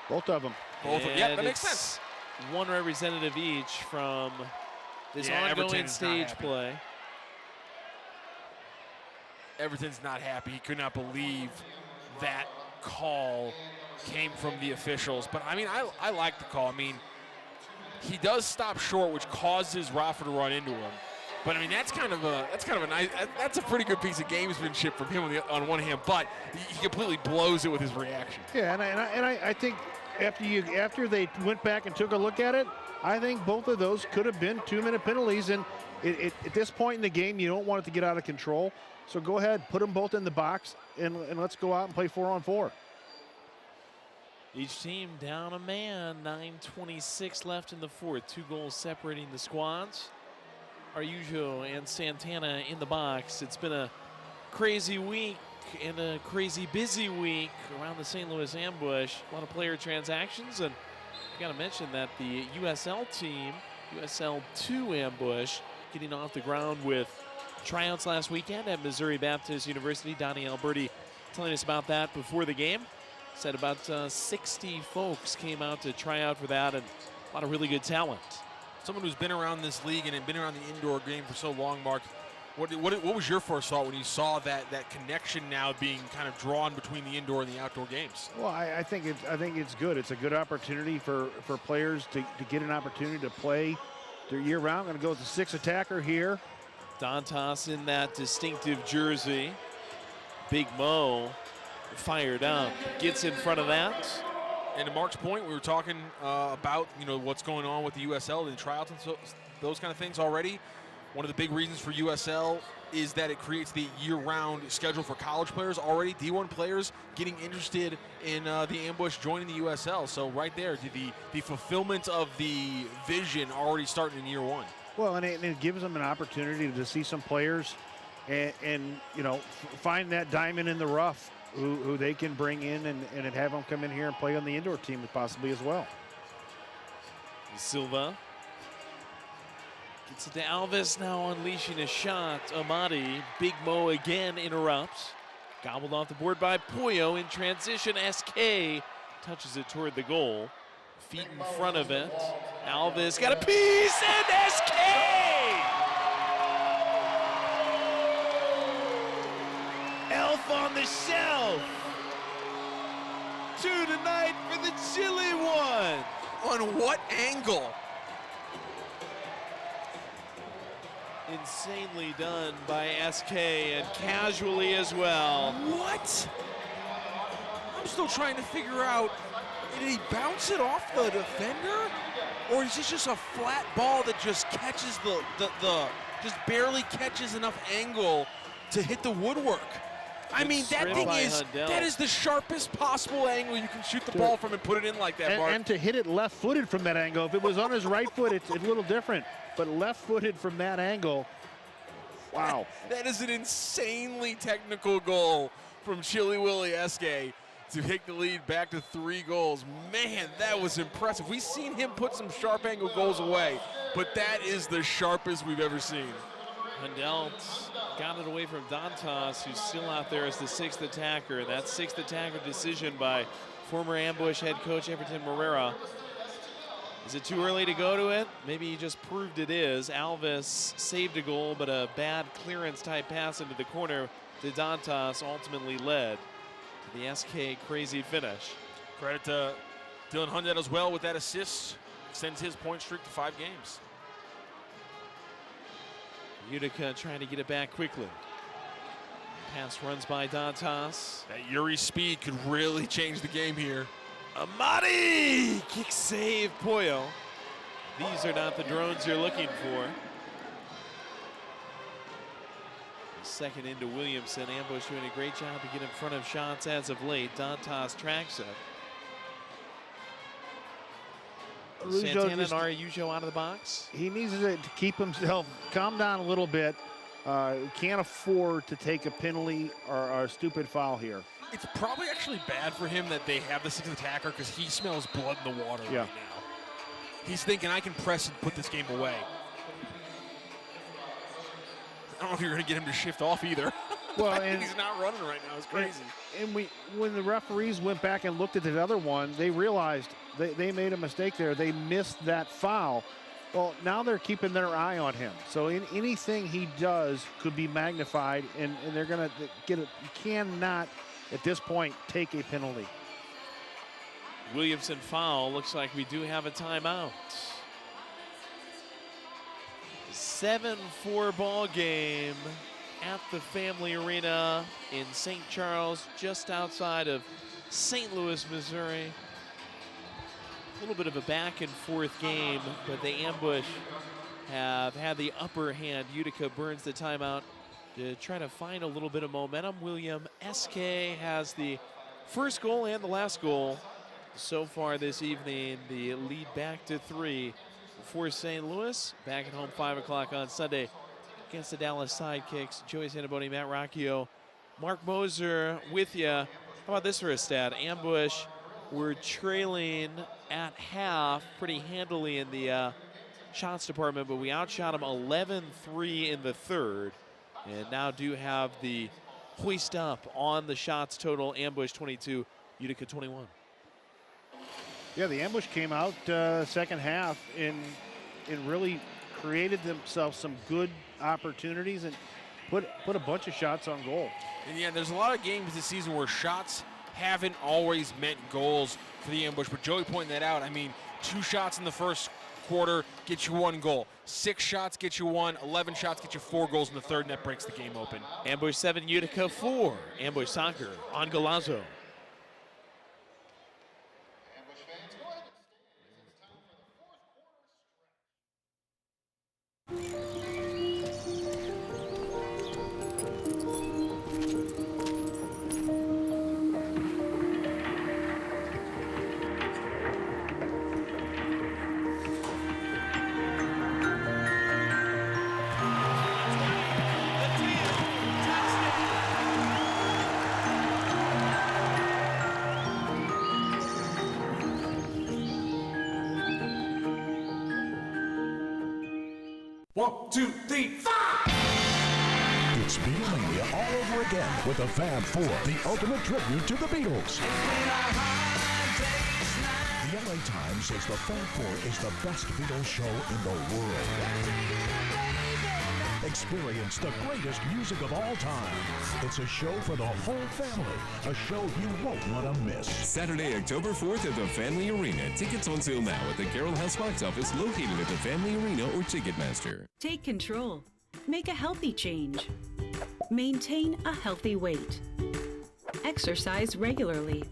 Speaker 6: Both of them.
Speaker 9: Yeah, that makes sense.
Speaker 3: One representative each from this ongoing stage play.
Speaker 9: Everton's not happy. He could not believe that call came from the officials. But I mean, I like the call. I mean, he does stop short, which causes Rafa to run into him. But I mean, that's kind of a nice. That's a pretty good piece of gamesmanship from him on one hand. But he completely blows it with his reaction.
Speaker 6: Yeah, and I think after they went back and took a look at it, I think both of those could have been 2-minute penalties. And at this point in the game, you don't want it to get out of control. So go ahead, put them both in the box, and let's go out and play 4-on-4.
Speaker 3: Each team down a man, 9:26 left in the fourth. 2 goals separating the squads. Araujo and Santana in the box. It's been a crazy week and a crazy busy week around the St. Louis Ambush. A lot of player transactions, and I got to mention that the USL team, USL 2 Ambush, getting off the ground with tryouts last weekend at Missouri Baptist University. Donnie Alberti telling us about that before the game. Said about 60 folks came out to try out for that, and a lot of really good talent.
Speaker 9: Someone who's been around this league and been around the indoor game for so long, Mark, what was your first thought when you saw that connection now being kind of drawn between the indoor and the outdoor games?
Speaker 6: Well, I think it's good. It's a good opportunity for players to get an opportunity to play their year-round. Going to go with the 6 attacker here.
Speaker 3: Dantas in that distinctive jersey. Big Mo fired up. Gets in front of that.
Speaker 9: And to Mark's point, we were talking about what's going on with the USL and tryouts and those kind of things already. One of the big reasons for USL is that it creates the year-round schedule for college players already. D1 players getting interested in the Ambush joining the USL. So right there, the fulfillment of the vision already starting in year one.
Speaker 6: Well, and it gives them an opportunity to see some players and find that diamond in the rough who they can bring in and have them come in here and play on the indoor team possibly as well.
Speaker 3: Silva gets it to Alves, now unleashing a shot. Amadi, Big Mo again interrupts. Gobbled off the board by Puyo in transition. SK touches it toward the goal. Feet in front of it. Alves got a piece and SK! Elf on the shelf. 2 tonight for the Chile one.
Speaker 9: On what angle?
Speaker 3: Insanely done by SK and casually as well.
Speaker 9: What? I'm still trying to figure out, did he bounce it off the defender? Or is this just a flat ball that just catches just barely catches enough angle to hit the woodwork? I mean, that is the sharpest possible angle you can shoot the ball from and put it in like that, Mark.
Speaker 6: And to hit it left-footed from that angle. If it was on his right foot, it's a little different. But left-footed from that angle, wow.
Speaker 9: That is an insanely technical goal from Chili Willie SK to take the lead back to 3 goals. Man, that was impressive. We've seen him put some sharp angle goals away, but that is the sharpest we've ever seen.
Speaker 3: Hundelt got it away from Dantas, who's still out there as the 6th attacker. That 6th attacker decision by former Ambush head coach Everton Morera. Is it too early to go to it? Maybe he just proved it is. Alves saved a goal, but a bad clearance type pass into the corner to Dantas ultimately led to the SK crazy finish.
Speaker 9: Credit to Dylan Hundett as well with that assist. Extends his point streak to 5 games.
Speaker 3: Utica trying to get it back quickly. Pass runs by Dantas.
Speaker 9: That Yuri speed could really change the game here.
Speaker 3: Amadi! Kick save, Puyo. These are not the drones you're looking for. Second into Williamson. Ambush doing a great job to get in front of shots as of late. Dantas tracks it. Santana and Araujo out of the box.
Speaker 6: He needs to keep himself, calm down a little bit. Can't afford to take a penalty or a stupid foul here.
Speaker 9: It's probably actually bad for him that they have the 6th attacker because he smells blood in the water right now. He's thinking, I can press and put this game away. I don't know if you're going to get him to shift off either.
Speaker 6: Well, and
Speaker 9: he's not running right now. It's crazy.
Speaker 6: And when the referees went back and looked at the other one, they realized they made a mistake there. They missed that foul. Well, now they're keeping their eye on him. So anything he does could be magnified, and they're going to get it. You cannot, at this point, take a penalty.
Speaker 3: Williamson foul. Looks like we do have a timeout. 7-4 ball game at the Family Arena in St. Charles, just outside of St. Louis, Missouri. A little bit of a back and forth game, but the Ambush have had the upper hand. Utica burns the timeout to try to find a little bit of momentum. William SK has the first goal and the last goal so far this evening. The lead back to 3 for St. Louis. Back at home 5 o'clock on Sunday against the Dallas Sidekicks. Joey Santaboni, Matt Rocchio, Mark Moser with you. How about this for a stat? Ambush were trailing at half pretty handily in the shots department, but we outshot them 11-3 in the third, and now do have the hoist up on the shots total. Ambush 22, Utica 21.
Speaker 6: Yeah, the Ambush came out second half and really created themselves some good opportunities and put a bunch of shots on goal.
Speaker 9: And yeah, there's a lot of games this season where shots haven't always meant goals for the Ambush, but Joey pointed that out. I mean, 2 shots in the first quarter get you 1 goal. 6 shots get you 1. 11 shots get you 4 goals in the third, and that breaks the game open.
Speaker 3: Ambush 7, Utica 4. Ambush Soccer on Galazzo.
Speaker 10: 1, 2, 3, 5! It's Beatlemania all over again with a Fab Four, the ultimate tribute to the Beatles. The LA Times says the Fab Four is the best Beatles show in the world. Experience the greatest music of all time. It's a show for the whole family, a show you won't want to miss.
Speaker 19: Saturday, October 4th at the Family Arena. Tickets on sale now at the Carroll House box office located at the Family Arena or Ticketmaster.
Speaker 18: Take control. Make a healthy change. Maintain a healthy weight. Exercise regularly.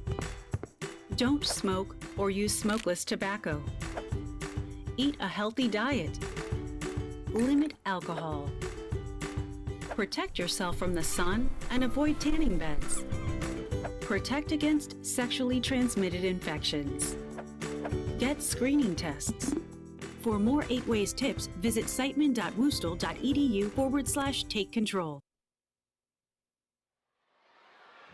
Speaker 18: Don't smoke or use smokeless tobacco. Eat a healthy diet. Limit alcohol. Protect yourself from the sun and avoid tanning beds. Protect against sexually transmitted infections. Get screening tests. For more 8 Ways tips, visit siteman.woostel.edu/take control.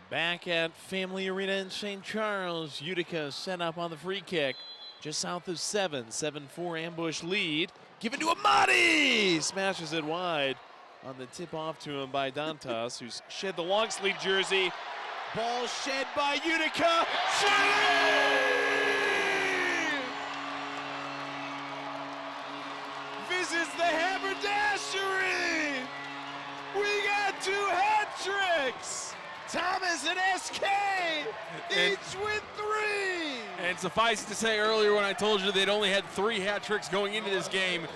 Speaker 3: Back at Family Arena in St. Charles, Utica set up on the free kick. Just south of 7-4 ambush lead. Given to Amati! Smashes it wide on the tip off to him by Dantas, who's shed the long sleeve jersey. Ball shed by Utica. Chile! Visits the haberdashery! We got 2 hat tricks! Thomas and SK, each with 3!
Speaker 9: And suffice it to say, earlier when I told you they'd only had 3 hat tricks going into this game,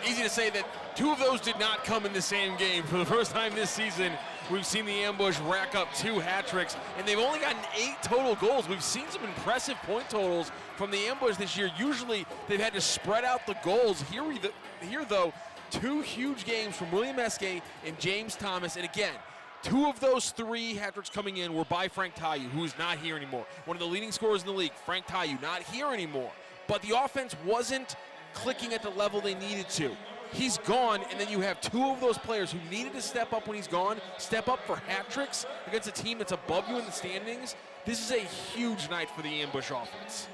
Speaker 9: easy to say that 2 of those did not come in the same game. For the first time this season, we've seen the Ambush rack up 2 hat tricks, and they've only gotten 8 total goals. We've seen some impressive point totals from the Ambush this year. Usually, they've had to spread out the goals. Here though, 2 huge games from William Eske and James Thomas, and again, 2 of those 3 hat tricks coming in were by Frank Tayu, who is not here anymore. One of the leading scorers in the league, Frank Tayu, not here anymore. But the offense wasn't clicking at the level they needed to. He's gone, and then you have 2 of those players who needed to step up when he's gone, step up for hat tricks against a team that's above you in the standings. This is a huge night for the Ambush offense.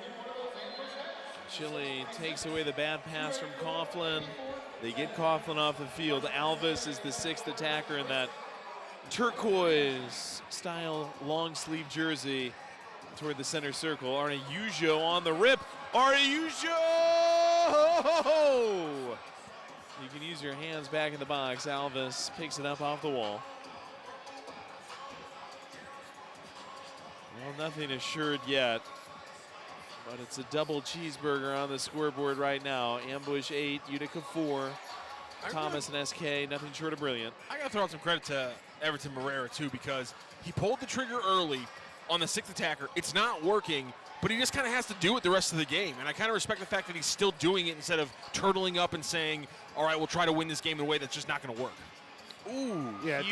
Speaker 3: Chile takes away the bad pass from Coughlin. They get Coughlin off the field. Alvis is the 6th attacker in that turquoise style long sleeve jersey toward the center circle. Araujo on the rip. Araujo! You can use your hands back in the box. Alvis picks it up off the wall. Well, nothing assured yet, but it's a double cheeseburger on the scoreboard right now. Ambush 8, Utica 4. Thomas and SK, nothing short of brilliant.
Speaker 9: I got to throw out some credit to Everton Barrera, too, because he pulled the trigger early on the 6th attacker. It's not working, but he just kind of has to do it the rest of the game. And I kind of respect the fact that he's still doing it instead of turtling up and saying, all right, we'll try to win this game in a way that's just not going to work.
Speaker 3: Ooh,
Speaker 6: yeah, at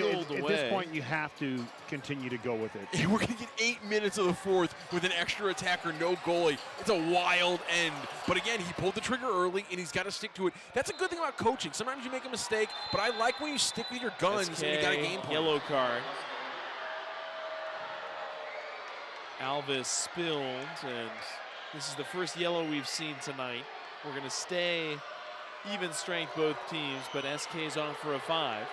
Speaker 6: this point, you have to continue to go with it.
Speaker 9: We're going to get 8 minutes of the 4th with an extra attacker, no goalie. It's a wild end. But again, he pulled the trigger early, and he's got to stick to it. That's a good thing about coaching. Sometimes you make a mistake, but I like when you stick with your guns and you got a game plan.
Speaker 3: Yellow card. Alvis spilled, and this is the first yellow we've seen tonight. We're going to stay even strength both teams, but SK's on for a 5.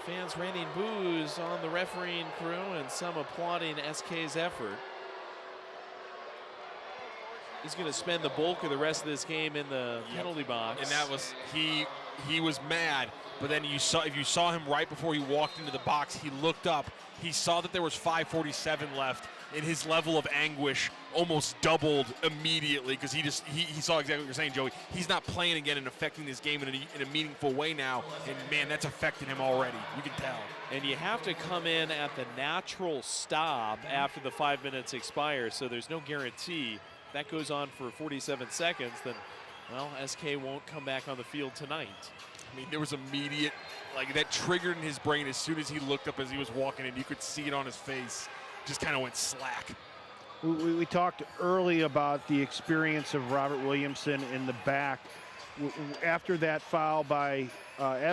Speaker 3: Fans raining boos on the refereeing crew and some applauding SK's effort. He's going to spend the bulk of the rest of this game in the penalty box.
Speaker 9: And that was, he was mad, but then if you saw him right before he walked into the box, he looked up, he saw that there was 5:47 left, and his level of anguish almost doubled immediately because he saw exactly what you're saying, Joey. He's not playing again and affecting this game in a meaningful way now, and man, that's affected him already. You can tell.
Speaker 3: And you have to come in at the natural stop after the 5 minutes expire, so there's no guarantee. If that goes on for 47 seconds, then, well, SK won't come back on the field tonight.
Speaker 9: I mean, there was immediate, like that triggered in his brain as soon as he looked up as he was walking in. You could see it on his face. Just kind of went slack.
Speaker 6: We talked early about the experience of Robert Williamson in the back. After that foul by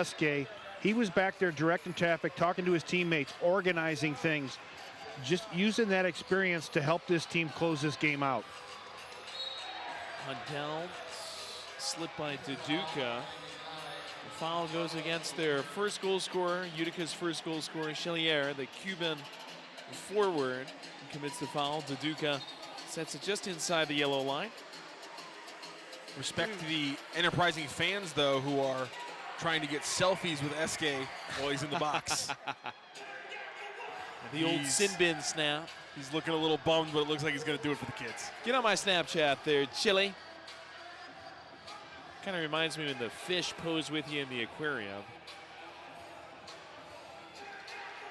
Speaker 6: SK, he was back there directing traffic, talking to his teammates, organizing things, just using that experience to help this team close this game out.
Speaker 3: Hundell slipped by Utica. The foul goes against their first goal scorer, Utica's first goal scorer, Chelier, the Cuban forward, who commits the foul. Utica sets it just inside the yellow line.
Speaker 9: Respect to the enterprising fans, though, who are trying to get selfies with Eske while he's in the box.
Speaker 3: The old sin bin snap.
Speaker 9: He's looking a little bummed, but it looks like he's going to do it for the kids.
Speaker 3: Get on my Snapchat there, Chili. Kind of reminds me when the fish pose with you in the aquarium.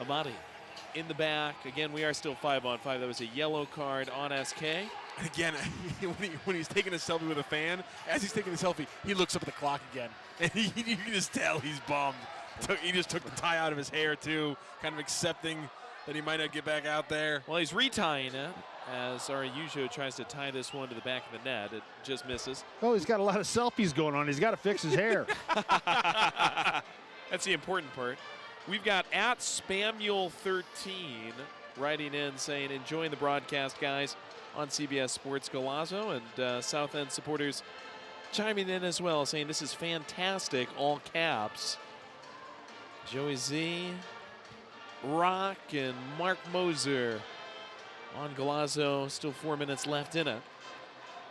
Speaker 3: Amadi in the back. Again, we are still 5-on-5. That was a yellow card on SK.
Speaker 9: Again, when he's taking a selfie with a fan, as he's taking a selfie, he looks up at the clock again. And you can just tell he's bummed. He just took the tie out of his hair, too, kind of accepting that he might not get back out there.
Speaker 3: Well, he's retying it as Araujo tries to tie this one to the back of the net. It just misses.
Speaker 6: Oh, he's got a lot of selfies going on. He's got to fix his hair.
Speaker 3: That's the important part. We've got at Spamuel13 writing in saying, enjoying the broadcast, guys, on CBS Sports. Golazo and South End supporters chiming in as well, saying this is fantastic, all caps. Joey Z, Rock, and Mark Moser on Golazo. Still 4 minutes left in it.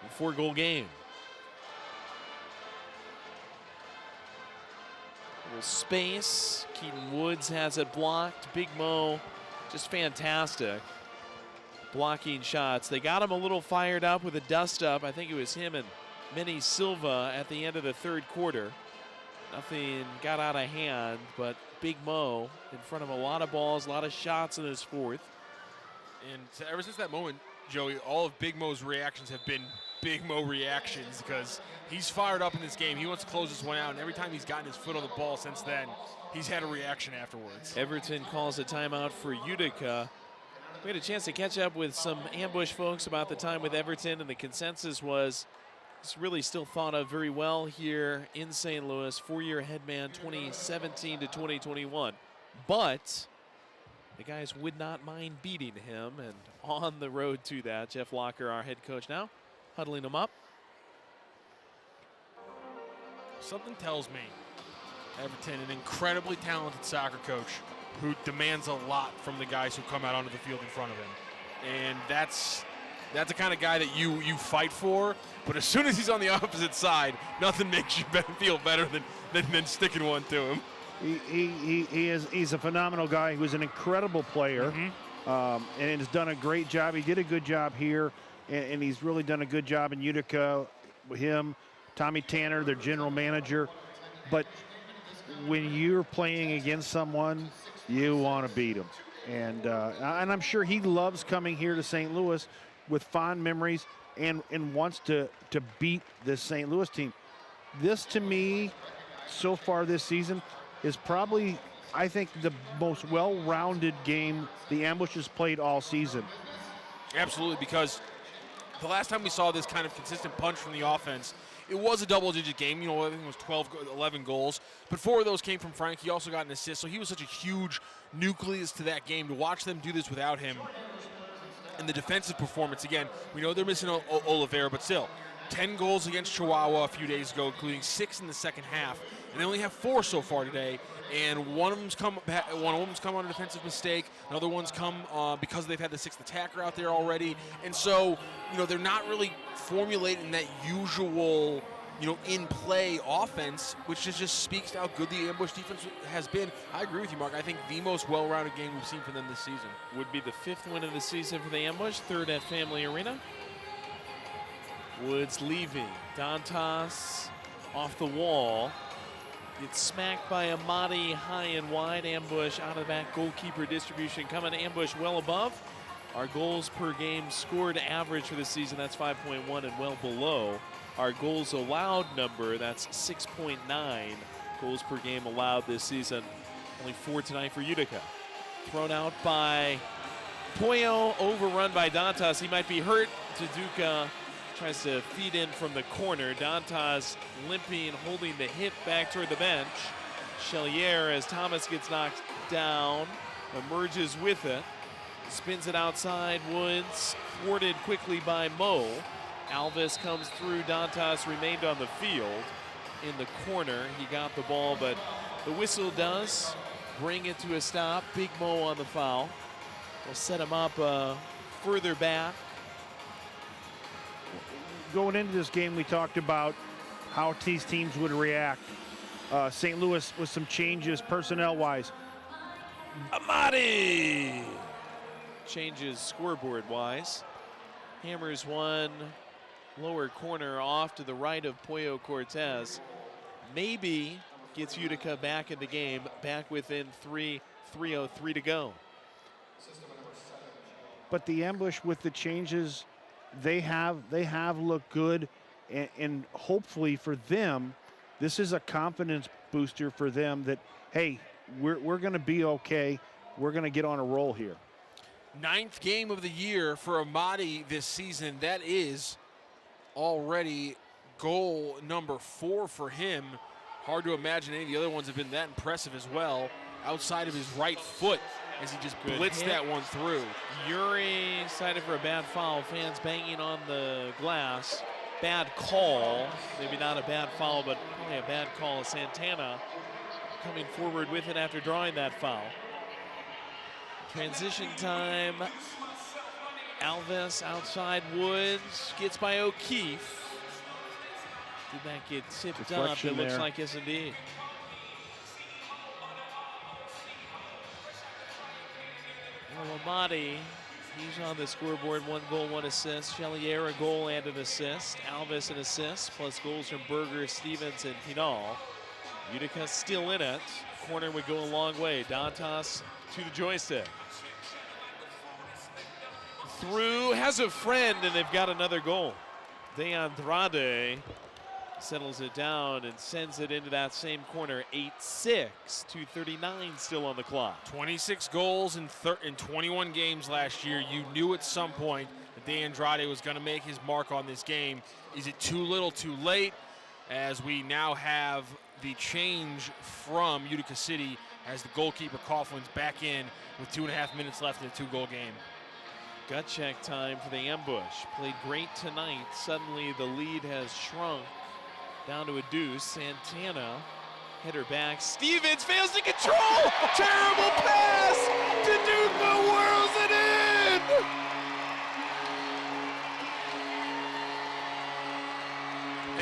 Speaker 3: A 4-goal game. A little space. Keaton Woods has it blocked. Big Mo, just fantastic. Blocking shots. They got him a little fired up with a dust-up. I think it was him and Manny Silva at the end of the third quarter. Nothing got out of hand, but Big Mo in front of a lot of balls, a lot of shots in his fourth.
Speaker 9: And ever since that moment, Joey, all of Big Mo's reactions have been Big Mo reactions because he's fired up in this game. He wants to close this one out, and every time he's gotten his foot on the ball since then, he's had a reaction afterwards.
Speaker 3: Everton calls a timeout for Utica. We had a chance to catch up with some Ambush folks about the time with Everton, and the consensus was it's really still thought of very well here in St. Louis, 4-year headman 2017 to 2021. But the guys would not mind beating him, and on the road to that, Jeff Locker, our head coach now, huddling him up.
Speaker 9: Something tells me Everton, an incredibly talented soccer coach who demands a lot from the guys who come out onto the field in front of him. And that's the kind of guy that you fight for, but as soon as he's on the opposite side, nothing makes you feel better than sticking one to him.
Speaker 6: He's a phenomenal guy. He was an incredible player, and has done a great job. He did a good job here, and he's really done a good job in Utica with him, Tommy Tanner, their general manager. But when you're playing against someone, you want to beat them. And I'm sure he loves coming here to St. Louis with fond memories and wants to beat this St. Louis team. This, to me, so far this season, is probably, I think, the most well-rounded game the Ambush has played all season.
Speaker 9: Absolutely, because the last time we saw this kind of consistent punch from the offense, it was a double-digit game. You know, I think it was 11 goals. But 4 of those came from Frank. He also got an assist, so he was such a huge nucleus to that game. To watch them do this without him, and the defensive performance, again, we know they're missing Oliveira, but still, 10 goals against Chihuahua a few days ago, including 6 in the second half. And they only have 4 so far today, and one of them's come on a defensive mistake. Another one's come because they've had the 6th attacker out there already. And so, you know, they're not really formulating that usual, you know, in-play offense, which just speaks to how good the Ambush defense has been. I agree with you, Mark. I think the most well-rounded game we've seen from them this season.
Speaker 3: Would be the 5th win of the season for the Ambush, 3rd at Family Arena. Woods leaving. Dantas off the wall. Gets smacked by Amadi high and wide. Ambush out of the back. Goalkeeper distribution coming. Ambush well above our goals per game scored average for the season. That's 5.1 and well below our goals allowed number. That's 6.9 goals per game allowed this season. Only 4 tonight for Utica. Thrown out by Pollo. Overrun by Dantas. He might be hurt. Utica tries to feed in from the corner. Dantas limping, holding the hip back toward the bench. Chelier, as Thomas gets knocked down, emerges with it. Spins it outside. Woods thwarted quickly by Mo. Alves comes through. Dantas remained on the field in the corner. He got the ball, but the whistle does bring it to a stop. Big Mo on the foul. We'll set him up further back.
Speaker 6: Going into this game, we talked about how these teams would react. St. Louis with some changes personnel-wise.
Speaker 3: Amati changes scoreboard-wise. Hammers one lower corner off to the right of Pollo Cortez. Maybe gets Utica back in the game, back within 3:03 to go.
Speaker 6: But the Ambush with the changes, they have looked good, and hopefully for them, this is a confidence booster for them that, hey, we're going to be okay. We're going to get on a roll here.
Speaker 9: 9th game of the year for Amati this season. That is already goal number 4 for him. Hard to imagine any of the other ones have been that impressive as well. Outside of his right foot as he just blitzed that one through.
Speaker 3: Yuri cited for a bad foul. Fans banging on the glass. Bad call. Maybe not a bad foul, but probably a bad call. Santana coming forward with it after drawing that foul. Transition time. Alves outside Woods. Gets by O'Keefe. Did that get tipped up? It looks like yes, indeed. Well, Amati, he's on the scoreboard. 1 goal, 1 assist. Chelier a goal and an assist. Alves an assist, plus goals from Berger, Stevens, and Pinal. Utica still in it. Corner would go a long way. Dantas to the joystick. Through, has a friend, and they've got another goal. De Andrade settles it down and sends it into that same corner. 8-6, 2:39 still on the clock.
Speaker 9: 26 goals in 21 games last year. You knew at some point that De Andrade was going to make his mark on this game. Is it too little, too late? As we now have the change from Utica City as the goalkeeper Coughlin's back in with 2.5 minutes left in a 2-goal game.
Speaker 3: Gut check time for the Ambush. Played great tonight. Suddenly the lead has shrunk down to a deuce. Santana, header back. Stevens fails to control. Terrible pass. Taduka whirls it in.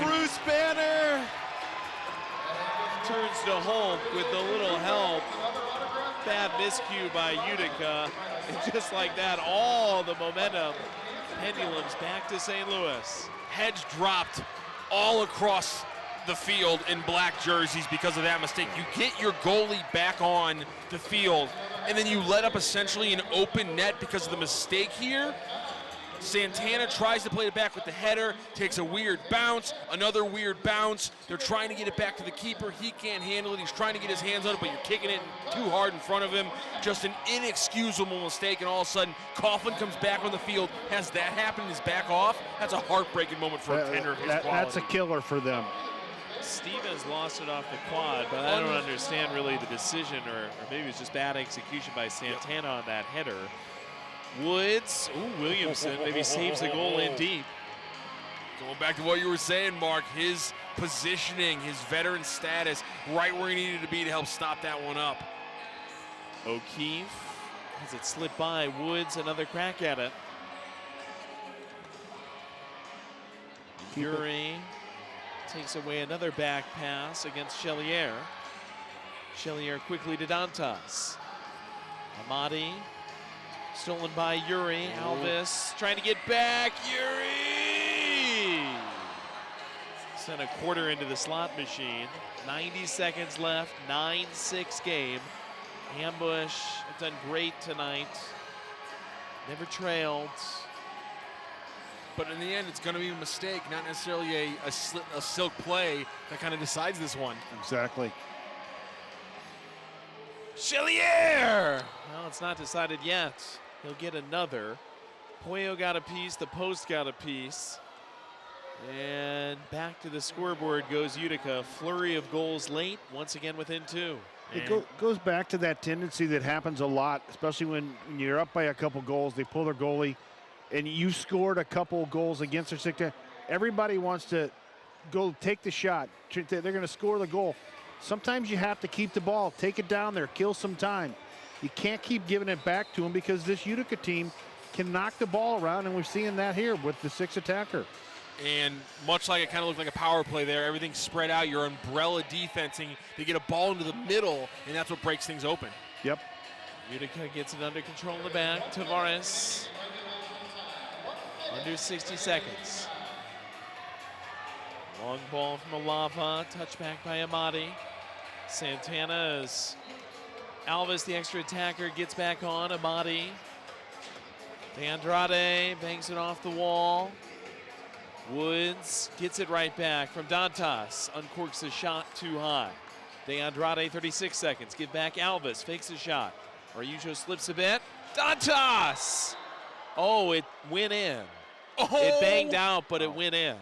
Speaker 3: Bruce Banner turns to Hulk with a little help. Bad miscue by Utica. And just like that, all the momentum pendulums back to St. Louis.
Speaker 9: Heads dropped all across the field in black jerseys because of that mistake. You get your goalie back on the field, and then you let up essentially an open net because of the mistake here. Santana tries to play it back with the header, takes a weird bounce, another weird bounce. They're trying to get it back to the keeper. He can't handle it. He's trying to get his hands on it, but you're kicking it too hard in front of him. Just an inexcusable mistake, and all of a sudden, Coughlin comes back on the field. Has that happened? Is back off? That's a heartbreaking moment for a tender of his quality.
Speaker 6: That's a killer for them.
Speaker 3: Stevens lost it off the quad, but I don't understand really the decision, or maybe it's just bad execution by Santana on that header. Woods, Williamson maybe saves the goal in deep.
Speaker 9: Going back to what you were saying, Mark, his positioning, his veteran status, right where he needed to be to help stop that one up.
Speaker 3: O'Keefe has it slip by. Woods, another crack at it. Yuri takes away another back pass against Chelier. Chelier quickly to Dantas. Amati. Stolen by Yuri. Alves trying to get back. Yuri! Sent a quarter into the slot machine. 90 seconds left. 9-6 game. Ambush have done great tonight. Never trailed.
Speaker 9: But in the end, it's going to be a mistake, not necessarily a silk play that kind of decides this one.
Speaker 6: Exactly.
Speaker 3: Chelier! Well, it's not decided yet. He'll get another. Pollo got a piece, the post got a piece. And back to the scoreboard goes Utica. Flurry of goals late, once again within 2.
Speaker 6: It goes back to that tendency that happens a lot, especially when you're up by a couple goals. They pull their goalie, and you scored a couple goals against their 6. Everybody wants to go take the shot. They're going to score the goal. Sometimes you have to keep the ball, take it down there, kill some time. You can't keep giving it back to them because this Utica team can knock the ball around, and we're seeing that here with the 6 attacker.
Speaker 9: And much like it kind of looked like a power play there, everything's spread out. You're umbrella defensing. They get a ball into the middle, and that's what breaks things open.
Speaker 6: Yep.
Speaker 3: Utica gets it under control in the back. Tavares. Under 60 seconds. Long ball from Alava. Touchback by Amati. Santana is Alvis, the extra attacker, gets back on. Amati. De Andrade bangs it off the wall. Woods gets it right back from Dantas. Uncorks the shot too high. De Andrade, 36 seconds. Give back Alvis. Fakes a shot. Araujo slips a bit. Dantas! Oh, it went in.
Speaker 9: Oh!
Speaker 3: It banged out, but it went in.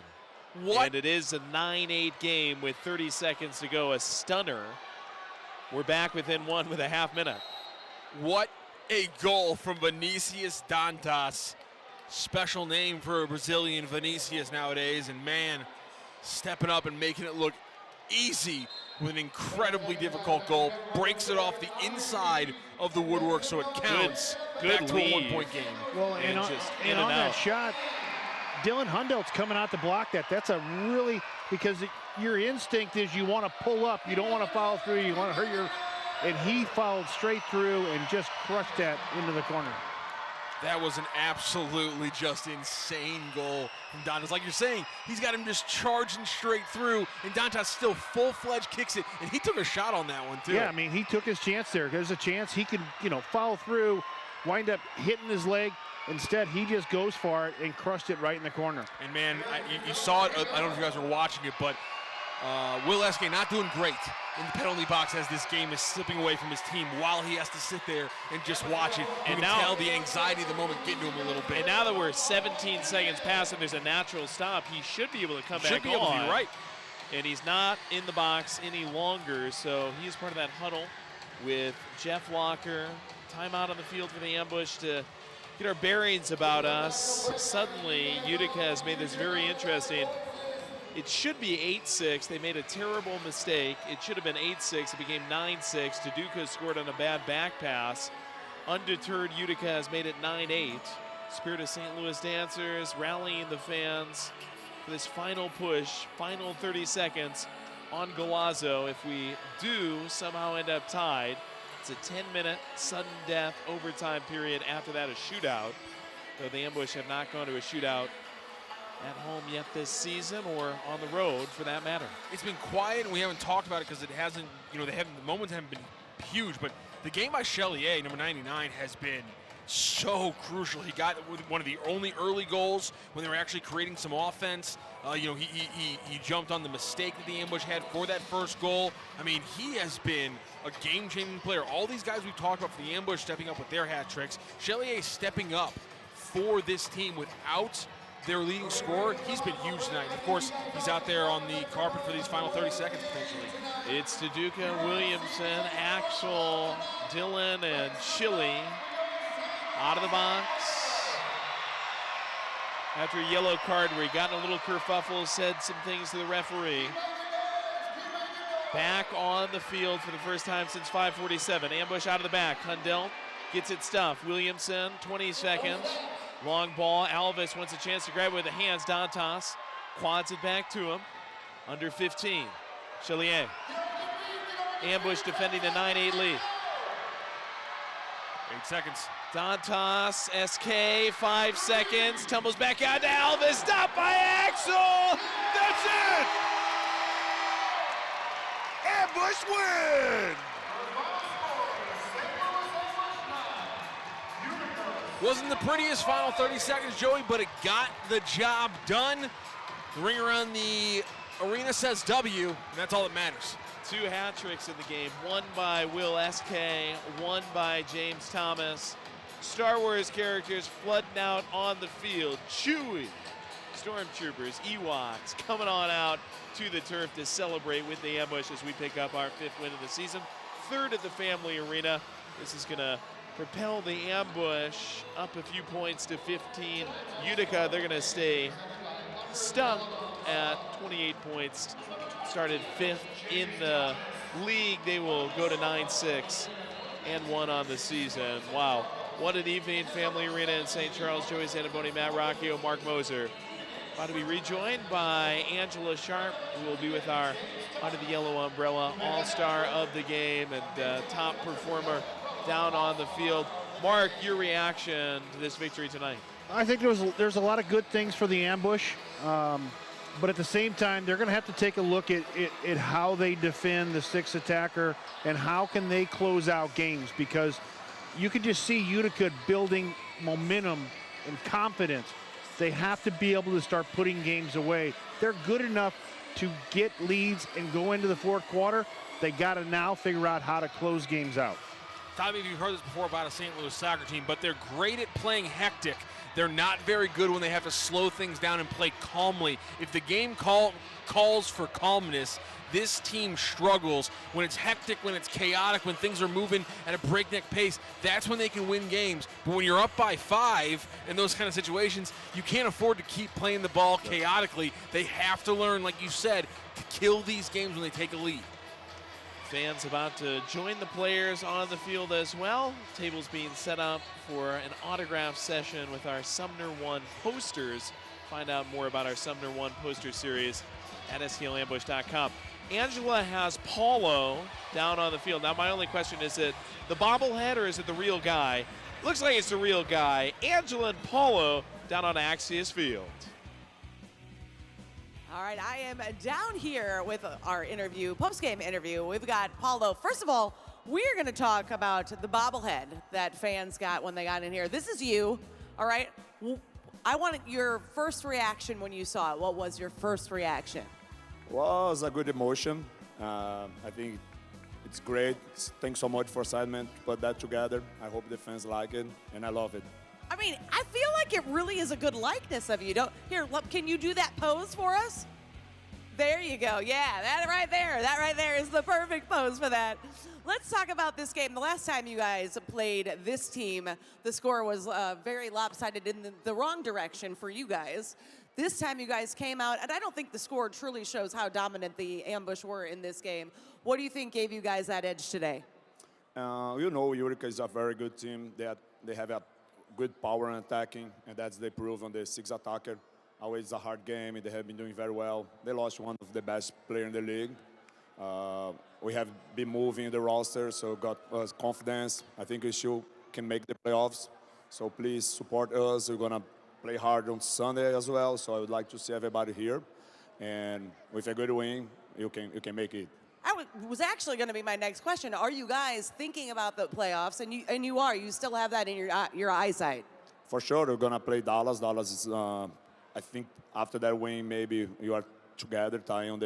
Speaker 9: What?
Speaker 3: And it is a 9-8 game with 30 seconds to go. A stunner. We're back within one with a half minute.
Speaker 9: What a goal from Vinicius Dantas. Special name for a Brazilian Vinicius nowadays. And man, stepping up and making it look easy with an incredibly difficult goal. Breaks it off the inside of the woodwork so it counts.
Speaker 3: Good
Speaker 9: back to a one-point game.
Speaker 6: Well, and on that shot, Dylan Hundelt's coming out to block that. That's a really, because your instinct is you want to pull up. You don't want to foul through. You want to hurt your, and he fouled straight through and just crushed that into the corner.
Speaker 9: That was an absolutely just insane goal from Dantas. Like you're saying, he's got him just charging straight through, and Dantas still full-fledged kicks it, and he took a shot on that one, too.
Speaker 6: Yeah, I mean, he took his chance there. There's a chance he could, foul through, wind up hitting his leg. Instead, he just goes for it and crushed it right in the corner.
Speaker 9: And, man, you saw it. I don't know if you guys were watching it, but Will Eske not doing great in the penalty box as this game is slipping away from his team while he has to sit there and just watch it. You can tell the anxiety of the moment getting to him a little bit.
Speaker 3: And now that we're 17 seconds past and there's a natural stop, he should be able to come back on.
Speaker 9: Should be able to be right.
Speaker 3: And he's not in the box any longer, so he's part of that huddle with Jeff Locker. Timeout on the field for the ambush to get our bearings about us. Suddenly, Utica has made this very interesting. It should be 8-6. They made a terrible mistake. It should have been 8-6. It became 9-6. Taduka scored on a bad back pass. Undeterred, Utica has made it 9-8. Spirit of St. Louis Dancers rallying the fans for this final push, final 30 seconds on Galazzo. If we do somehow end up tied, it's a 10-minute sudden death overtime period. After that, a shootout. Though the ambush have not gone to a shootout at home yet this season, or on the road for that matter.
Speaker 9: It's been quiet, and we haven't talked about it because it hasn't, the moments haven't been huge, but the game by Chelier, number 99, has been so crucial. He got one of the only early goals when they were actually creating some offense. He jumped on the mistake that the ambush had for that first goal. I mean, he has been a game-changing player. All these guys we've talked about for the ambush stepping up with their hat tricks. Chelier stepping up for this team without their leading scorer. He's been huge tonight. Of course, he's out there on the carpet for these final 30 seconds potentially.
Speaker 3: It's Taduka, Williamson, Axel, Dillon, and Chili out of the box. After a yellow card where he got in a little kerfuffle, said some things to the referee. Back on the field for the first time since 5:47. Ambush out of the back. Hundelt gets it stuffed. Williamson, 20 seconds. Long ball. Alvis wants a chance to grab it with the hands. Dantas quads it back to him. Under 15. Chelier. Ambush defending the 9-8 lead.
Speaker 9: 8 seconds.
Speaker 3: Dantas, SK, 5 seconds. Tumbles back out to Alvis. Stopped by Axel. That's it.
Speaker 14: Ambush win.
Speaker 9: Wasn't the prettiest final 30 seconds, Joey, but it got the job done. The ring around the arena says W, and that's all that matters.
Speaker 3: 2 hat tricks in the game, one by Will SK, one by James Thomas. Star Wars characters flooding out on the field. Chewie, Stormtroopers, Ewoks coming on out to the turf to celebrate with the ambush as we pick up our 5th win of the season. 3rd at the Family Arena. This is going to propel the ambush up a few points to 15. Utica, they're going to stay stuck at 28 points. Started 5th in the league. They will go to 9-6 and 1 on the season. Wow, what an evening. Family Arena in St. Charles. Joey Zanaboni, Matt Rocchio, Mark Moser. About to be rejoined by Angela Sharp, who will be with our Under the Yellow Umbrella All-Star of the game and top performer down on the field. Mark, your reaction to this victory tonight?
Speaker 6: I think there's a lot of good things for the ambush, but at the same time, they're going to have to take a look at how they defend the 6 attacker and how can they close out games, because you can just see Utica building momentum and confidence. They have to be able to start putting games away. They're good enough to get leads and go into the 4th quarter. They got to now figure out how to close games out.
Speaker 9: Tommy, you've heard this before about a St. Louis soccer team, but they're great at playing hectic. They're not very good when they have to slow things down and play calmly. If the game calls for calmness, this team struggles. When it's hectic, when it's chaotic, when things are moving at a breakneck pace, that's when they can win games. But when you're up by 5 in those kind of situations, you can't afford to keep playing the ball chaotically. They have to learn, like you said, to kill these games when they take a lead.
Speaker 3: Fans about to join the players on the field as well. Tables being set up for an autograph session with our Sumner 1 posters. Find out more about our Sumner 1 poster series at STLambush.com. Angela has Paulo down on the field. Now, my only question is it the bobblehead or is it the real guy? Looks like it's the real guy. Angela and Paulo down on Axios Field.
Speaker 2: All right, I am down here with our interview, post-game interview. We've got Paulo. First of all, we're going to talk about the bobblehead that fans got when they got in here. This is you, all right? I want your first reaction when you saw it. What was your first reaction?
Speaker 12: Well, it was a good emotion. I think it's great. Thanks so much for Sidemen to put that together. I hope the fans like it, and I love it.
Speaker 2: I mean, I feel like it really is a good likeness of you. Here, can you do that pose for us? There you go. Yeah, that right there is the perfect pose for that. Let's talk about this game. The last time you guys played this team, the score was very lopsided in the wrong direction for you guys. This time you guys came out, and I don't think the score truly shows how dominant the Ambush were in this game. What do you think gave you guys that edge today?
Speaker 12: Utica is a very good team. They have a good power in attacking, and that's they prove on the 6 attacker. Always a hard game, and they have been doing very well. They lost one of the best players in the league. We have been moving the roster, so got us confidence. I think we still can make the playoffs. So please support us. We're gonna play hard on Sunday as well. So I would like to see everybody here, and with a good win, you can make it.
Speaker 2: Was actually going to be my next question. Are you guys thinking about the playoffs? And you are. You still have that in your eyesight.
Speaker 12: For sure, we're gonna play Dallas. Dallas is, I think, after that win, maybe you are together tying on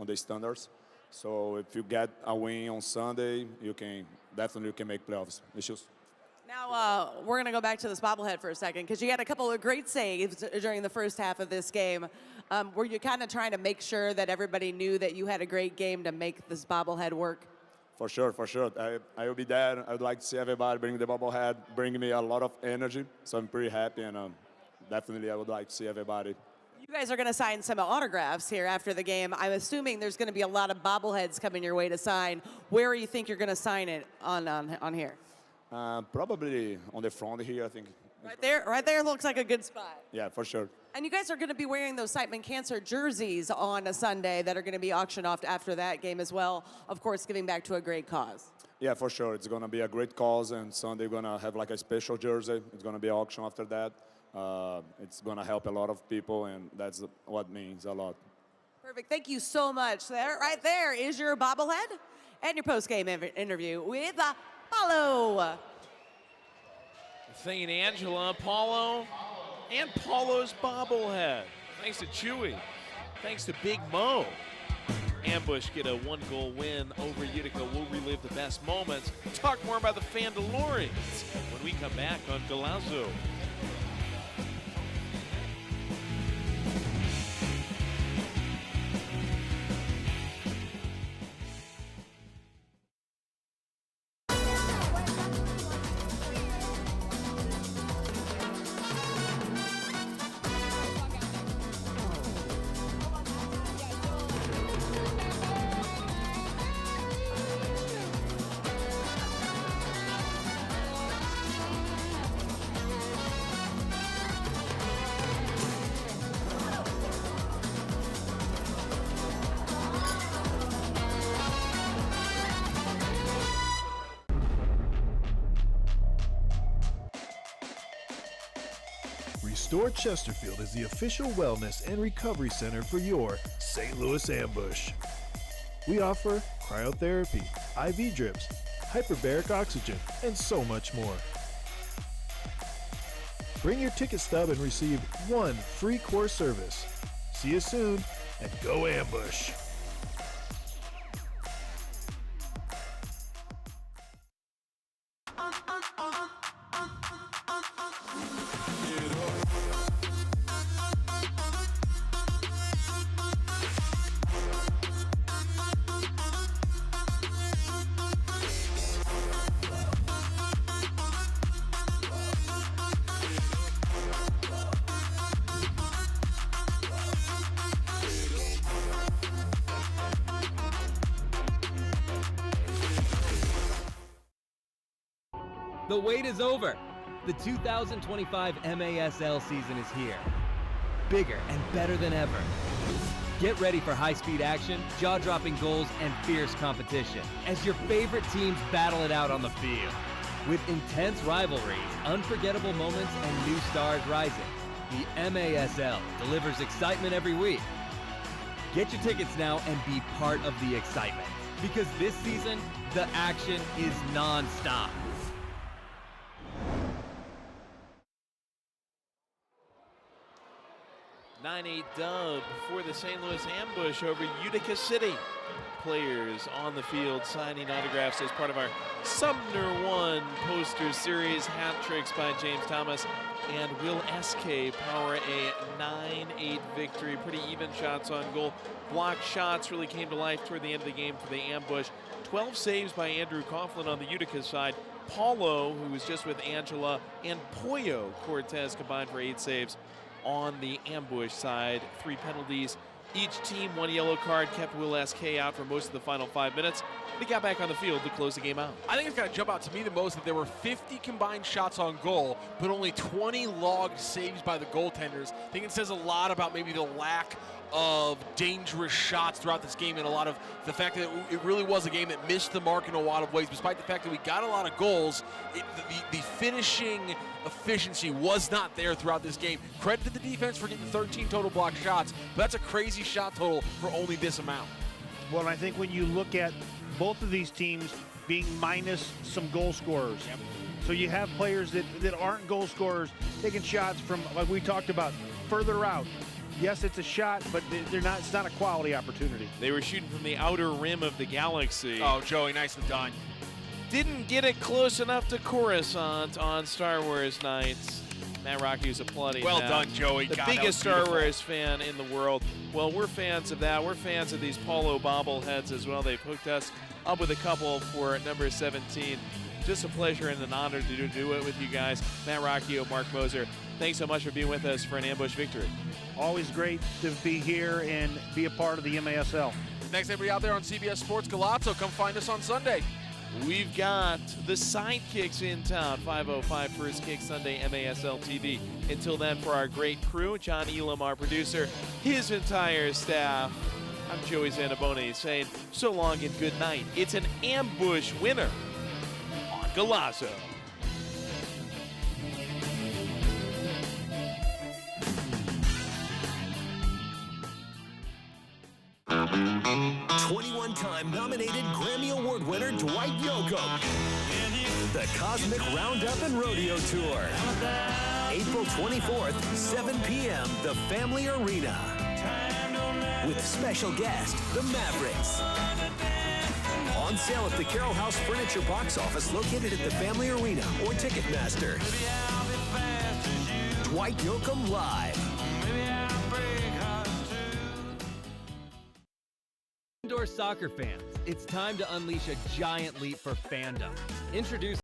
Speaker 12: the standards. So if you get a win on Sunday, you can definitely make playoffs. Issues.
Speaker 2: Now, we're going to go back to this bobblehead for a second, because you had a couple of great saves during the first half of this game. Were you kind of trying to make sure that everybody knew that you had a great game to make this bobblehead work?
Speaker 12: For sure. I will be there. I would like to see everybody bring the bobblehead, bring me a lot of energy. So I'm pretty happy, and definitely I would like to see everybody.
Speaker 2: You guys are going to sign some autographs here after the game. I'm assuming there's going to be a lot of bobbleheads coming your way to sign. Where do you think you're going to sign it on here?
Speaker 12: Probably on the front here, I think.
Speaker 2: Right there looks like a good spot.
Speaker 12: Yeah, for sure.
Speaker 2: And you guys are going to be wearing those Siteman Cancer jerseys on a Sunday that are going to be auctioned off after that game as well, of course, giving back to a great cause.
Speaker 12: Yeah, for sure. It's going to be a great cause, and Sunday we're going to have like a special jersey. It's going to be auctioned after that. It's going to help a lot of people, and that's what means a lot.
Speaker 2: Perfect. Thank you so much. Right there is your bobblehead and your post-game interview with Paulo.
Speaker 3: Thanking Angela, Paulo, and Paulo's bobblehead. Thanks to Chewy. Thanks to Big Mo. Ambush get a 1-goal win over Utica. We'll relive the best moments. Talk more about the Fandalorians when we come back on Galazzo.
Speaker 5: Restore Chesterfield is the official wellness and recovery center for your St. Louis Ambush. We offer cryotherapy, IV drips, hyperbaric oxygen, and so much more. Bring your ticket stub and receive one free core service. See you soon, and go Ambush!
Speaker 7: The wait is over. The 2025 MASL season is here. Bigger and better than ever. Get ready for high-speed action, jaw-dropping goals, and fierce competition as your favorite teams battle it out on the field. With intense rivalries, unforgettable moments, and new stars rising, the MASL delivers excitement every week. Get your tickets now and be part of the excitement, because this season, the action is non-stop.
Speaker 3: 9-8 dub for the St. Louis Ambush over Utica City. Players on the field signing autographs as part of our Sumner 1 poster series. Hat tricks by James Thomas and Will SK power a 9-8 victory. Pretty even shots on goal. Blocked shots really came to life toward the end of the game for the Ambush. 12 saves by Andrew Coughlin on the Utica side. Paulo, who was just with Angela, and Pollo Cortez combined for 8 saves on the Ambush side. 3 penalties. Each team, 1 yellow card, kept Will SK out for most of the final 5 minutes. He got back on the field to close the game out.
Speaker 9: I think it's got to jump out to me the most that there were 50 combined shots on goal, but only 20 logged saves by the goaltenders. I think it says a lot about maybe the lack of dangerous shots throughout this game and a lot of the fact that it really was a game that missed the mark in a lot of ways. Despite the fact that we got a lot of goals, the finishing efficiency was not there throughout this game. Credit to the defense for getting 13 total block shots, but that's a crazy shot total for only this amount.
Speaker 6: Well, and I think when you look at both of these teams being minus some goal scorers, so you have players that aren't goal scorers taking shots from, like we talked about, further out. Yes, it's a shot, but they're not. It's not a quality opportunity.
Speaker 3: They were shooting from the outer rim of the galaxy.
Speaker 9: Oh, Joey, nicely done.
Speaker 3: Didn't get it close enough to Coruscant on Star Wars nights. Matt Rocky was applauding
Speaker 9: Well
Speaker 3: that.
Speaker 9: done, Joey.
Speaker 3: The
Speaker 9: God,
Speaker 3: biggest Star Wars fan in the world. Well, we're fans of that. We're fans of these Polo bobbleheads as well. They've hooked us up with a couple for number 17. Just a pleasure and an honor to do it with you guys. Matt Rocchio, Mark Moser, thanks so much for being with us for an Ambush victory.
Speaker 6: Always great to be here and be a part of the MASL.
Speaker 9: Thanks, everybody out there on CBS Sports Galazzo. Come find us on Sunday.
Speaker 3: We've got the Sidekicks in town, 5:05 First Kick Sunday, MASL TV. Until then, for our great crew, John Elam, our producer, his entire staff, I'm Joey Zanaboni saying so long and good night. It's an Ambush winner on Galazzo.
Speaker 10: Time nominated Grammy Award winner Dwight Yoakam. The Cosmic Roundup and Rodeo Tour. April 24th, 7 p.m., the Family Arena. With special guest, the Mavericks. On sale at the Carroll House Furniture box office located at the Family Arena or Ticketmaster. Dwight Yoakam Live.
Speaker 7: Indoor soccer fans, it's time to unleash a giant leap for fandom. Introduce